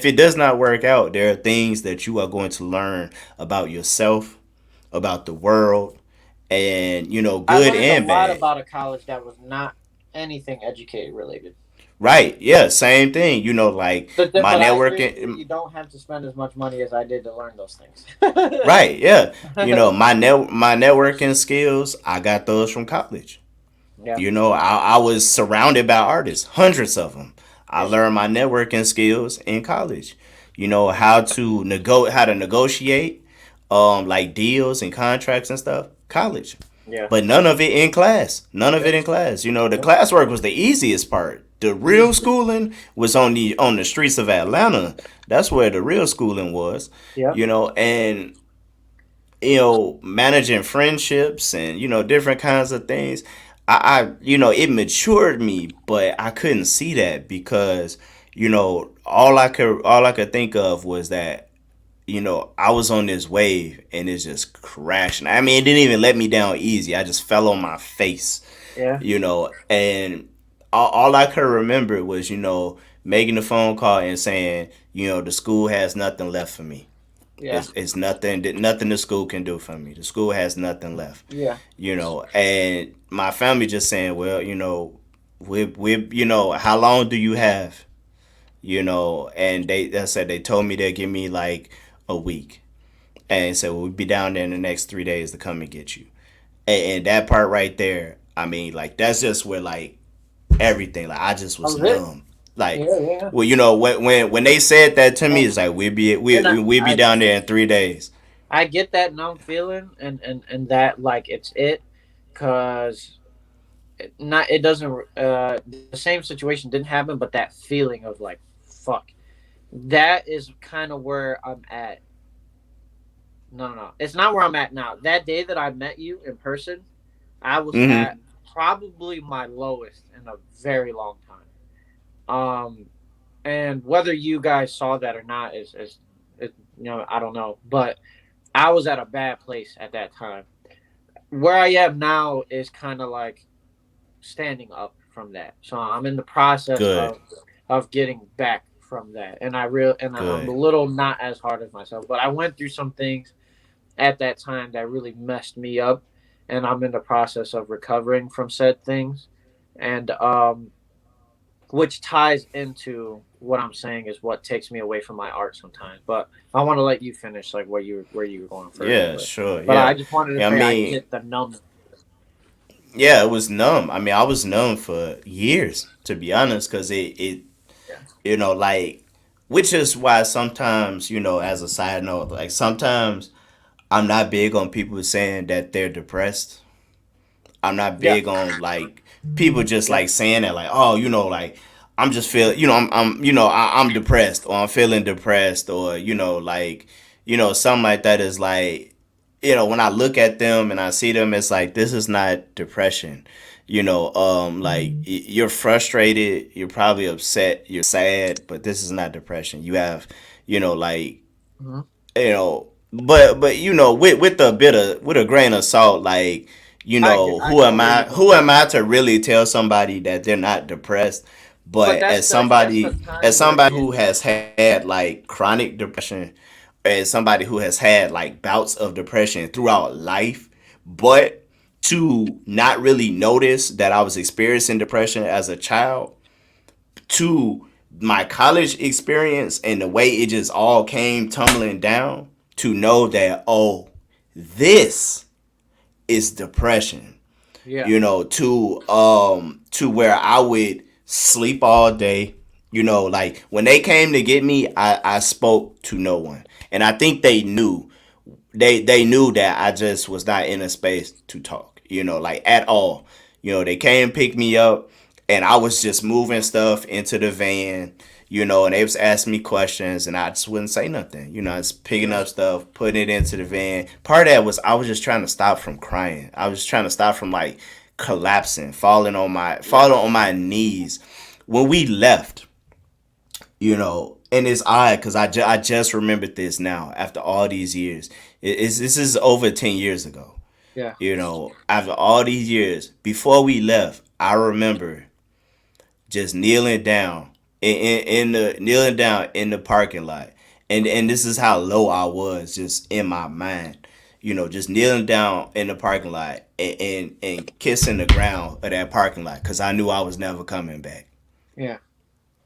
it does not work out, there are things that you are going to learn about yourself, about the world, and I good learned a and lot bad. about a college that was not anything educated related. Right? Yeah, same thing. You know, like my But I agree with you. networking. You don't have to spend as much money as I did to learn those things. Right? Yeah. You know, my networking skills, I got those from college. Yeah. You know, I was surrounded by artists, hundreds of them. I Yeah. learned my networking skills in college. You know how to negotiate, like deals and contracts and stuff. College, Yeah. but none of it in class. None of Yep. it in class. You know, the Yep. classwork was the easiest part. The real Easily. schooling was on the streets of Atlanta. That's where the real schooling was. Yep. You know, and managing friendships and different kinds of things. It matured me, but I couldn't see that because all I could think of was that I was on this wave and it's just crashing. I mean, it didn't even let me down easy. I just fell on my face, Yeah. and all I could remember was making a phone call and saying the school has nothing left for me. Yeah. It's nothing the school can do for me. The school has nothing left. Yeah. And my family just saying, well, how long do you have? And they said they told me they'd give me like a week, and said we'll be down there in the next 3 days to come and get you. And that part right there, I mean, like that's just where like everything, like I just That was was it. numb. Like, Yeah. Yeah. well, when they said that to me, it's like we'll be down there in 3 days. I get that numb feeling and that like it's it, cause it doesn't the same situation didn't happen, but that feeling of like fuck, that is kind of where I'm at. No, it's not where I'm at now. That day that I met you in person, I was at Mm-hmm. probably my lowest in a very long time. And whether you guys saw that or not is I don't know, but I was at a bad place at that time. Where I am now is kind of like standing up from that. So I'm in the process Good, of getting back from that, and I'm a good, little not as hard as myself, but I went through some things at that time that really messed me up, and I'm in the process of recovering from said things, and which ties into what I'm saying is what takes me away from my art sometimes. But I want to let you finish like where you were going first. yeah, sure, But I yeah. just wanted to I say I mean, get the numb. yeah, it was numb. I mean, I was numb for years, to be honest, because it Yeah. like, which is why sometimes, as a side note, like sometimes I'm not big on people saying that they're depressed. I'm not Yeah. big on like people just Yeah. like saying that like, oh, like I'm just feeling, I'm depressed or I'm feeling depressed or like something like that is like when I look at them and I see them, it's like this is not depression. Like you're frustrated, you're probably upset, you're sad, but this is not depression. You have, like Mhm. but with a bit of with a grain of salt, like I who get am where I you're going. who am I to really tell somebody that they're not depressed? But But that's the as time where somebody it who has had like chronic depression, as somebody who has had like bouts of depression throughout life, but to not really notice that I was experiencing depression as a child, to my college experience and the way it just all came tumbling down, to know that, oh, this is depression. yeah. To where I would sleep all day. Like when they came to get me, I spoke to no one. And I think they knew. They knew that I just was not in a space to talk, like at all. They came pick me up and I was just moving stuff into the van, and they was asking me questions and I just wouldn't say nothing. I was picking Yeah. up stuff, putting it into the van. Part of that was I was just trying to stop from crying. I was trying to stop from like collapsing, falling on my knees when we left. And it's odd because I just remembered this now after all these years. This is over 10 years ago. Yeah. After all these years, before we left, I remember just kneeling down in the parking lot. And this is how low I was just in my mind. Just kneeling down in the parking lot and kissing the ground of that parking lot because I knew I was never coming back. Yeah.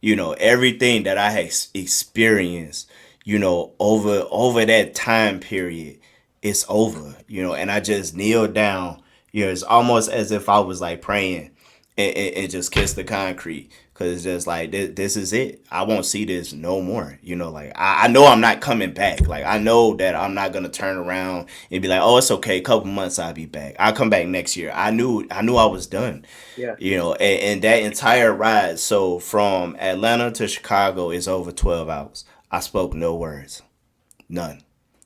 Everything that I had experienced, over that time period, it's over, and I just kneeled down. It's almost as if I was like praying and just kissed the concrete. Cause it's just like this is it. I won't see this no more. Like I know I'm not coming back. Like I know that I'm not gonna turn around and be like, oh, it's okay. A couple months I'll be back. I'll come back next year. I knew I was done. Yeah. And that entire ride. So from Atlanta to Chicago is over 12 hours. I spoke no words, none.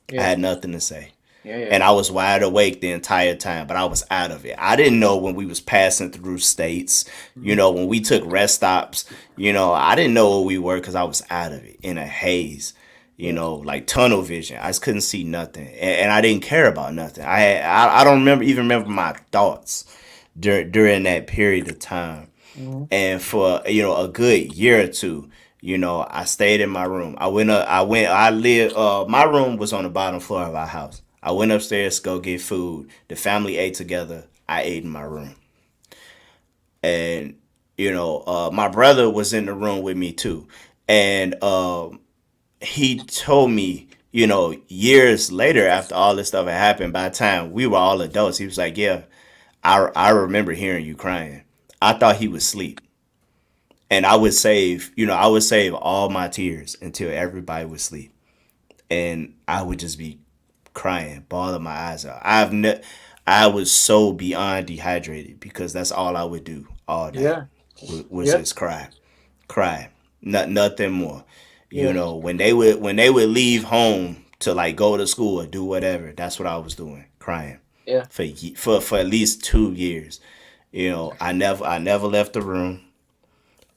Yeah. I had nothing to say. Yeah, yeah. And I was wide awake the entire time, but I was out of it. I didn't know when we was passing through states, when we took rest stops, I didn't know where we were because I was out of it in a haze, like tunnel vision. I just couldn't see nothing. And I didn't care about nothing. I don't remember my thoughts during that period of time. Mm-hmm. And for, a good year or two, I stayed in my room. My room was on the bottom floor of our house. I went upstairs to go get food. The family ate together. I ate in my room. And, my brother was in the room with me too. And he told me, years later after all this stuff had happened, by the time we were all adults, he was like, yeah, I remember hearing you crying. I thought he was asleep. And I would save all my tears until everybody would sleep. And I would just be crying, bawling my eyes out. I was so beyond dehydrated because that's all I would do all day. Yeah. Was just cry, nothing more. When they would leave home to like go to school or do whatever, that's what I was doing, crying. Yeah. For at least 2 years. I never left the room.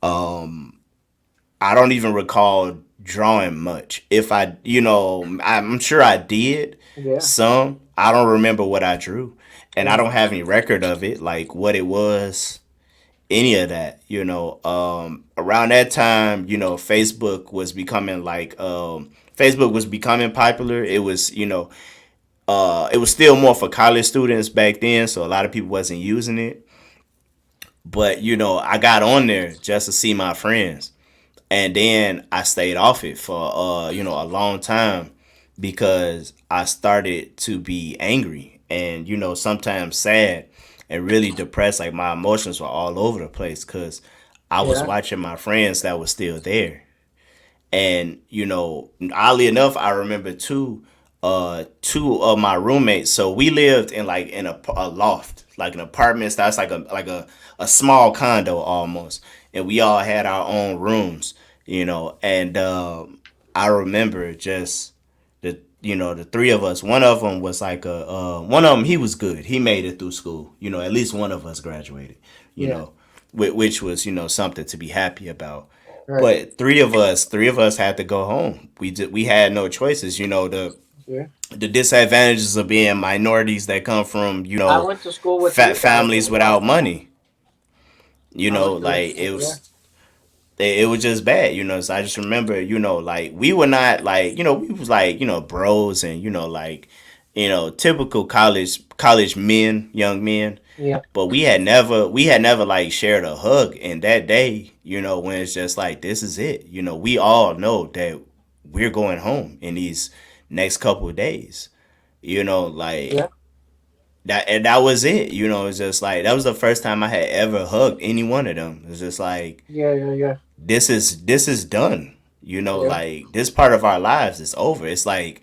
I don't even recall drawing much. If I'm sure I did some. I don't remember what I drew, and I don't have any record of it, like what it was, any of that. Around that time, Facebook was becoming popular. It was, it was still more for college students back then, so a lot of people wasn't using it. But, I got on there just to see my friends. And then I stayed off it for, a long time because I started to be angry and, sometimes sad and really depressed. Like my emotions were all over the place because I was watching my friends that were still there. And, oddly enough, I remember two of my roommates. So we lived in a loft, like an apartment. That's like a small condo almost. And we all had our own rooms, and I remember just the three of us. One of them was he was good. He made it through school. At least one of us graduated, which was, something to be happy about. Right. But three of us had to go home. We had no choices, the disadvantages of being minorities that come from, I went to school with families without money. It was just bad, so I just remember, we were not we was bros and, typical college men, young men. Yeah. But we had never shared a hug in that day, when it's just like, this is it. We all know that we're going home in these next couple of days, that was it. It's just like, that was the first time I had ever hugged any one of them. It's just like, this is done. This part of our lives is over. It's like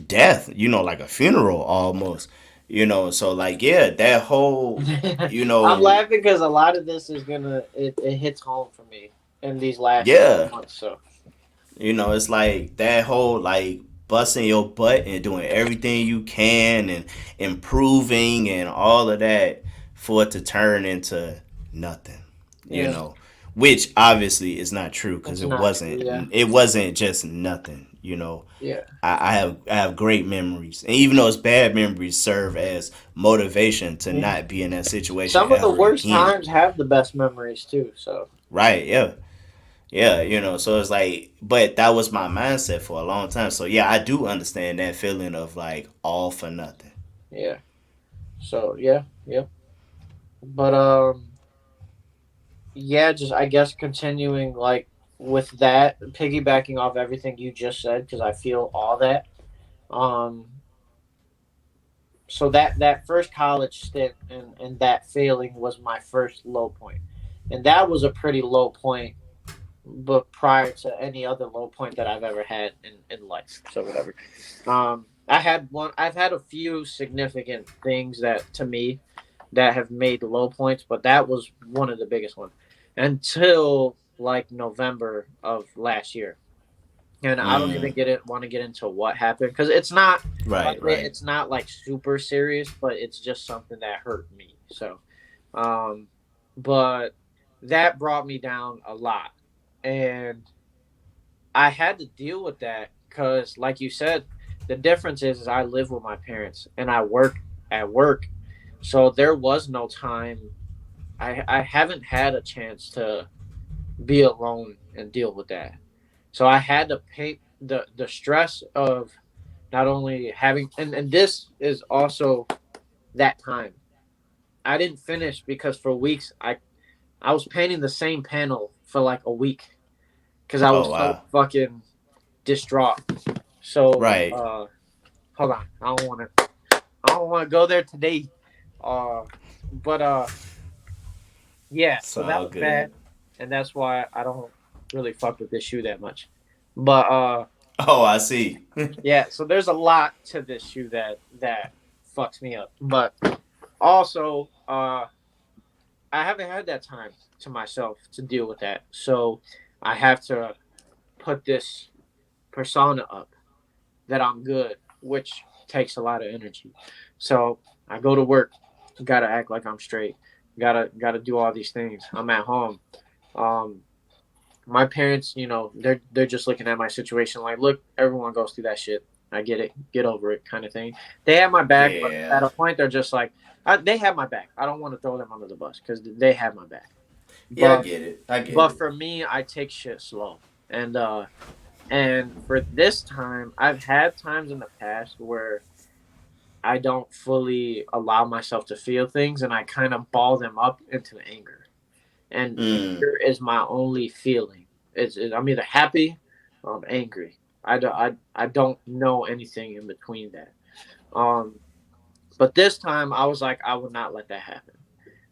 death, like a funeral almost. So that whole, I'm laughing because a lot of this is it hits home for me in these last months. So, it's like that whole busting your butt and doing everything you can and improving and all of that for it to turn into nothing, you know, which obviously is not true because it wasn't just nothing, you know. Yeah. I have great memories, and even those bad memories serve as motivation to not be in that situation. Some of the worst again. times have the best memories too. So right, yeah, you know. So it's like, but that was my mindset for a long time. So yeah, I do understand that feeling of like all for nothing. Yeah. So yeah. But yeah, just I guess continuing like with that, piggybacking off everything you just said, because I feel all that. Um, so that first college stint and that failing was my first low point, and that was a pretty low point, but prior to any other low point that I've ever had in life. So whatever. I've had a few significant things that to me that have made low points, but that was one of the biggest ones until like November of last year. And I don't even want to get into what happened because it's not right. It's not like super serious, but it's just something that hurt me. So, but that brought me down a lot, and I had to deal with that because, like you said, the difference is I live with my parents and I work at work, so there was no time. I haven't had a chance to be alone and deal with that. So I had to paint the stress of not only having and this is also that time. I didn't finish because for weeks I was painting the same panel for like a week because I was so fucking distraught. So right. Hold on, I don't want to go there today. But yeah, so that was bad, and that's why I don't really fuck with this shoe that much. But oh, I see. yeah, so there's a lot to this shoe that fucks me up. But also, I haven't had that time to myself to deal with that. So I have to put this persona up that I'm good, which takes a lot of energy. So I go to work, gotta act like I'm straight, gotta do all these things. I'm at home. My parents, you know, they're just looking at my situation like, look, everyone goes through that shit. I get it, get over it, kind of thing. They have my back, but at a point they're just like, they have my back. I don't want to throw them under the bus because they have my back. Yeah, I get it. But for me, I take shit slow, and for this time, I've had times in the past where I don't fully allow myself to feel things, and I kind of ball them up into anger. And anger is my only feeling. I'm either happy or I'm angry. I don't know anything in between that. But this time I was like, I would not let that happen.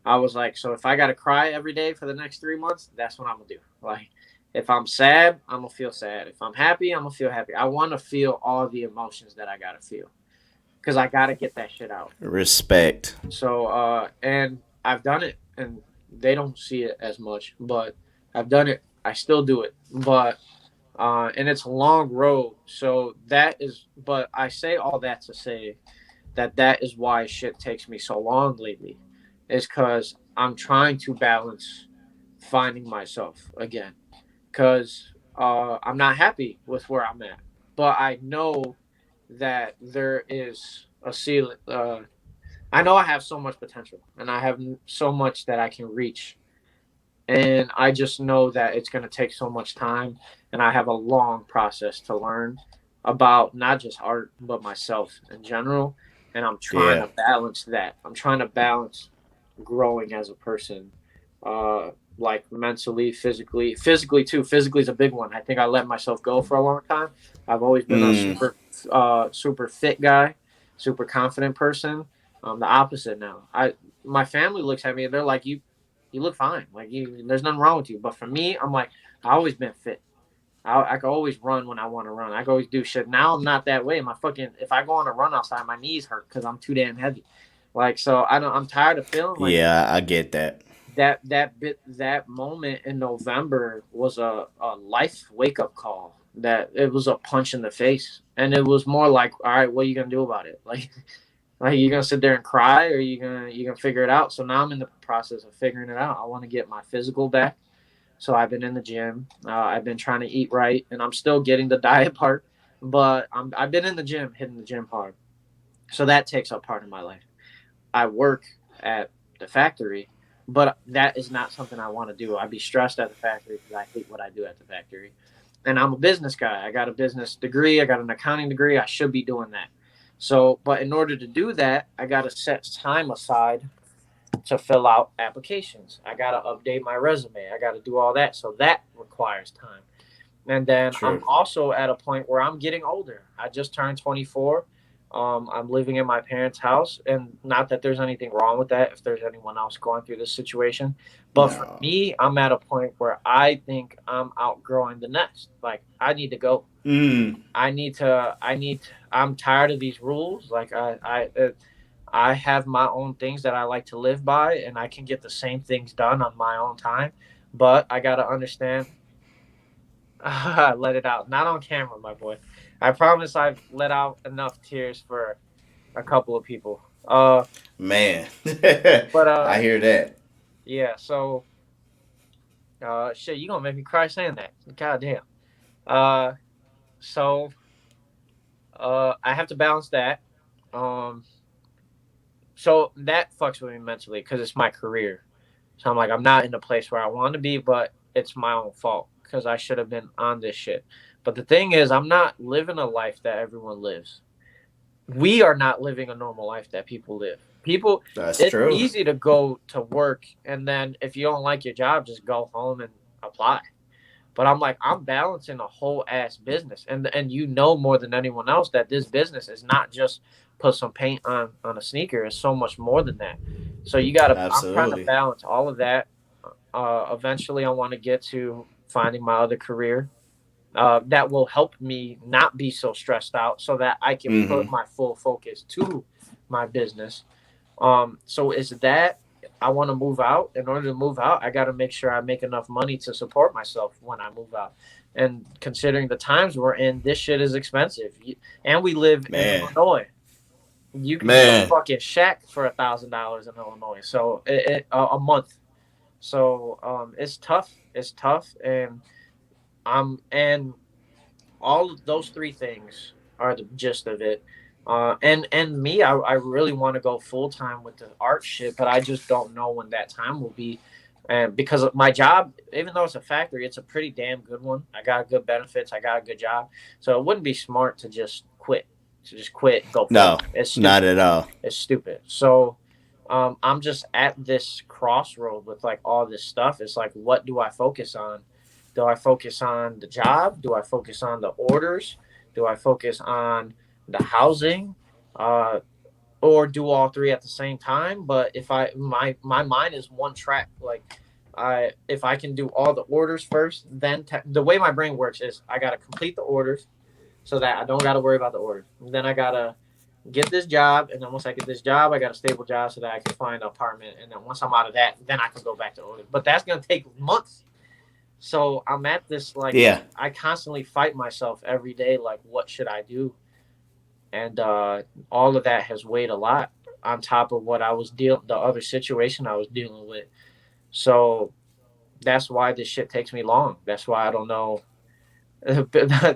I was like, so if I gotta cry every day for the next 3 months, that's what I'm gonna do. Like, if I'm sad, I'm gonna feel sad. If I'm happy, I'm gonna feel happy. I want to feel all the emotions that I gotta feel because I gotta get that shit out. Respect. So, and I've done it, and they don't see it as much, but I've done it. I still do it, but and it's a long road. So that is, but I say all that to say that is why shit takes me so long lately, is because I'm trying to balance finding myself again, because I'm not happy with where I'm at, but I know that there is a ceiling. I know I have so much potential, and I have so much that I can reach. And I just know that it's going to take so much time, and I have a long process to learn about not just art, but myself in general. And I'm trying to balance that. I'm trying to balance growing as a person, like mentally, physically too. Physically is a big one. I think I let myself go for a long time. I've always been a super fit guy, super confident person. I'm the opposite now. My family looks at me and they're like, you look fine. Like, there's nothing wrong with you. But for me, I'm like, I've always been fit. I can always run when I want to run. I can always do shit. Now I'm not that way. If I go on a run outside, my knees hurt because I'm too damn heavy. Like, so I'm tired of feeling like. Yeah, I get that. That moment in November was a life wake up call. That it was a punch in the face, and it was more like, all right, what are you gonna do about it? Like, you gonna sit there and cry, or you gonna figure it out? So now I'm in the process of figuring it out. I want to get my physical back. So I've been in the gym. I've been trying to eat right, and I'm still getting the diet part. But I've been in the gym, hitting the gym hard. So that takes up part of my life. I work at the factory, but that is not something I want to do. I'd be stressed at the factory because I hate what I do at the factory. And I'm a business guy. I got a business degree. I got an accounting degree. I should be doing that. So, but in order to do that, I got to set time aside to fill out applications. I got to update my resume. I got to do all that. So that requires time. And then I'm also at a point where I'm getting older. I just turned 24. I'm living in my parents' house, and not that there's anything wrong with that if there's anyone else going through this situation. But for me, I'm at a point where I think I'm outgrowing the nest. Like, I need to go. I'm tired of these rules. Like, I have my own things that I like to live by, and I can get the same things done on my own time. But I got to understand. Let it out. Not on camera, my boy. I promise I've let out enough tears for a couple of people. Man. But I hear that. Yeah, so shit, you gonna make me cry saying that. God damn. So I have to balance that. So that fucks with me mentally because it's my career. So I'm like, I'm not in the place where I want to be, but it's my own fault because I should have been on this shit. But the thing is, I'm not living a life that everyone lives. We are not living a normal life that people live. It's true. Easy to go to work, and then if you don't like your job, just go home and apply. But I'm like, I'm balancing a whole ass business, and you know more than anyone else that this business is not just put some paint on a sneaker. It's so much more than that. So you got to. I'm trying to balance all of that. Eventually, I want to get to finding my other career that will help me not be so stressed out, so that I can put my full focus to my business. So is that I want to move out. In order to move out, I got to make sure I make enough money to support myself when I move out. And considering the times we're in, this shit is expensive. And we live in Illinois. You can get a fucking shack for $1,000 in Illinois. So a month. So it's tough. It's tough. And all of those three things are the gist of it. And me, I really want to go full time with the art shit, but I just don't know when that time will be. And because of my job, even though it's a factory, it's a pretty damn good one. I got good benefits. I got a good job. So it wouldn't be smart to just quit. And go. No, it's not at all. It's stupid. So I'm just at this crossroad with like all this stuff. It's like, what do I focus on? Do I focus on the job? Do I focus on the orders? Do I focus on the housing? Or do all three at the same time? But if my mind is one track. Like, if I can do all the orders first, then the way my brain works is I got to complete the orders so that I don't got to worry about the orders. And then I got to get this job. And then once I get this job, I got a stable job so that I can find an apartment. And then once I'm out of that, then I can go back to orders. But that's going to take months. So I'm at this, like, I constantly fight myself every day. Like, what should I do? And all of that has weighed a lot on top of what I was the other situation I was dealing with. So that's why this shit takes me long. That's why I don't know.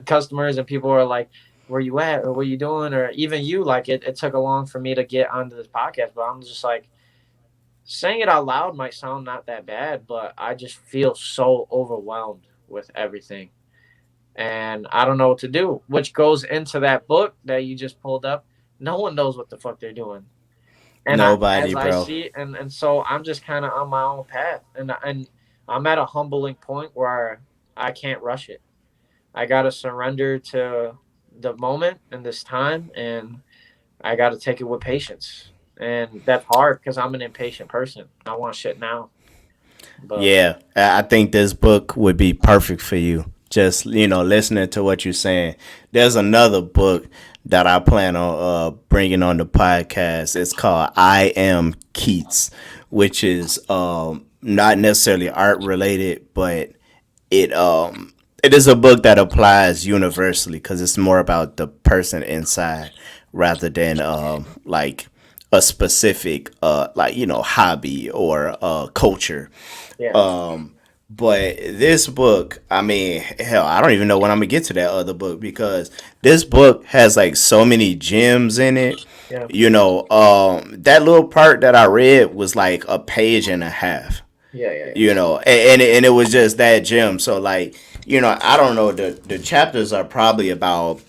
Customers and people are like, where you at? Or what you doing? Or even you, like, it took a long for me to get onto this podcast. But I'm just like, saying it out loud might sound not that bad, but I just feel so overwhelmed with everything. And I don't know what to do, which goes into that book that you just pulled up. No one knows what the fuck they're doing. And Nobody, bro. I see, and so I'm just kind of on my own path. And I'm at a humbling point where I can't rush it. I got to surrender to the moment and this time, and I got to take it with patience. And that's hard because I'm an impatient person. I want shit now. But yeah, I think this book would be perfect for you. Just, listening to what you're saying. There's another book that I plan on bringing on the podcast. It's called I Am Keats, which is not necessarily art related, but it is a book that applies universally because it's more about the person inside rather than like a specific like, you know, hobby or culture. Yeah. But this book, I mean, hell, I don't even know when I'm gonna get to that other book, because this book has like so many gems in it. Yeah. You know, that little part that I read was like a page and a half. Yeah. Yeah. You know, and it was just that gem. So like, you know, I don't know, the chapters are probably about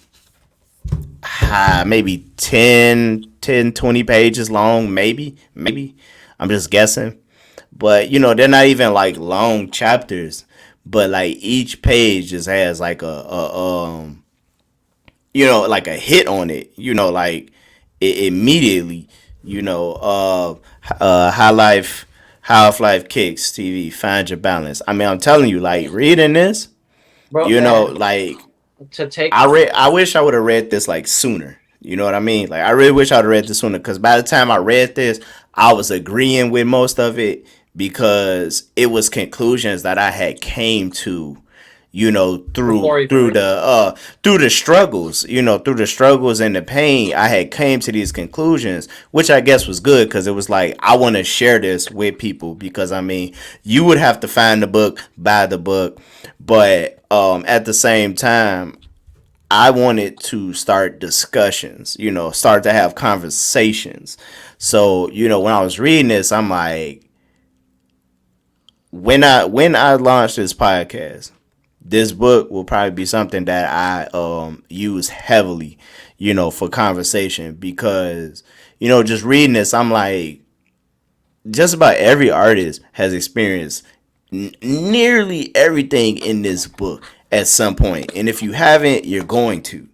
maybe 20 pages long, maybe. I'm just guessing. But you know, they're not even like long chapters, but like each page just has like a you know, like a hit on it, you know, like immediately, you know, high life, how if life kicks TV, find your balance. I mean, I'm telling you, like reading this, Bro, you know, and like to take I wish I would have read this like sooner. You know what I mean? Like I really wish I would have read this sooner, because by the time I read this, I was agreeing with most of it, because it was conclusions that I had came to, you know, before even through the struggles, you know, through the struggles and the pain, I had came to these conclusions, which I guess was good, because it was like I want to share this with people, because I mean, you would have to find the book, buy the book, but at the same time, I wanted to start discussions, you know, start to have conversations. So, you know, when I was reading this, I'm like, when I launch this podcast, this book will probably be something that I use heavily, you know, for conversation, because, you know, just reading this, I'm like, just about every artist has experienced nearly everything in this book at some point, and if you haven't, you're going to,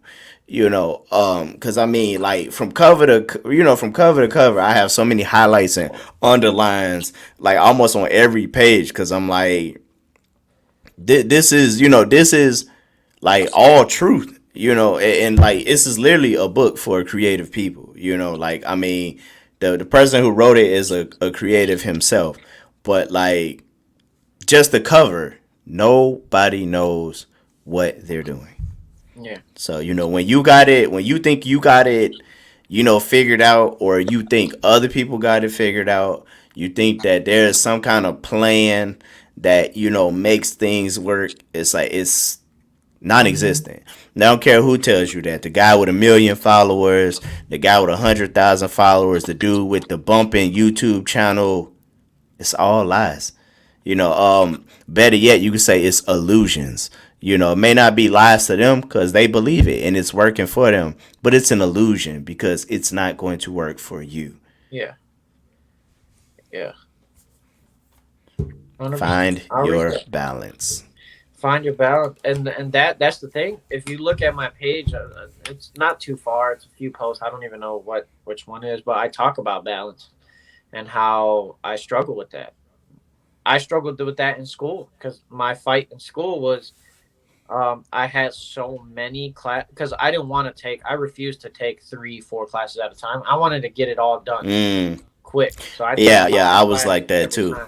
you know, because I mean, like from cover to cover, I have so many highlights and underlines, like almost on every page, because I'm like, this is, you know, this is like all truth, you know, and like this is literally a book for creative people, you know, like I mean, the person who wrote it is a creative himself, but like just the cover, nobody knows what they're doing. yeah. So, you know, when you think you got it, you know, figured out, or you think other people got it figured out, you think that there's some kind of plan that, you know, makes things work. It's like, it's non existent. I don't care who tells you that. The guy with 1 million followers, the guy with 100,000 followers, the dude with the bumping YouTube channel, it's all lies. You know, better yet, you could say it's illusions. You know, it may not be lies to them because they believe it and it's working for them, but it's an illusion because it's not going to work for you. Yeah. Yeah. 100%. Find your balance. Find your balance, and that's the thing. If you look at my page, it's not too far. It's a few posts. I don't even know which one is, but I talk about balance and how I struggle with that. I struggled with that in school because my fight in school was I had so many class because I didn't want to take. I refused to take 3, 4 classes at a time. I wanted to get it all done quick. So I took Yeah, I was classes like that every too. time.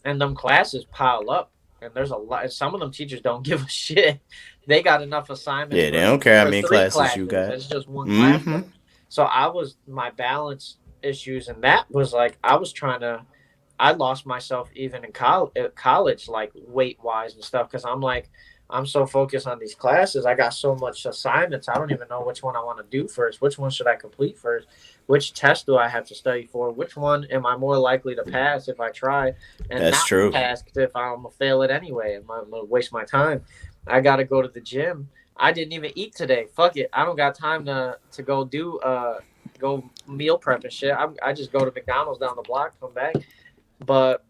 And them classes pile up, and there's a lot. Some of them teachers don't give a shit. They got enough assignments Yeah, they don't care how for many 3 classes. classes you got. It's just one class. So my balance issues, and that was like I was trying to. I lost myself even in college, like weight wise and stuff, because I'm like, I'm so focused on these classes. I got so much assignments. I don't even know which one I want to do first. Which one should I complete first? Which test do I have to study for? Which one am I more likely to pass if I try, and That's not true. pass if I'm gonna fail it anyway? I'm gonna waste my time. I gotta go to the gym. I didn't even eat today. Fuck it. I don't got time to go do go meal prep and shit. I just go to McDonald's down the block, come back. But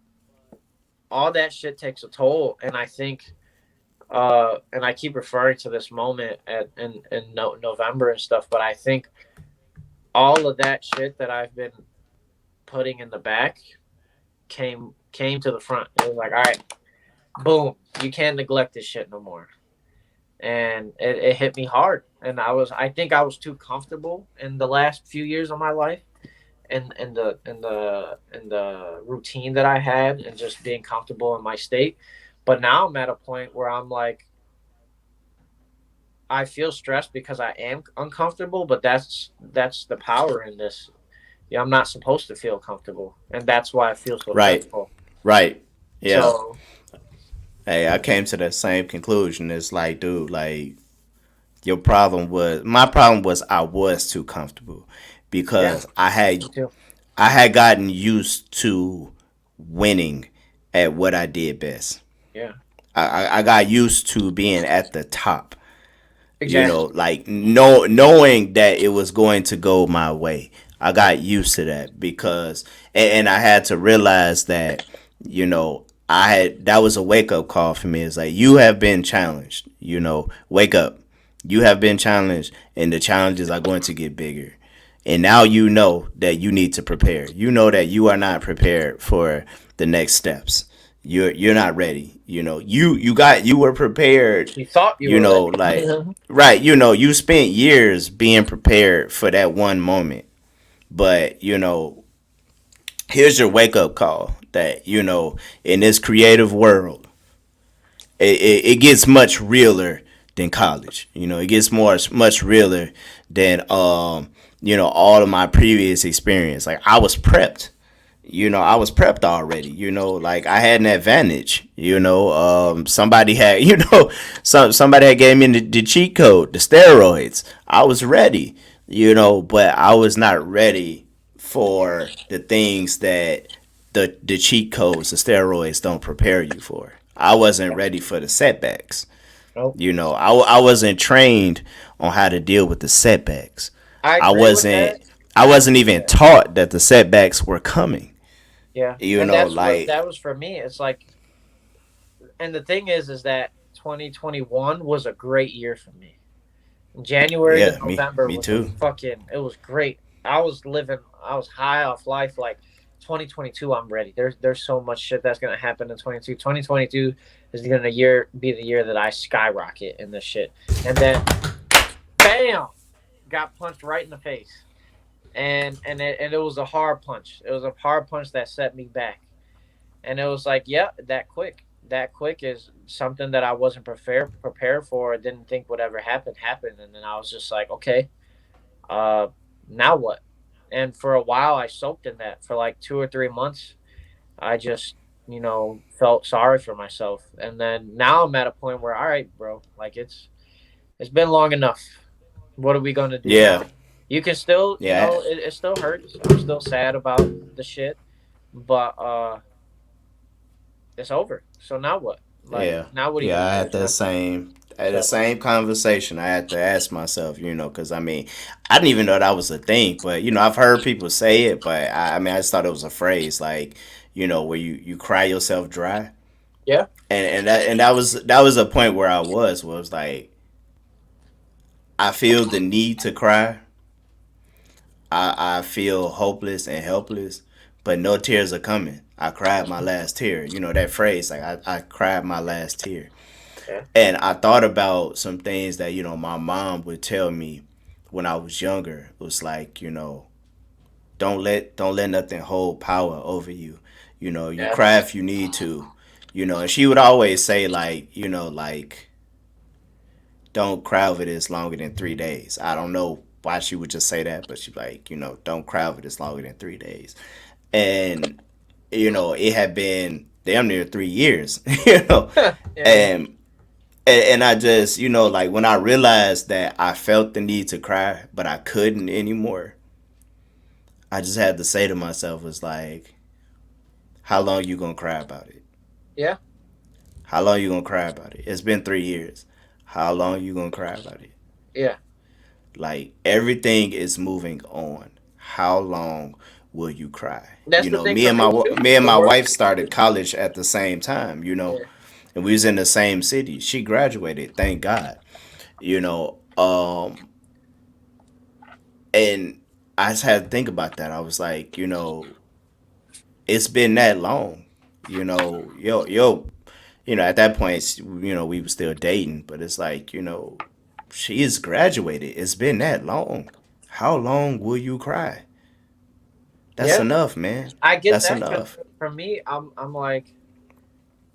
all that shit takes a toll, and I think and I keep referring to this moment in November and stuff, but I think all of that shit that I've been putting in the back came to the front. It was like, all right, boom, you can't neglect this shit no more. And it hit me hard. And I think I was too comfortable in the last few years of my life, and the routine that I had, and just being comfortable in my state. But now I'm at a point where I'm like, I feel stressed because I am uncomfortable, but that's the power in this. yeah, I'm not supposed to feel comfortable, and that's why I feel so Right. dreadful. Right. Yeah. So Hey, I came to that same conclusion. It's like, dude, like my problem was I was too comfortable yeah, because me too. I had gotten used to winning at what I did best. Yeah, I got used to being at the top. exactly. Like knowing that it was going to go my way. I got used to that because, and I had to realize that, that was a wake up call for me. It's like, you have been challenged, wake up. You have been challenged, and the challenges are going to get bigger. And now you know that you need to prepare. You know that you are not prepared for the next steps. You're not ready. You were prepared, You thought you were like, ready. right, you spent years being prepared for that one moment. But, here's your wake up call that, in this creative world, it gets much realer than college. It gets much realer than all of my previous experience. Like, I was prepped already. Like, I had an advantage. Somebody had somebody had gave me the cheat code, the steroids. I was ready. But I was not ready for the things that the cheat codes, the steroids don't prepare you for. I wasn't ready for the setbacks. Nope. I wasn't trained on how to deal with the setbacks. I I agree with that. wasn't I wasn't even taught that the setbacks were coming. Yeah, and Like, that was for me. It's like, and the thing is that 2021 was a great year for me. January to yeah, November me was a too. fucking. It was great. I was high off life. Like 2022, I'm ready. There's so much shit that's gonna happen in 22. 2022 is gonna be the year that I skyrocket in this shit. And then, bam, got punched right in the face. And it was a hard punch. It was a hard punch that set me back. And it was like, yeah, that quick is something that I wasn't prepared for. I didn't think would ever happen. And then I was just like, okay, uh, now what? And for a while, I soaked in that for like 2 or 3 months. I just, felt sorry for myself. And then now I'm at a point where, all right, bro, like it's been long enough. What are we gonna do now? Yeah, You can still, yeah, it still hurts. I'm still sad about the shit, but it's over. So now what? Like yeah, now what are you yeah. gonna I do, had that son? same I had the So same conversation. I had to ask myself, because I mean, I didn't even know that was a thing. But I've heard people say it, but I mean, I just thought it was a phrase, like, where you cry yourself dry. yeah, And that was a point where I was like, I feel the need to cry. I feel hopeless and helpless, but no tears are coming. I cried my last tear. That phrase, like, I cried my last tear. yeah, And I thought about some things that, my mom would tell me when I was younger. It was like, don't let nothing hold power over you. You yeah, cry if you need to. And she would always say, like, like, don't cry over this longer than 3 days. I don't know why she would just say that, but she's like, don't cry over this longer than 3 days. And it had been damn near 3 years, yeah, and and I just, like, when I realized that I felt the need to cry, but I couldn't anymore, I just had to say to myself, was like, how long you gonna cry about it? yeah, How long you gonna cry about it? It's been 3 years. How long you gonna cry about it? yeah. Like, everything is moving on. How long will you cry? That's the thing Me for and me my too. me and The my world. wife started college at the same time, Yeah, and we was in the same city. She graduated, thank God. You know, um, and I just had to think about that. I was like, it's been that long. At that point, we were still dating, but it's like, she is graduated. It's been that long. How long will you cry? That's yeah. enough, man. I get That's that because enough. for me, I'm like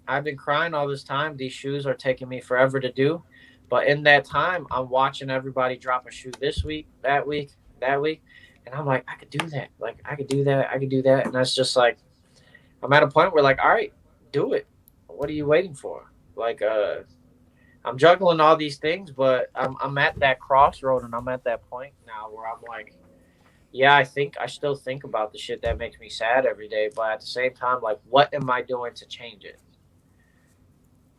I've been crying all this time. These shoes are taking me forever to do, but in that time, I'm watching everybody drop a shoe this week, that week, that week. And I'm like, I could do that. Like, I could do that. I could do that. And that's just like, I'm at a point where like, all right, do it. What are you waiting for? Like, I'm juggling all these things, but I'm at that crossroad, and I'm at that point now where I'm like, yeah, I still think about the shit that makes me sad every day, but at the same time, like, what am I doing to change it?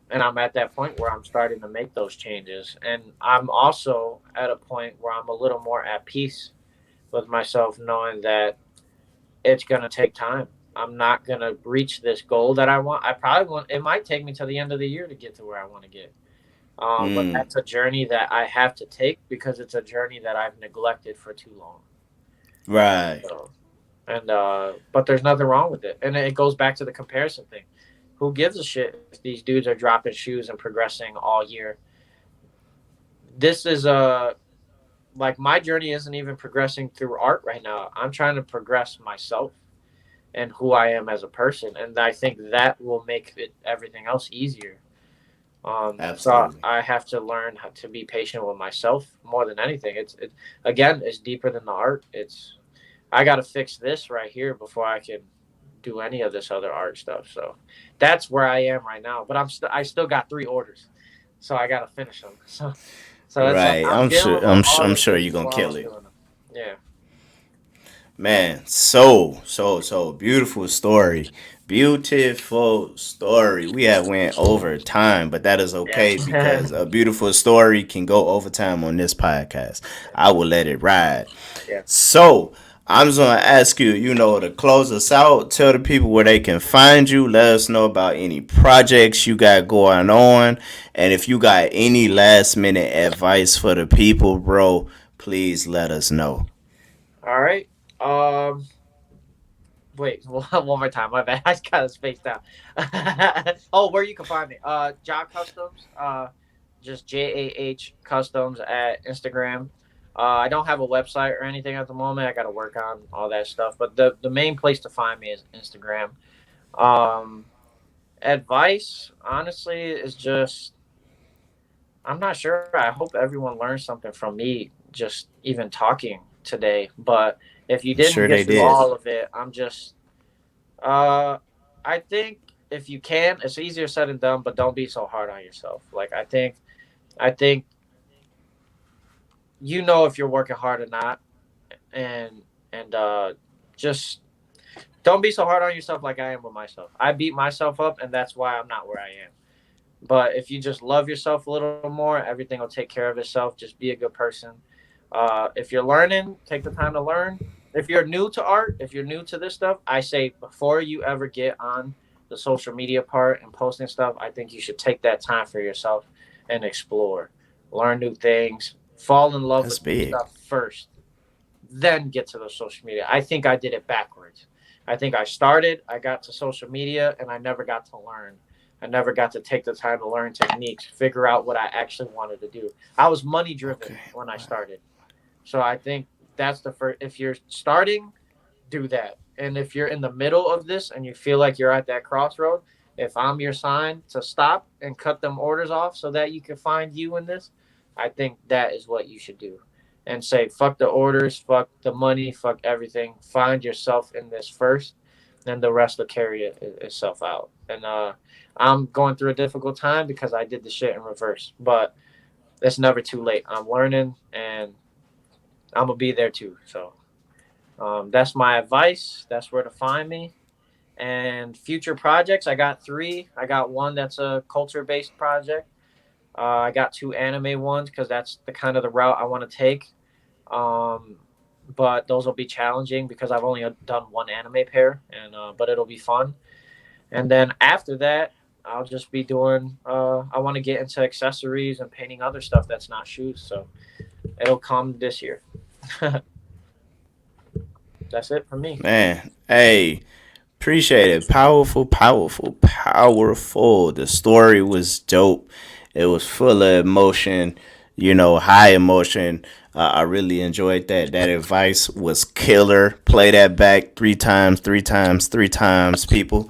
And I'm at that point where I'm starting to make those changes. And I'm also at a point where I'm a little more at peace with myself, knowing that it's going to take time. I'm not going to reach this goal that I want. It might take me to the end of the year to get to where I want to get. But that's a journey that I have to take because it's a journey that I've neglected for too long. Right. So, but there's nothing wrong with it. And it goes back to the comparison thing. Who gives a shit if these dudes are dropping shoes and progressing all year? This is like my journey isn't even progressing through art right now. I'm trying to progress myself and who I am as a person, and I think that will make everything else easier. So I have to learn how to be patient with myself more than anything. It's deeper than the art. I got to fix this right here before I can do any of this other art stuff. So that's where I am right now. But I still got 3 orders, so I got to finish them. So it's right. like I'm sure you're gonna kill it. Yeah. Man, so beautiful story. Beautiful story. We have went over time, but that is okay because a beautiful story can go over time on this podcast. I will let it ride. Yeah. So I'm just gonna ask you, to close us out, tell the people where they can find you, let us know about any projects you got going on, and if you got any last minute advice for the people, bro, please let us know. All right. Wait, one more time. My bad. I just got spaced out. Oh, where you can find me? Jah Customs. Just JAH Customs at Instagram. I don't have a website or anything at the moment. I got to work on all that stuff. But the main place to find me is Instagram. Advice, honestly, is just I'm not sure. I hope everyone learned something from me just even talking today. But if you didn't get through all of it, I think if you can, it's easier said than done, but don't be so hard on yourself. Like I think if you're working hard or not, and just don't be so hard on yourself like I am with myself. I beat myself up, and that's why I'm not where I am. But if you just love yourself a little more, everything will take care of itself. Just be a good person. If you're learning, take the time to learn. If you're new to art, if you're new to this stuff, I say before you ever get on the social media part and posting stuff, I think you should take that time for yourself and explore, learn new things, fall in love with stuff first, then get to the social media. I think I did it backwards. I think I got to social media, and I never got to learn. I never got to take the time to learn techniques, figure out what I actually wanted to do. I was money driven when I started. So I think that's the first. If you're starting, do that. And if you're in the middle of this and you feel like you're at that crossroad, if I'm your sign to stop and cut them orders off so that you can find you in this, I think that is what you should do. And say, fuck the orders, fuck the money, fuck everything. Find yourself in this first, and the rest will carry itself out. And I'm going through a difficult time because I did the shit in reverse. But it's never too late. I'm learning, and I'm going to be there too. So that's my advice. That's where to find me. And future projects, I got 3. I got one that's a culture-based project. I got 2 anime ones because that's the kind of the route I want to take. But those will be challenging because I've only done 1 anime pair, but it'll be fun. And then after that, I'll just be doing, I want to get into accessories and painting other stuff that's not shoes. So it'll come this year. That's it for me. Man, hey, appreciate it. Powerful. The story was dope. It was full of emotion, high emotion. I really enjoyed that. That advice was killer. Play that back 3 times, people.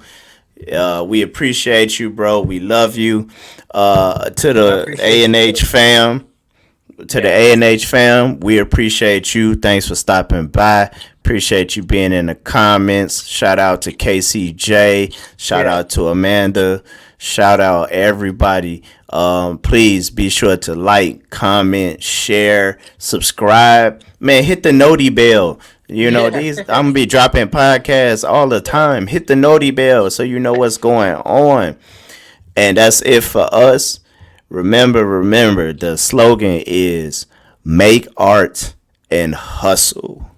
We appreciate you, bro. We love you. To the A&H fam, To the A&H fam, we appreciate you. Thanks for stopping by. Appreciate you being in the comments. Shout out to KCJ. Shout out to Amanda. Shout out everybody. Please be sure to like, comment, share, subscribe. Man, hit the noti bell. You know, I'm gonna be dropping podcasts all the time. Hit the noti bell so you know what's going on. And that's it for us. Remember, the slogan is make art and hustle.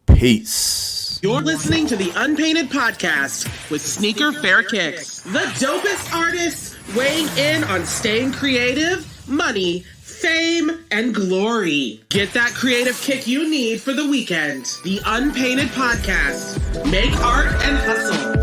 Peace. You're listening to the Unpainted Podcast with Sneaker Fair Kicks, the dopest artists weighing in on staying creative, money, fame, and glory. Get that creative kick you need for the weekend. The Unpainted Podcast. Make art and hustle.